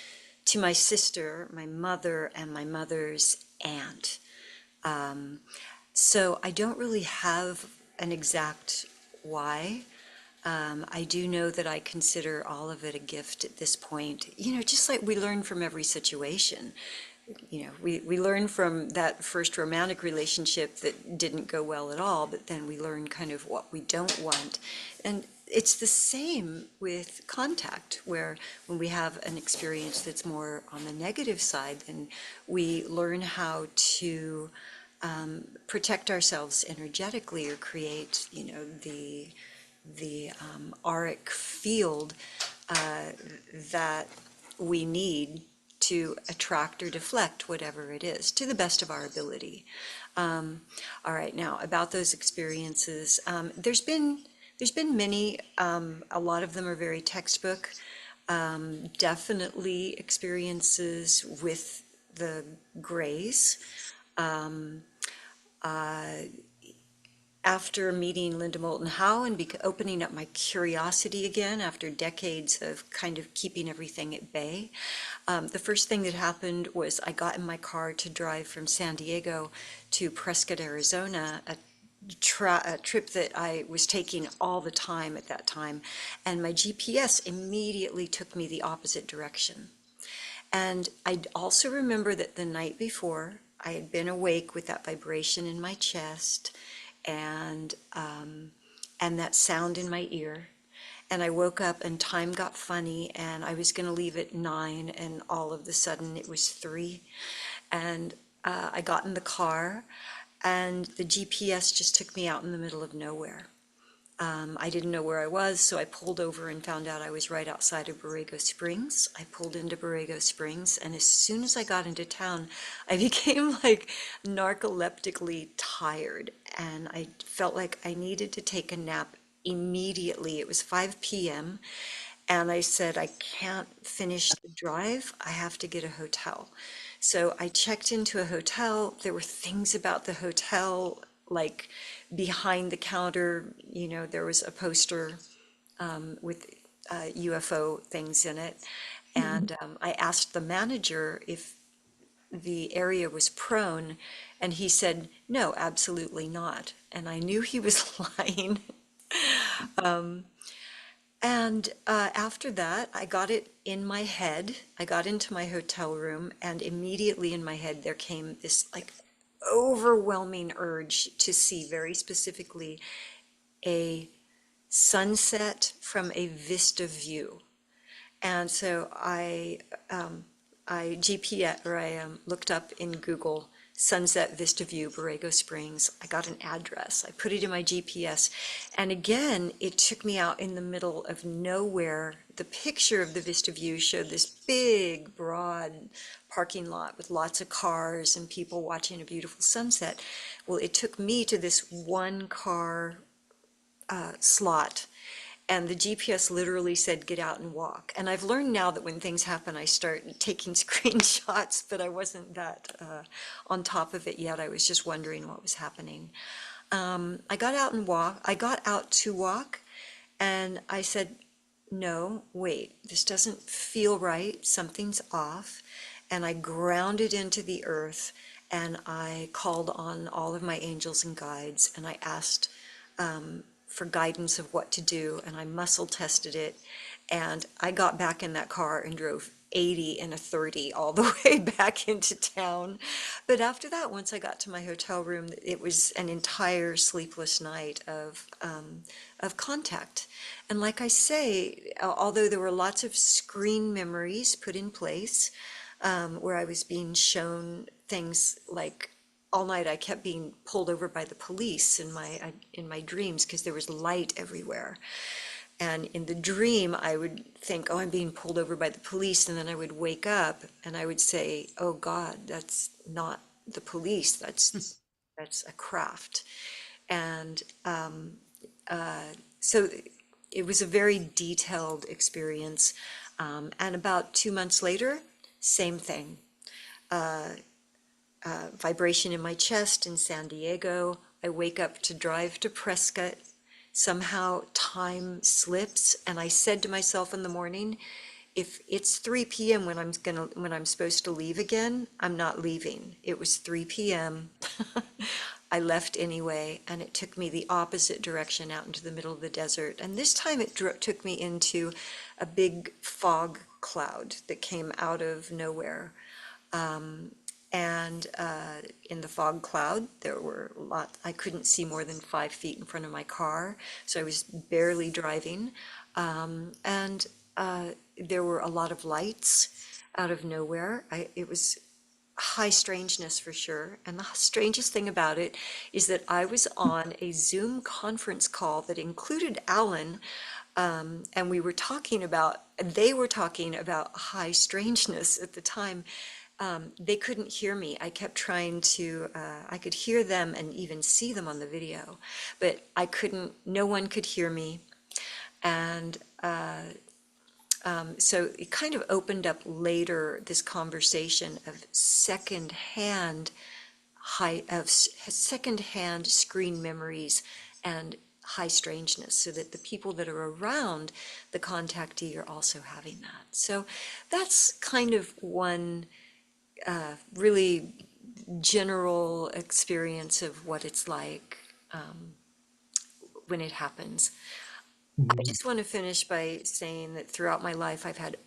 to my sister, my mother, and my mother's aunt. So I don't really have an exact why. I do know that I consider all of it a gift at this point. Just like we learn from every situation. We learn from that first romantic relationship that didn't go well at all, but then we learn kind of what we don't want. And it's the same with contact, where when we have an experience that's more on the negative side, then we learn how to protect ourselves energetically, or create, the auric field that we need to attract or deflect whatever it is, to the best of our ability. All right, now about those experiences, there's been many. A lot of them are very textbook. Definitely experiences with the grays. after meeting Linda Moulton Howe and opening up my curiosity again after decades of kind of keeping everything at bay, the first thing that happened was I got in my car to drive from San Diego to Prescott, Arizona, a trip that I was taking all the time at that time, and my GPS immediately took me the opposite direction. And I also remember that the night before, I had been awake with that vibration in my chest and that sound in my ear. And I woke up and time got funny, and I was going to leave at 9, and all of a sudden it was 3. And I got in the car, and the GPS just took me out in the middle of nowhere. I didn't know where I was, so I pulled over and found out I was right outside of Borrego Springs. I pulled into Borrego Springs, and as soon as I got into town, I became like narcoleptically tired, and I felt like I needed to take a nap immediately. It was 5 p.m., and I said, I can't finish the drive. I have to get a hotel. So I checked into a hotel. There were things about the hotel, like behind the counter, you know, there was a poster with UFO things in it. And I asked the manager if the area was prone, and he said, no, absolutely not. And I knew he was lying. After that, I got it in my head. I got into my hotel room, and immediately in my head there came this like overwhelming urge to see very specifically a sunset from a vista view. And so I looked up in Google Sunset Vista View, Borrego Springs. I got an address. I put it in my GPS. And again, it took me out in the middle of nowhere. The picture of the Vista View showed this big, broad parking lot with lots of cars and people watching a beautiful sunset. Well, it took me to this one car slot. And the GPS literally said, get out and walk. And I've learned now that when things happen, I start taking screenshots, but I wasn't that on top of it yet. I was just wondering what was happening. I got out to walk, and I said, no, wait, this doesn't feel right. Something's off. And I grounded into the earth, and I called on all of my angels and guides, and I asked for guidance of what to do, and I muscle tested it, and I got back in that car and drove 80 and a 30 all the way back into town. But after that, once I got to my hotel room, it was an entire sleepless night of contact. And like I say, although there were lots of screen memories put in place, where I was being shown things like all night I kept being pulled over by the police in my dreams because there was light everywhere. And in the dream, I would think, oh, I'm being pulled over by the police. And then I would wake up and I would say, oh God, that's not the police. That's a craft. And so it was a very detailed experience. And about 2 months later, same thing. Vibration in my chest in San Diego. I wake up to drive to Prescott. Somehow time slips, and I said to myself in the morning, if it's 3 p.m. when I'm supposed to leave again, I'm not leaving. It was 3 p.m. I left anyway, and it took me the opposite direction out into the middle of the desert. And this time it took me into a big fog cloud that came out of nowhere. And in the fog cloud, there were a lot, I couldn't see more than 5 feet in front of my car, so I was barely driving. And there were a lot of lights out of nowhere. It was high strangeness for sure. And the strangest thing about it is that I was on a Zoom conference call that included Alan, and they were talking about high strangeness at the time. They couldn't hear me. I kept trying to, I could hear them and even see them on the video, but no one could hear me. And so it kind of opened up later this conversation of secondhand secondhand screen memories and high strangeness, so that the people that are around the contactee are also having that. So that's kind of one really general experience of what it's like when it happens. I just want to finish by saying that throughout my life, I've had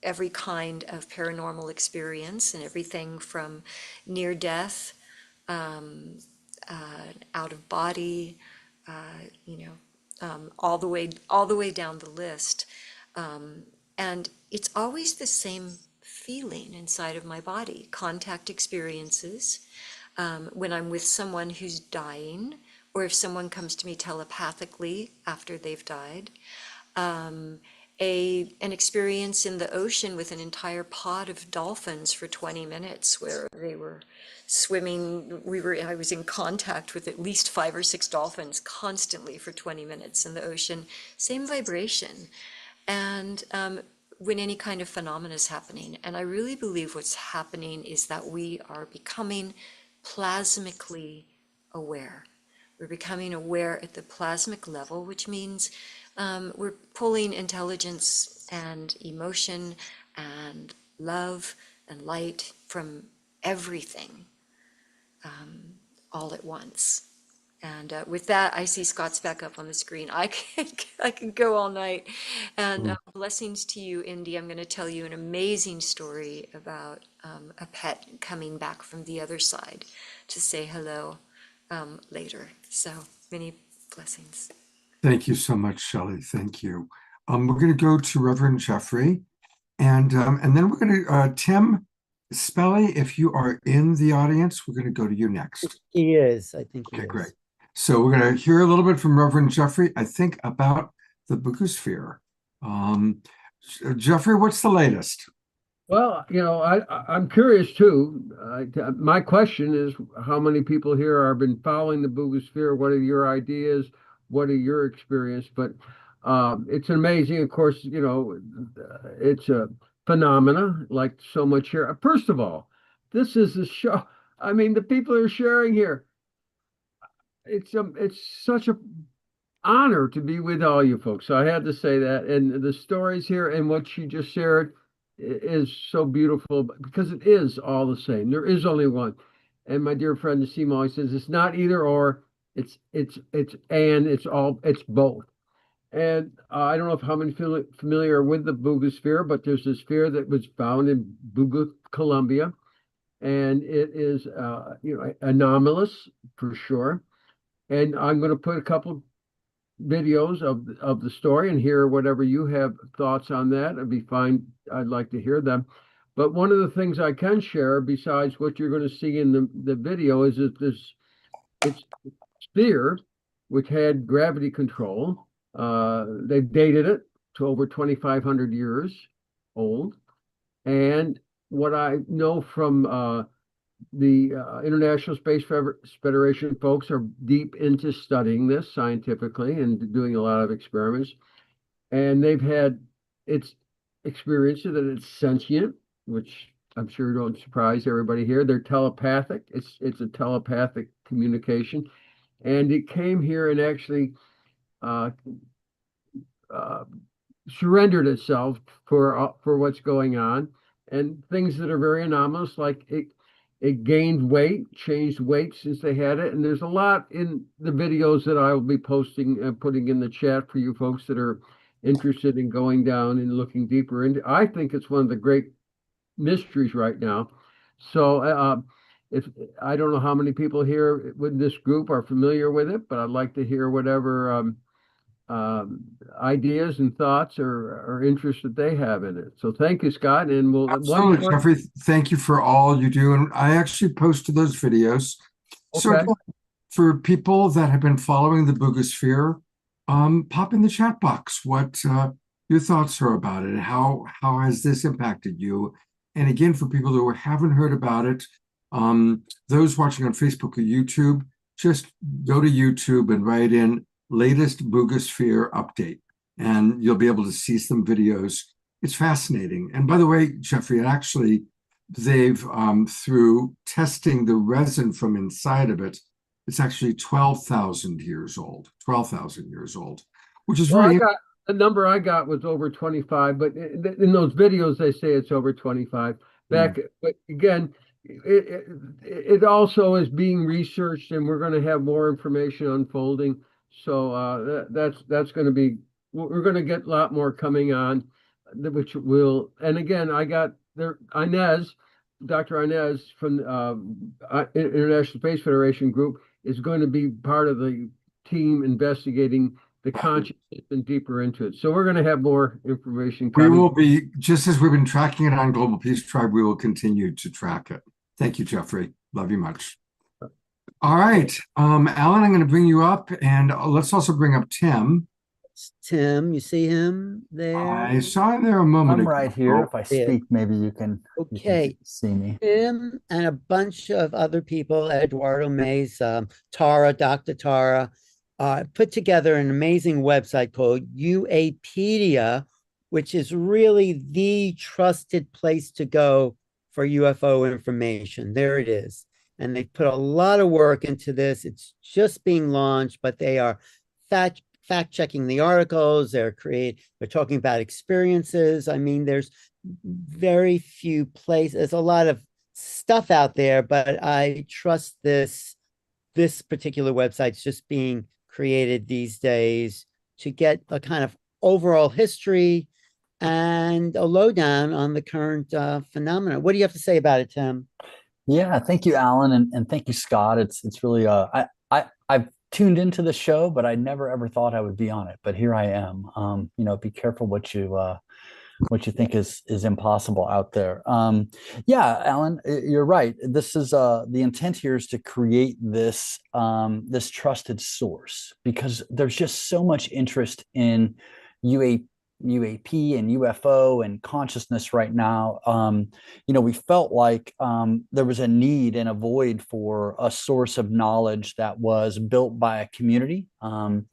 every kind of paranormal experience, and everything from near death, out of body, all the way down the list. And it's always the same feeling inside of my body. Contact experiences, when I'm with someone who's dying, or if someone comes to me telepathically after they've died. An experience in the ocean with an entire pod of dolphins for 20 minutes, where they were swimming. I was in contact with at least 5 or 6 dolphins constantly for 20 minutes in the ocean. Same vibration. And when any kind of phenomena is happening. And I really believe what's happening is that we are becoming plasmically aware. We're becoming aware at the plasmic level, which means we're pulling intelligence and emotion and love and light from everything all at once. And with that, I see Scott's back up on the screen. I can go all night. And blessings to you, Indy. I'm going to tell you an amazing story about a pet coming back from the other side to say hello later. So many blessings. Thank you so much, Shelley. Thank you. We're going to go to Reverend Jeffrey, and then we're going to Tim Spelly. If you are in the audience, we're going to go to you next. He is. I think. Okay, great. So we're going to hear a little bit from Reverend Jeffrey, I think, about the Bugosphere. Jeffrey, what's the latest? Well, I'm curious too. My question is, how many people here have been following the Bugosphere? What are your ideas? What are your experience? But it's amazing. Of course, it's a phenomena like so much here. First of all, this is a show. I mean, the people are sharing here. It's such a honor to be with all you folks. So I had to say that. And the stories here and what she just shared is so beautiful, because it is all the same. There is only one. And my dear friend Nassim always says it's not either or, it's both. And I don't know if how many familiar with the Bugosphere, but there's this sphere that was found in Bugo, Colombia, and it is anomalous for sure. And I'm going to put a couple videos of the story and hear whatever you have thoughts on that. It'd be fine. I'd like to hear them. But one of the things I can share, besides what you're going to see in the video, is that it's sphere, which had gravity control. They've dated it to over 2,500 years old. And what I know from the International Space Federation folks are deep into studying this scientifically and doing a lot of experiments. And they've had its experience that it's sentient, which I'm sure don't surprise everybody here. They're telepathic. It's a telepathic communication. And it came here and actually surrendered itself for what's going on, and things that are very anomalous, like it gained weight, changed weight since they had it. And there's a lot in the videos that I will be posting and putting in the chat for you folks that are interested in going down and looking deeper into. I think it's one of the great mysteries right now. So if I don't know how many people here with this group are familiar with it, but I'd like to hear whatever ideas and thoughts or interest that they have in it. So thank you, Scott. And we'll Absolutely, Jeffrey. Thank you for all you do. And I actually posted those videos. Okay. So for people that have been following the Bugosphere, pop in the chat box what your thoughts are about it. How has this impacted you? And again, for people who haven't heard about it, those watching on Facebook or YouTube, just go to YouTube and write in latest Bugosphere update, and you'll be able to see some videos. It's fascinating. And by the way, Jeffrey, actually, they've through testing the resin from inside of it, it's actually 12,000 years old. 12,000 years old, which is Well, really the number I got was over 25, but in those videos they say it's over 25. But again, it also is being researched, and we're going to have more information unfolding. So that's going to be, we're going to get a lot more coming on, which will. And again, I got there Inez, Dr. Inez from International Space Federation group is going to be part of the team investigating the consciousness and deeper into it. So we're going to have more information coming. We will be, just as we've been tracking it on Global Peace Tribe, we will continue to track it. Thank you, Jeffrey. Love you much. All right. Alan, I'm going to bring you up, and let's also bring up Tim. Tim, you see him there? I saw him there a moment ago. I'm right here. If I speak, maybe you can, see me. Tim and a bunch of other people, Eduardo Mays, Tara, Dr. Tara, put together an amazing website called UApedia, which is really the trusted place to go for UFO information. There it is. And they put a lot of work into this. It's just being launched, but they are fact-checking the articles. They're talking about experiences. I mean, there's very few places. There's a lot of stuff out there, but I trust this particular website's just being created these days to get a kind of overall history and a lowdown on the current phenomena. What do you have to say about it, Tim? Yeah, thank you, Alan, and thank you, Scott. It's really I've tuned into the show, but I never ever thought I would be on it. But here I am. Be careful what you think is impossible out there. Yeah, Alan, you're right. This is the intent here is to create this this trusted source, because there's just so much interest in UAP and UFO and consciousness right now. We felt like there was a need and a void for a source of knowledge that was built by a community and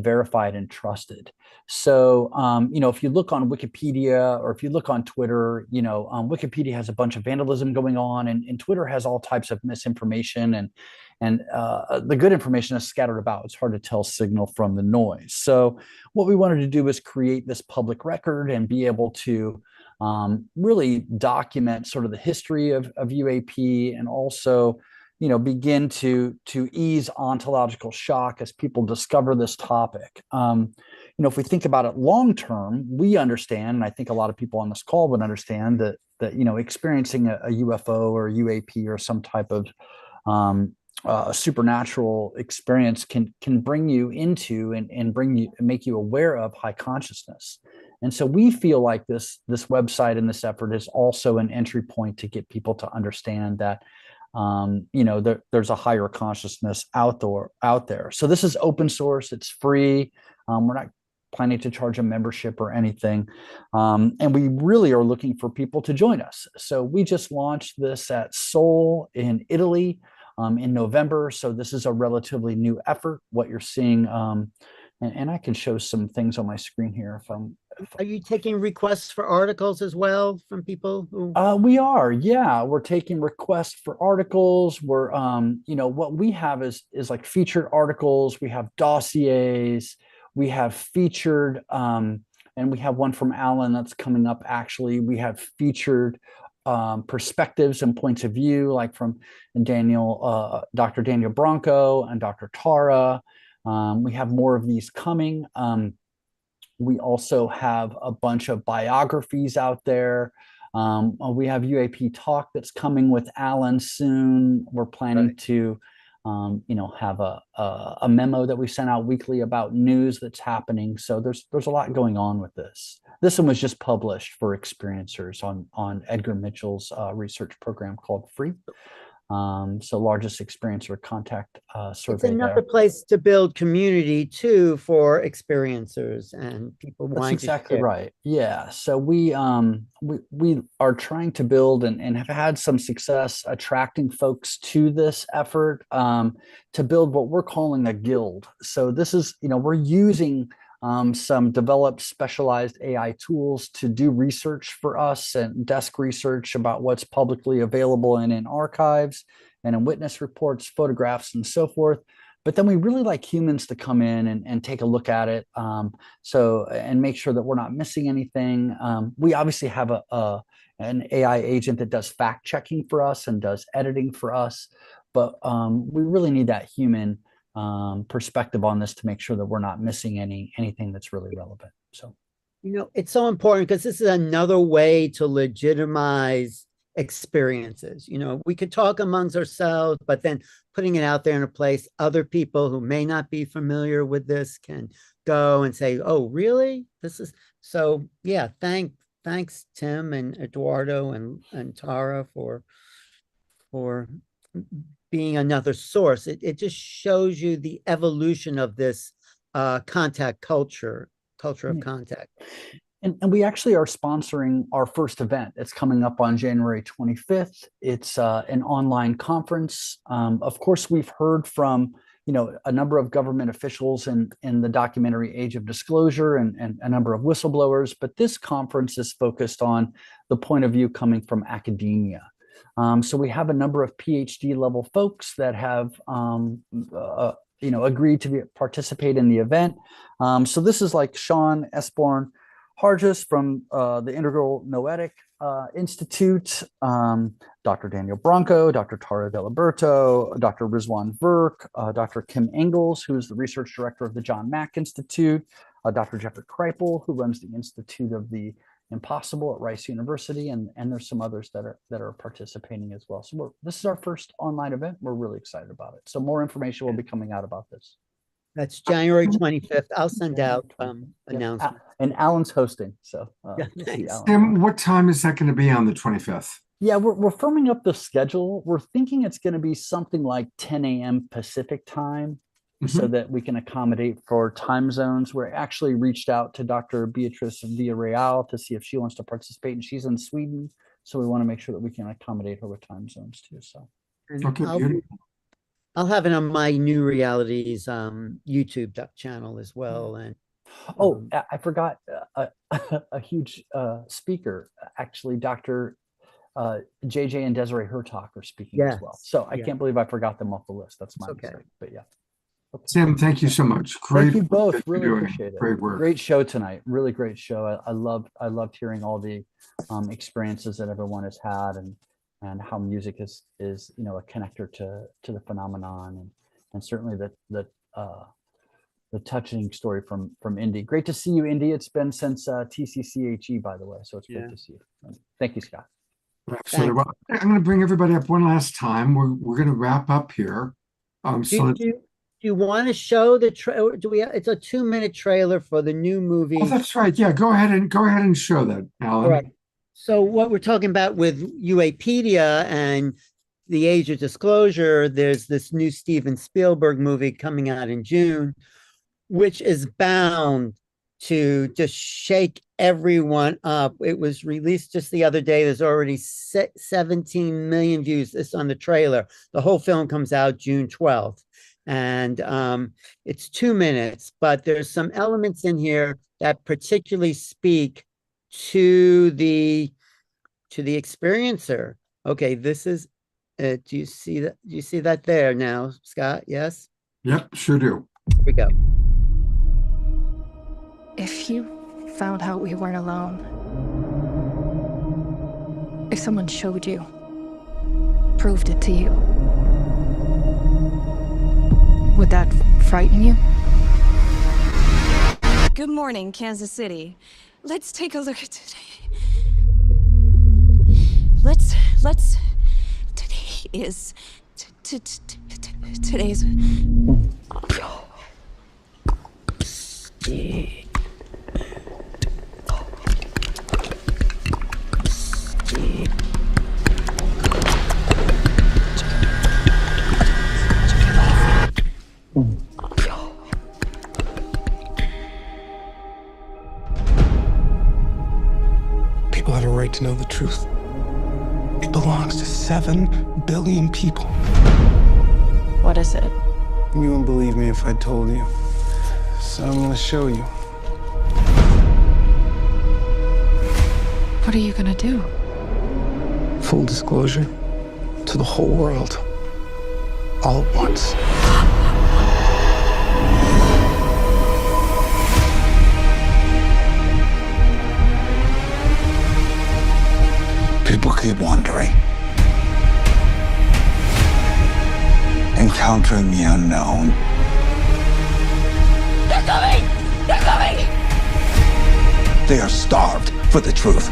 verified and trusted. So, if you look on Wikipedia or if you look on Twitter, Wikipedia has a bunch of vandalism going on, and Twitter has all types of misinformation, and the good information is scattered about. It's hard to tell signal from the noise. So what we wanted to do was create this public record and be able to really document sort of the history of UAP, and also begin to ease ontological shock as people discover this topic. If we think about it long term, we understand, and I think a lot of people on this call would understand that experiencing a UFO or UAP or some type of supernatural experience can bring you into and make you aware of high consciousness. And so we feel like this website and this effort is also an entry point to get people to understand that there's a higher consciousness out there. So this is open source. It's free. We're not planning to charge a membership or anything. And we really are looking for people to join us. So we just launched this at Seoul in Italy in November. So this is a relatively new effort. What you're seeing, and I can show some things on my screen here. Are you taking requests for articles as well from people who? We are, yeah. We're taking requests for articles. We're, what we have is like featured articles. We have dossiers. We have featured, and we have one from Alan that's coming up. Actually, we have featured perspectives and points of view, like from Dr. Daniel Bronco and Dr. Tara. We have more of these coming. We also have a bunch of biographies out there. We have UAP Talk that's coming with Alan soon. We're planning to, have a memo that we send out weekly about news that's happening. So there's a lot going on with this. This one was just published for experiencers on Edgar Mitchell's research program called FREE. So largest experiencer contact survey. It's another place to build community too for experiencers and people That's wanting exactly to share. right. Yeah. So we are trying to build and have had some success attracting folks to this effort to build what we're calling a guild. So this is, we're using some developed specialized AI tools to do research for us and desk research about what's publicly available and in archives and in witness reports, photographs, and so forth. But then we really like humans to come in and take a look at it, and make sure that we're not missing anything. We obviously have an AI agent that does fact checking for us and does editing for us, but we really need that human perspective on this to make sure that we're not missing anything that's really relevant. So, it's so important because this is another way to legitimize experiences. We could talk amongst ourselves, but then putting it out there in a place, other people who may not be familiar with this can go and say, oh, really? This is so, yeah, thanks, Tim and Eduardo and Tara for being another source. It just shows you the evolution of this contact culture of contact. And we actually are sponsoring our first event. It's coming up on January 25th. It's an online conference. Of course, we've heard from a number of government officials in the documentary Age of Disclosure and a number of whistleblowers, but this conference is focused on the point of view coming from academia. So we have a number of PhD level folks that have agreed to participate in the event. So this is like Sean Esborn Hargis from the Integral Noetic Institute, Dr. Daniel Branco, Dr. Tara Deliberto, Dr. Rizwan Virk, Dr. Kim Engels, who is the research director of the John Mack Institute, Dr. Jeffrey Kreipel, who runs the Institute of the Impossible at Rice University, and there's some others that are participating as well. So this is our first online event. We're really excited about it. So more information will be coming out about this. That's January 25th. I'll send out announcements. And Alan's hosting. So Tim, what time is that going to be on the 25th? Yeah, we're firming up the schedule. We're thinking it's going to be something like 10 a.m. Pacific time, so that we can accommodate for time zones. We actually reached out to Dr. Beatrice Villarreal to see if she wants to participate, and she's in Sweden. So we want to make sure that we can accommodate her with time zones too. So I'll have it on my New Realities YouTube channel as well. And I forgot a huge speaker, actually, Dr. JJ and Desiree Hertog are speaking as well. So I can't believe I forgot them off the list. That's my mistake, but yeah. Tim, thank you so much. Great. Thank you both. Really appreciate it. Great work. Great show tonight. Really great show. I loved hearing all the experiences that everyone has had and how music is a connector to the phenomenon and certainly the touching story from Indy. Great to see you, Indy. It's been since TCCHE, by the way. So it's great to see you. Thank you, Scott. Absolutely. Well, I'm going to bring everybody up one last time. We're going to wrap up here. Do you want to show the trailer? It's a 2-minute trailer for the new movie. Oh, that's right. Yeah, go ahead and show that, Alan. All right. So what we're talking about with UApedia and the Age of Disclosure, there's this new Steven Spielberg movie coming out in June, which is bound to just shake everyone up. It was released just the other day. There's already 17 million views. This on the trailer. The whole film comes out June 12th. And it's 2 minutes, but there's some elements in here that particularly speak to the experiencer. Okay, this is do you see that? Do you see that there now, Scott? Yes? Yep, sure do. Here we go. If you found out we weren't alone, if someone showed you, proved it to you, would that frighten you? Good morning, Kansas City. Let's take a look at today. Today is today's. People have a right to know the truth. It belongs to 7 billion people. What is it? You wouldn't believe me if I told you. So I'm gonna show you. What are you gonna do? Full disclosure to the whole world. All at once. People keep wandering, encountering the unknown. They're coming! They're coming! They are starved for the truth.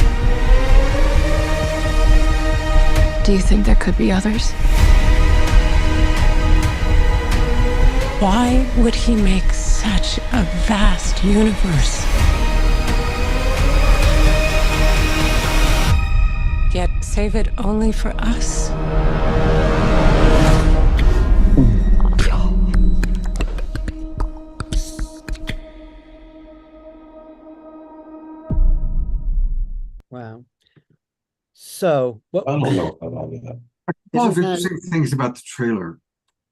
Do you think there could be others? Why would he make such a vast universe? Yet save it only for us? Wow. So, what? I don't know about all of that. A couple of Isn't that- interesting things about the trailer.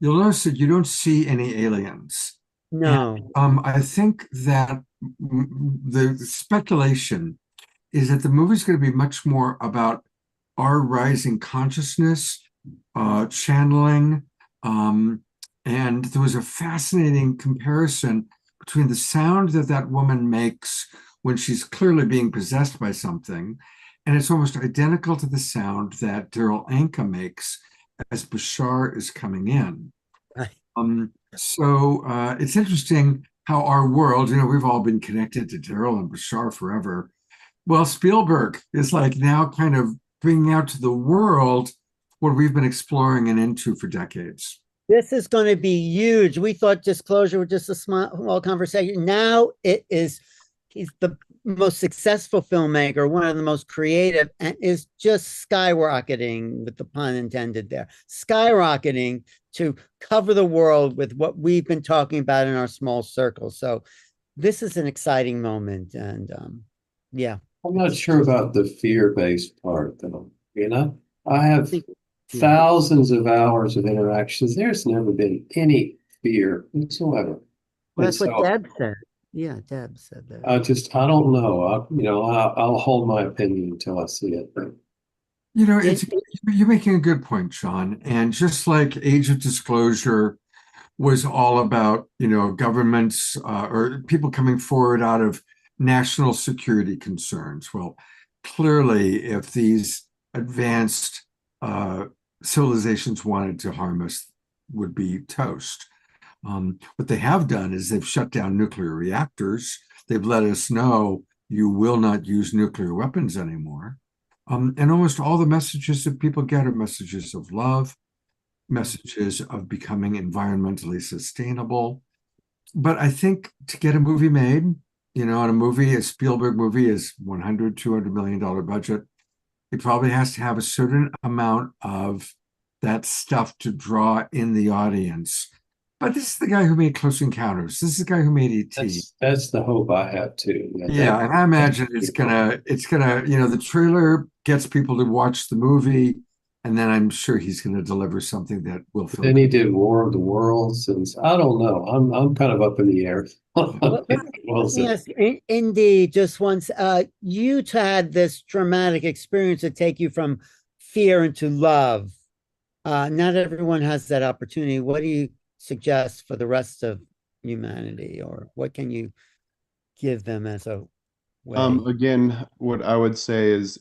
You'll notice that you don't see any aliens. No. I think that the speculation is that the movie's going to be much more about our rising consciousness, channeling, and there was a fascinating comparison between the sound that that woman makes when she's clearly being possessed by something, and it's almost identical to the sound that Daryl Anka makes as Bashar is coming in. So it's interesting how our world, we've all been connected to Daryl and Bashar forever. Well, Spielberg is like now kind of bringing out to the world what we've been exploring and into for decades. This is going to be huge. We thought Disclosure was just a small conversation. Now it is, he's the most successful filmmaker, one of the most creative, and is just skyrocketing, with the pun intended there, skyrocketing to cover the world with what we've been talking about in our small circle. So this is an exciting moment. And yeah. I'm not sure about the fear-based part, though. I have thousands of hours of interactions. There's never been any fear whatsoever. Well, that's what Deb said. Yeah, Deb said that. I don't know. I'll hold my opinion until I see it. You're making a good point, Sean. And just like Age of Disclosure was all about, governments or people coming forward out of national security concerns. Well, clearly, if these advanced civilizations wanted to harm us, would be toast. What they have done is they've shut down nuclear reactors. They've let us know you will not use nuclear weapons anymore. And almost all the messages that people get are messages of love, messages of becoming environmentally sustainable. But I think to get a movie made, a Spielberg movie is $100, $200 million budget. It probably has to have a certain amount of that stuff to draw in the audience. But this is the guy who made Close Encounters. This is the guy who made E.T. That's the hope I have too. Yeah, and I imagine it's gonna, the trailer gets people to watch the movie, and then I'm sure he's gonna deliver something that will fill. Then he did War of the Worlds, and I don't know. I'm kind of up in the air. Yes, Indy, just once, you had this dramatic experience to take you from fear into love. Not everyone has that opportunity. What do you suggest for the rest of humanity, or what can you give them as a way? Again, what I would say is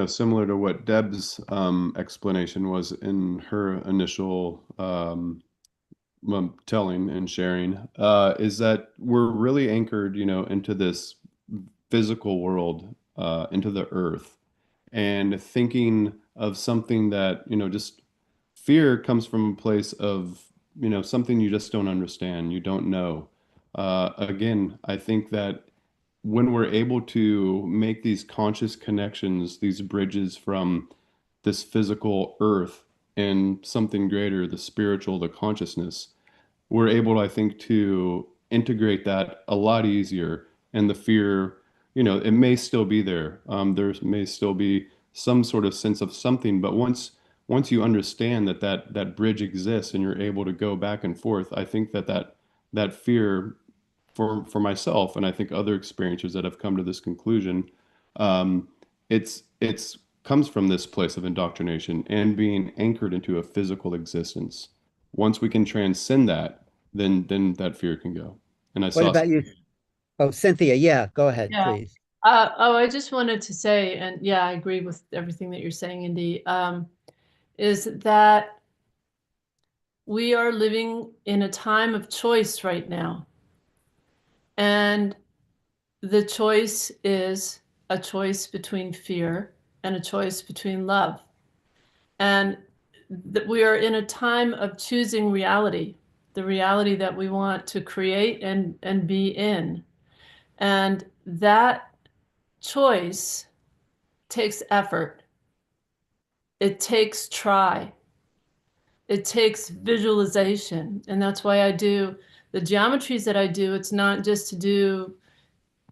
similar to what Deb's explanation was in her initial telling and sharing, is that we're really anchored into this physical world, into the earth, and thinking of something that just fear comes from a place of something you just don't understand, you don't know. Again, I think that when we're able to make these conscious connections, these bridges from this physical earth and something greater, the spiritual, the consciousness, we're able, I think, to integrate that a lot easier. And the fear, it may still be there. There may still be some sort of sense of something, but once you understand that bridge exists and you're able to go back and forth, I think that fear for myself, and I think other experiencers that have come to this conclusion, it's comes from this place of indoctrination and being anchored into a physical existence. Once we can transcend that, then that fear can go. And I What saw about you? Oh, Cynthia, yeah, go ahead, Yeah. please. I just wanted to say, and yeah, I agree with everything that you're saying, Indy, is that we are living in a time of choice right now. And the choice is a choice between fear and a choice between love. And that we are in a time of choosing reality, the reality that we want to create and be in. And that choice takes effort. It takes try. It takes visualization. And that's why I do the geometries that I do. It's not just to do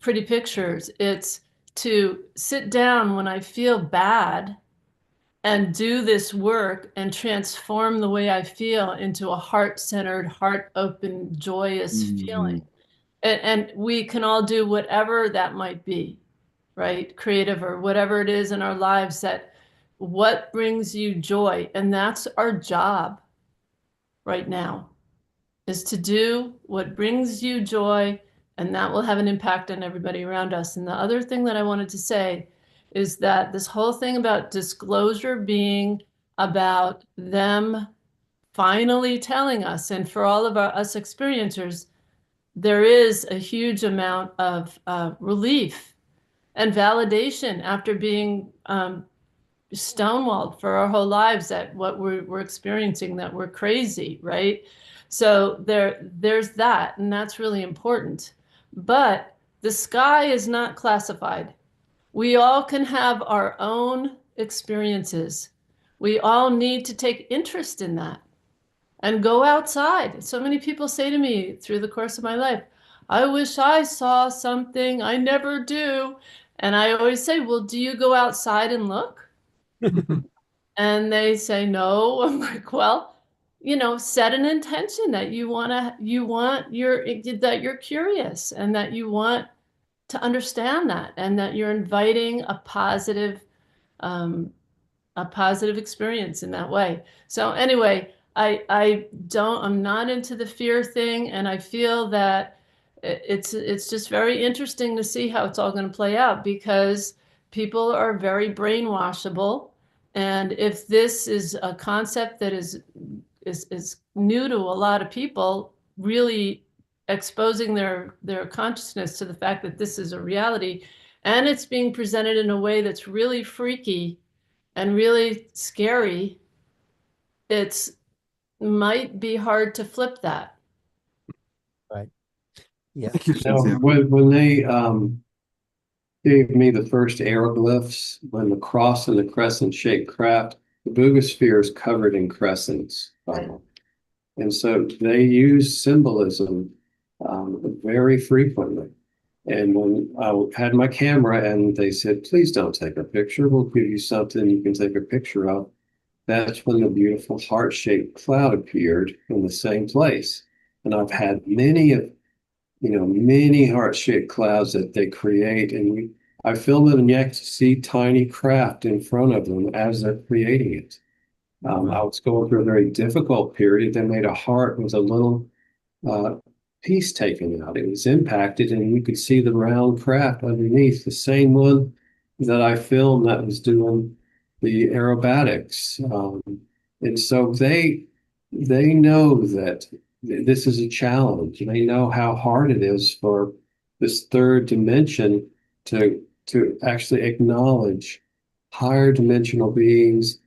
pretty pictures. It's to sit down when I feel bad and do this work and transform the way I feel into a heart-centered, heart-open, joyous feeling. And we can all do whatever that might be, right? Creative or whatever it is in our lives, that what brings you joy. And that's our job right now, is to do what brings you joy, and that will have an impact on everybody around us. And the other thing that I wanted to say is that this whole thing about disclosure being about them finally telling us, and for all of us experiencers, there is a huge amount of relief and validation after being stonewalled for our whole lives at what we're experiencing, that we're crazy, right? So there's that, and that's really important. But the sky is not classified. We all can have our own experiences. We all need to take interest in that and go outside. So many people say to me through the course of my life, I wish I saw something. I never do. And I always say, well, do you go outside and look? And they say no. I'm like, well, set an intention that that you're curious and that you want to understand that, and that you're inviting a positive experience in that way. So anyway, I'm not into the fear thing, and I feel that it's just very interesting to see how it's all going to play out, because people are very brainwashable. And if this is a concept that is new to a lot of people, really exposing their consciousness to the fact that this is a reality, and it's being presented in a way that's really freaky and really scary, it's might be hard to flip that. Right. Yeah. Thank you, Now, Cynthia. when they gave me the first aeroglyphs, when the cross and the crescent shaped craft, the Bugosphere is covered in crescents. And so they use symbolism very frequently. And when I had my camera and they said, please don't take a picture, we'll give you something you can take a picture of, that's when the beautiful heart-shaped cloud appeared in the same place. And I've had many heart-shaped clouds that they create, and I film them, and you actually see tiny craft in front of them as they're creating it. I was going through a very difficult period. They made a heart with a little piece taken out. It was impacted, and you could see the round craft underneath, the same one that I filmed that was doing the aerobatics. And so they know that this is a challenge. They know how hard it is for this third dimension to actually acknowledge higher dimensional beings,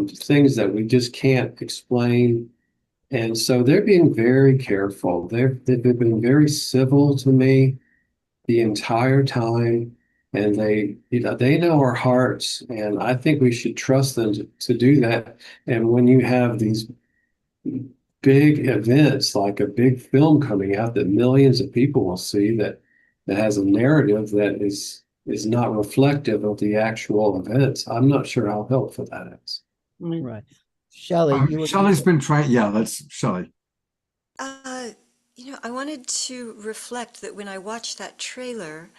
things that we just can't explain. And so they're being very careful. They've been very civil to me the entire time, and they know our hearts, and I think we should trust them to do that. And when you have these big events like a big film coming out that millions of people will see, that has a narrative that is not reflective of the actual events, I'm not sure how helpful that is. Right. Shelly, Shelly's been trying. Yeah, that's Shelly. I wanted to reflect that when I watched that trailer,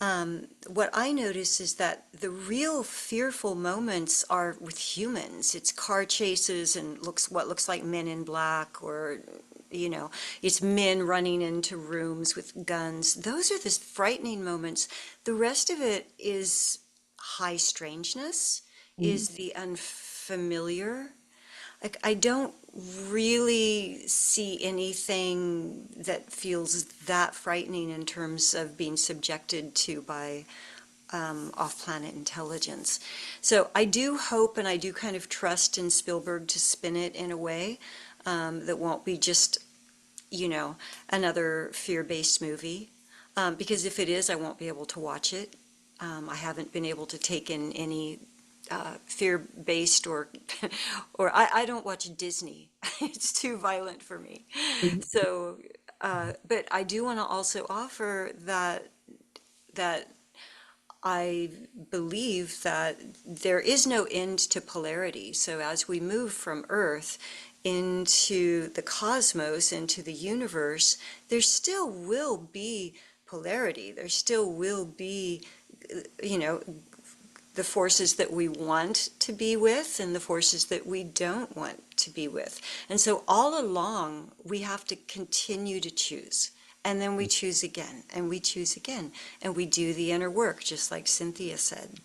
what I notice is that the real fearful moments are with humans. It's car chases and what looks like Men in Black, or it's men running into rooms with guns. Those are the frightening moments. The rest of it is high strangeness, is the unfamiliar. Like, I don't really see anything that feels that frightening in terms of being subjected to by off-planet intelligence. So I do hope, and I do kind of trust in Spielberg to spin it in a way that won't be just, another fear-based movie. Because if it is, I won't be able to watch it. I haven't been able to take in any fear-based or I don't watch Disney. It's too violent for me. So, but I do want to also offer that I believe that there is no end to polarity. So as we move from Earth into the cosmos, into the universe, there still will be polarity. There still will be, the forces that we want to be with and the forces that we don't want to be with. And so all along, we have to continue to choose. And then we choose again, and we choose again, and we do the inner work, just like Cynthia said.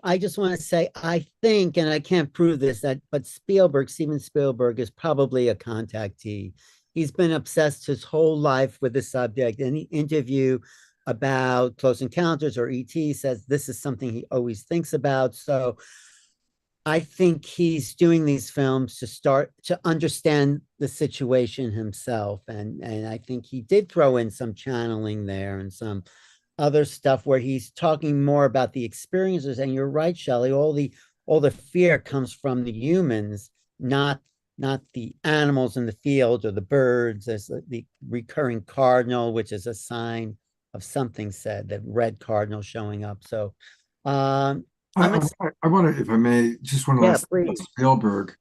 I just want to say, I think, and I can't prove this, but Steven Spielberg is probably a contactee. He's been obsessed his whole life with the subject. Any interview about Close Encounters or ET says this is something he always thinks about. So I think he's doing these films to start to understand the situation himself. And I think he did throw in some channeling there and some other stuff where he's talking more about the experiences. And you're right, Shelley, all the fear comes from the humans, not the animals in the field or the birds. There's the recurring cardinal, which is a sign of something said, that red cardinal showing up. So I want to, if I may, just one last thing about Spielberg.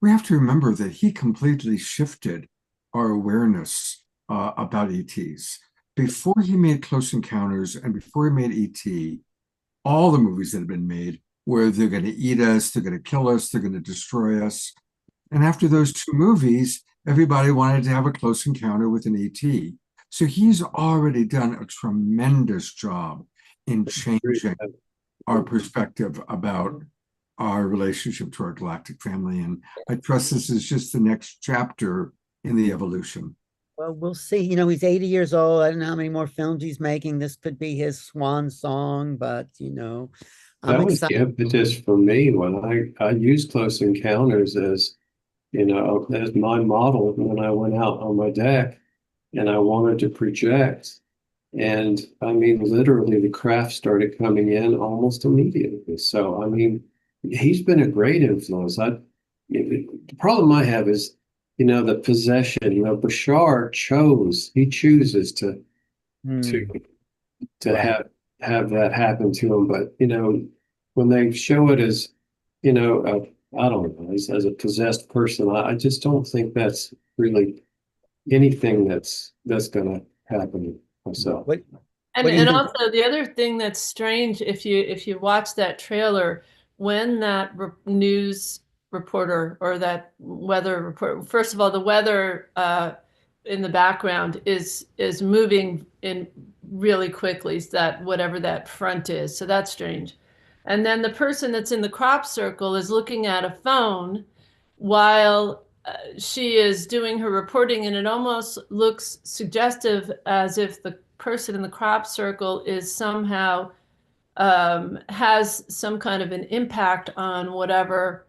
We have to remember that he completely shifted our awareness about ETs. Before he made Close Encounters and before he made ET, all the movies that had been made were they're going to eat us, they're going to kill us, they're going to destroy us. And after those two movies, everybody wanted to have a close encounter with an ET. So he's already done a tremendous job in changing our perspective about our relationship to our galactic family. And I trust this is just the next chapter in the evolution. Well, we'll see. He's 80 years old. I don't know how many more films he's making. This could be his swan song, but that I'm was excited. the impetus for me when I used Close Encounters as my model when I went out on my deck and I wanted to project. And I mean, literally the craft started coming in almost immediately. So, I mean, he's been a great influence. The problem I have is, the possession, Bashar chooses to Right. have that happen to him. But, when they show it as, I don't know, as a possessed person, I just don't think that's really anything that's going to happen myself. And also the other thing that's strange, if you watch that trailer, when that news reporter or that weather report, first of all, the weather in the background is moving in really quickly, that whatever that front is. So that's strange. And then the person that's in the crop circle is looking at a phone while she is doing her reporting, and it almost looks suggestive as if the person in the crop circle is somehow has some kind of an impact on whatever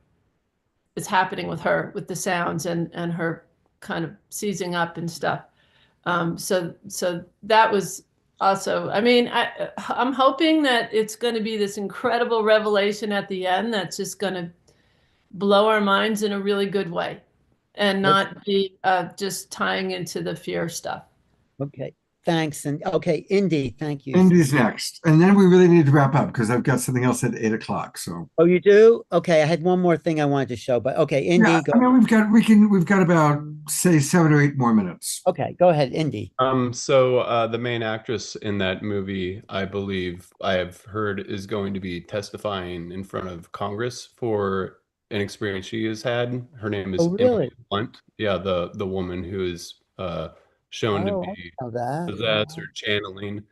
is happening with her, with the sounds and her kind of seizing up and stuff. So that was also, I mean, I'm hoping that it's going to be this incredible revelation at the end that's just going to blow our minds in a really good way and not be just tying into the fear stuff. Okay, thanks. And okay, Indy, thank you. Indy's next. And then we really need to wrap up because I've got something else at 8 o'clock. So. Oh, you do? Okay, I had one more thing I wanted to show, but okay, Indy, Yeah, go. I mean, we've got about say 7 or 8 more minutes. Okay, go ahead, Indy. So the main actress in that movie, I believe I have heard, is going to be testifying in front of Congress for an experience she has had. Her name is really? Emily Blunt. Yeah, the woman who is shown to be possessed or channeling.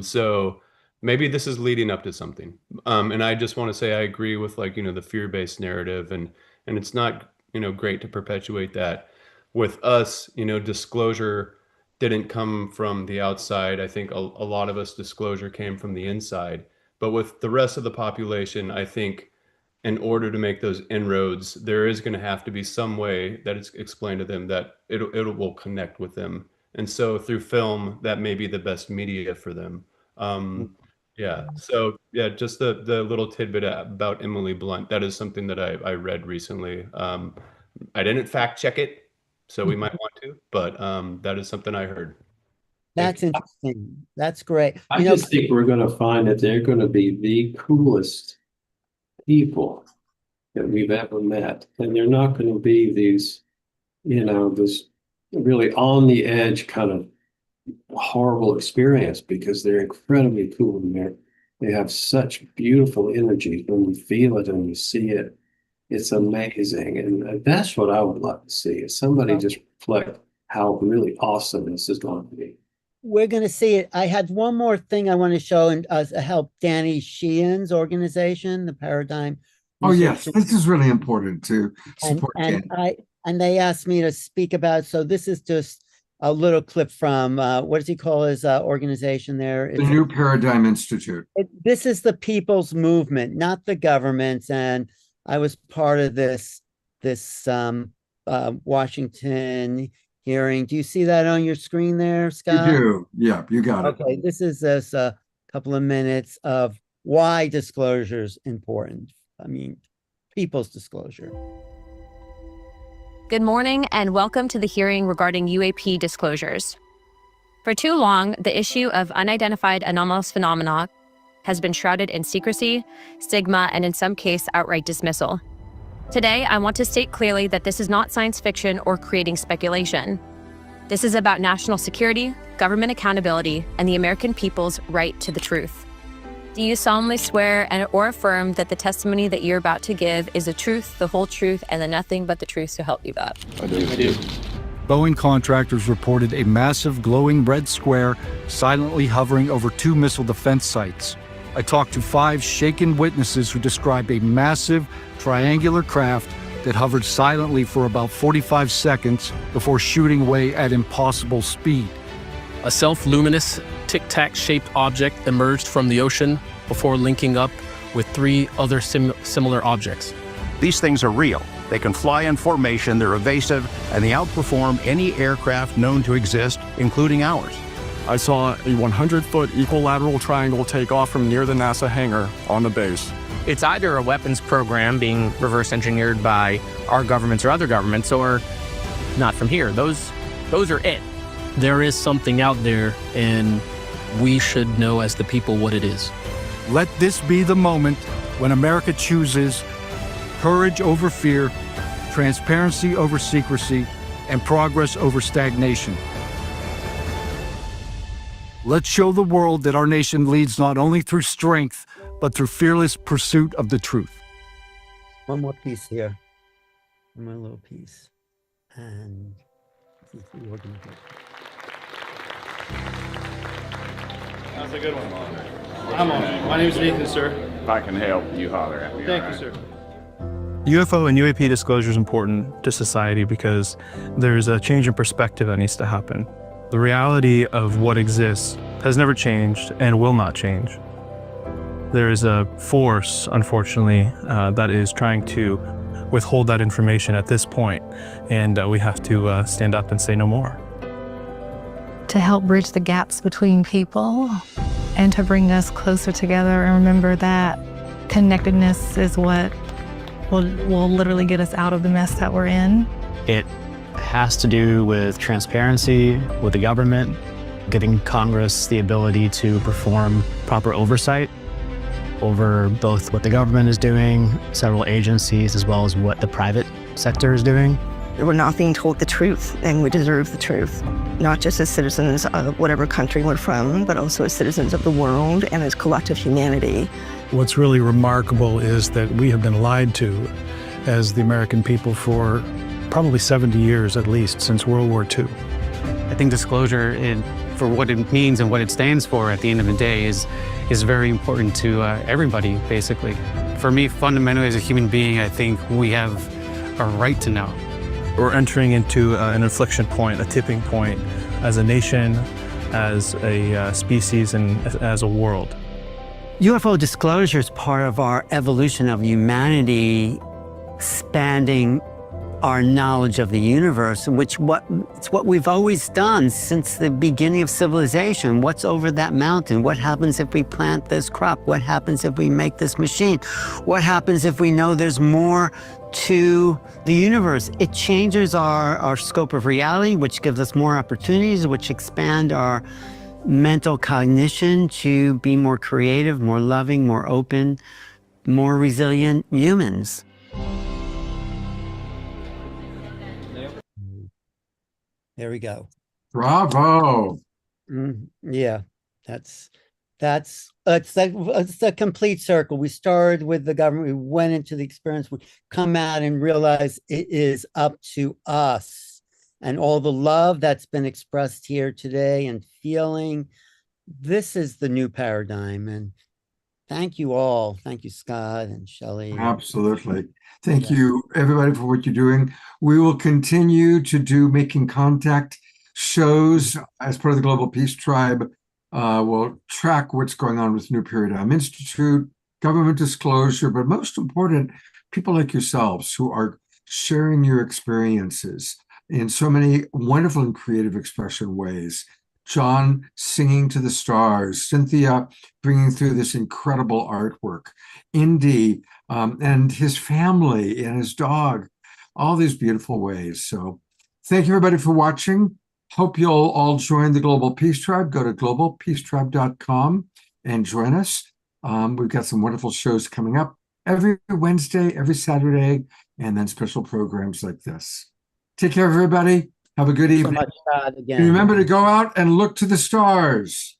So maybe this is leading up to something. And I just want to say I agree with, like, the fear-based narrative, and it's not, great to perpetuate that. With us, disclosure didn't come from the outside. I think a lot of us disclosure came from the inside. But with the rest of the population, I think in order to make those inroads, there is going to have to be some way that it's explained to them that it will connect with them. And so through film, that may be the best media for them. Yeah. So yeah, just the little tidbit about Emily Blunt. That is something that I read recently. I didn't fact check it, so we might want to, but that is something I heard. That's interesting. That's great. I just think we're going to find that they're going to be the coolest people that we've ever met. And they're not going to be these, this really on the edge kind of horrible experience, because they're incredibly cool and they have such beautiful energy. When you feel it and you see it, it's amazing. And that's what I would like to see, is somebody just reflect how really awesome this is going to be. We're going to see it. I had one more thing I want to show and help Danny Sheehan's organization, the Paradigm. Oh, yes. This is really important to support Danny. And they asked me to speak about, so this is just a little clip from, what does he call his organization there? The New Paradigm Institute. This is the people's movement, not the government's. And I was part of this Washington hearing. Do you see that on your screen there, Scott? You do. Yeah, you got it. Okay, this is a couple of minutes of why disclosure is important. I mean, people's disclosure. Good morning and welcome to the hearing regarding UAP disclosures. For too long, the issue of unidentified anomalous phenomena has been shrouded in secrecy, stigma, and in some case, outright dismissal. Today, I want to state clearly that this is not science fiction or creating speculation. This is about national security, government accountability, and the American people's right to the truth. Do you solemnly swear or affirm that the testimony that you're about to give is the truth, the whole truth, and the nothing but the truth, so help you God? I do. Boeing contractors reported a massive glowing red square silently hovering over 2 missile defense sites. I talked to 5 shaken witnesses who described a massive triangular craft that hovered silently for about 45 seconds before shooting away at impossible speed. A self-luminous, tic-tac-shaped object emerged from the ocean before linking up with 3 other similar objects. These things are real. They can fly in formation, they're evasive, and they outperform any aircraft known to exist, including ours. I saw a 100-foot equilateral triangle take off from near the NASA hangar on the base. It's either a weapons program being reverse engineered by our governments or other governments, or not from here. Those are it. There is something out there, and we should know as the people what it is. Let this be the moment when America chooses courage over fear, transparency over secrecy, and progress over stagnation. Let's show the world that our nation leads not only through strength, but through fearless pursuit of the truth. One more piece here. One more little piece. And this is the organization. That's a good one. I'm on it. My name is Nathan, sir. If I can help, you holler at me. Thank you, sir. UFO and UAP disclosure is important to society because there's a change in perspective that needs to happen. The reality of what exists has never changed and will not change. There is a force, unfortunately, that is trying to withhold that information at this point, and we have to stand up and say no more. To help bridge the gaps between people and to bring us closer together, and remember that connectedness is what will literally get us out of the mess that we're in. It has to do with transparency with the government, giving Congress the ability to perform proper oversight over both what the government is doing, several agencies, as well as what the private sector is doing. We're not being told the truth, and we deserve the truth, not just as citizens of whatever country we're from, but also as citizens of the world and as collective humanity. What's really remarkable is that we have been lied to as the American people for probably 70 years at least, since World War II. I think disclosure, for what it means and what it stands for at the end of the day, is very important to everybody, basically. For me, fundamentally, as a human being, I think we have a right to know. We're entering into an inflection point, a tipping point, as a nation, as a species, and as a world. UFO disclosure is part of our evolution of humanity, expanding our knowledge of the universe, it's what we've always done since the beginning of civilization. What's over that mountain? What happens if we plant this crop? What happens if we make this machine? What happens if we know there's more to the universe? It changes our scope of reality, which gives us more opportunities, which expand our mental cognition to be more creative, more loving, more open, more resilient humans. There we go. Bravo. Yeah, it's a complete circle. We started with the government, we went into the experience, we come out and realize it is up to us. And all the love that's been expressed here today and feeling, this is the new paradigm. And thank you all. Thank you, Scott and Shelly. Absolutely. Thank you, everybody, for what you're doing. We will continue to do Making Contact shows as part of the Global Peace Tribe. We'll track what's going on with New Paradigm Institute, government disclosure, but most important, people like yourselves who are sharing your experiences in so many wonderful and creative expression ways. John singing to the stars, Cynthia bringing through this incredible artwork, Indy and his family and his dog, all these beautiful ways. So thank you, everybody, for watching. Hope you'll all join the Global Peace Tribe. Go to globalpeacetribe.com and join us. We've got some wonderful shows coming up every Wednesday, every Saturday, and then special programs like this. Take care, everybody. Have a good evening. So much, Scott, again. And remember to go out and look to the stars.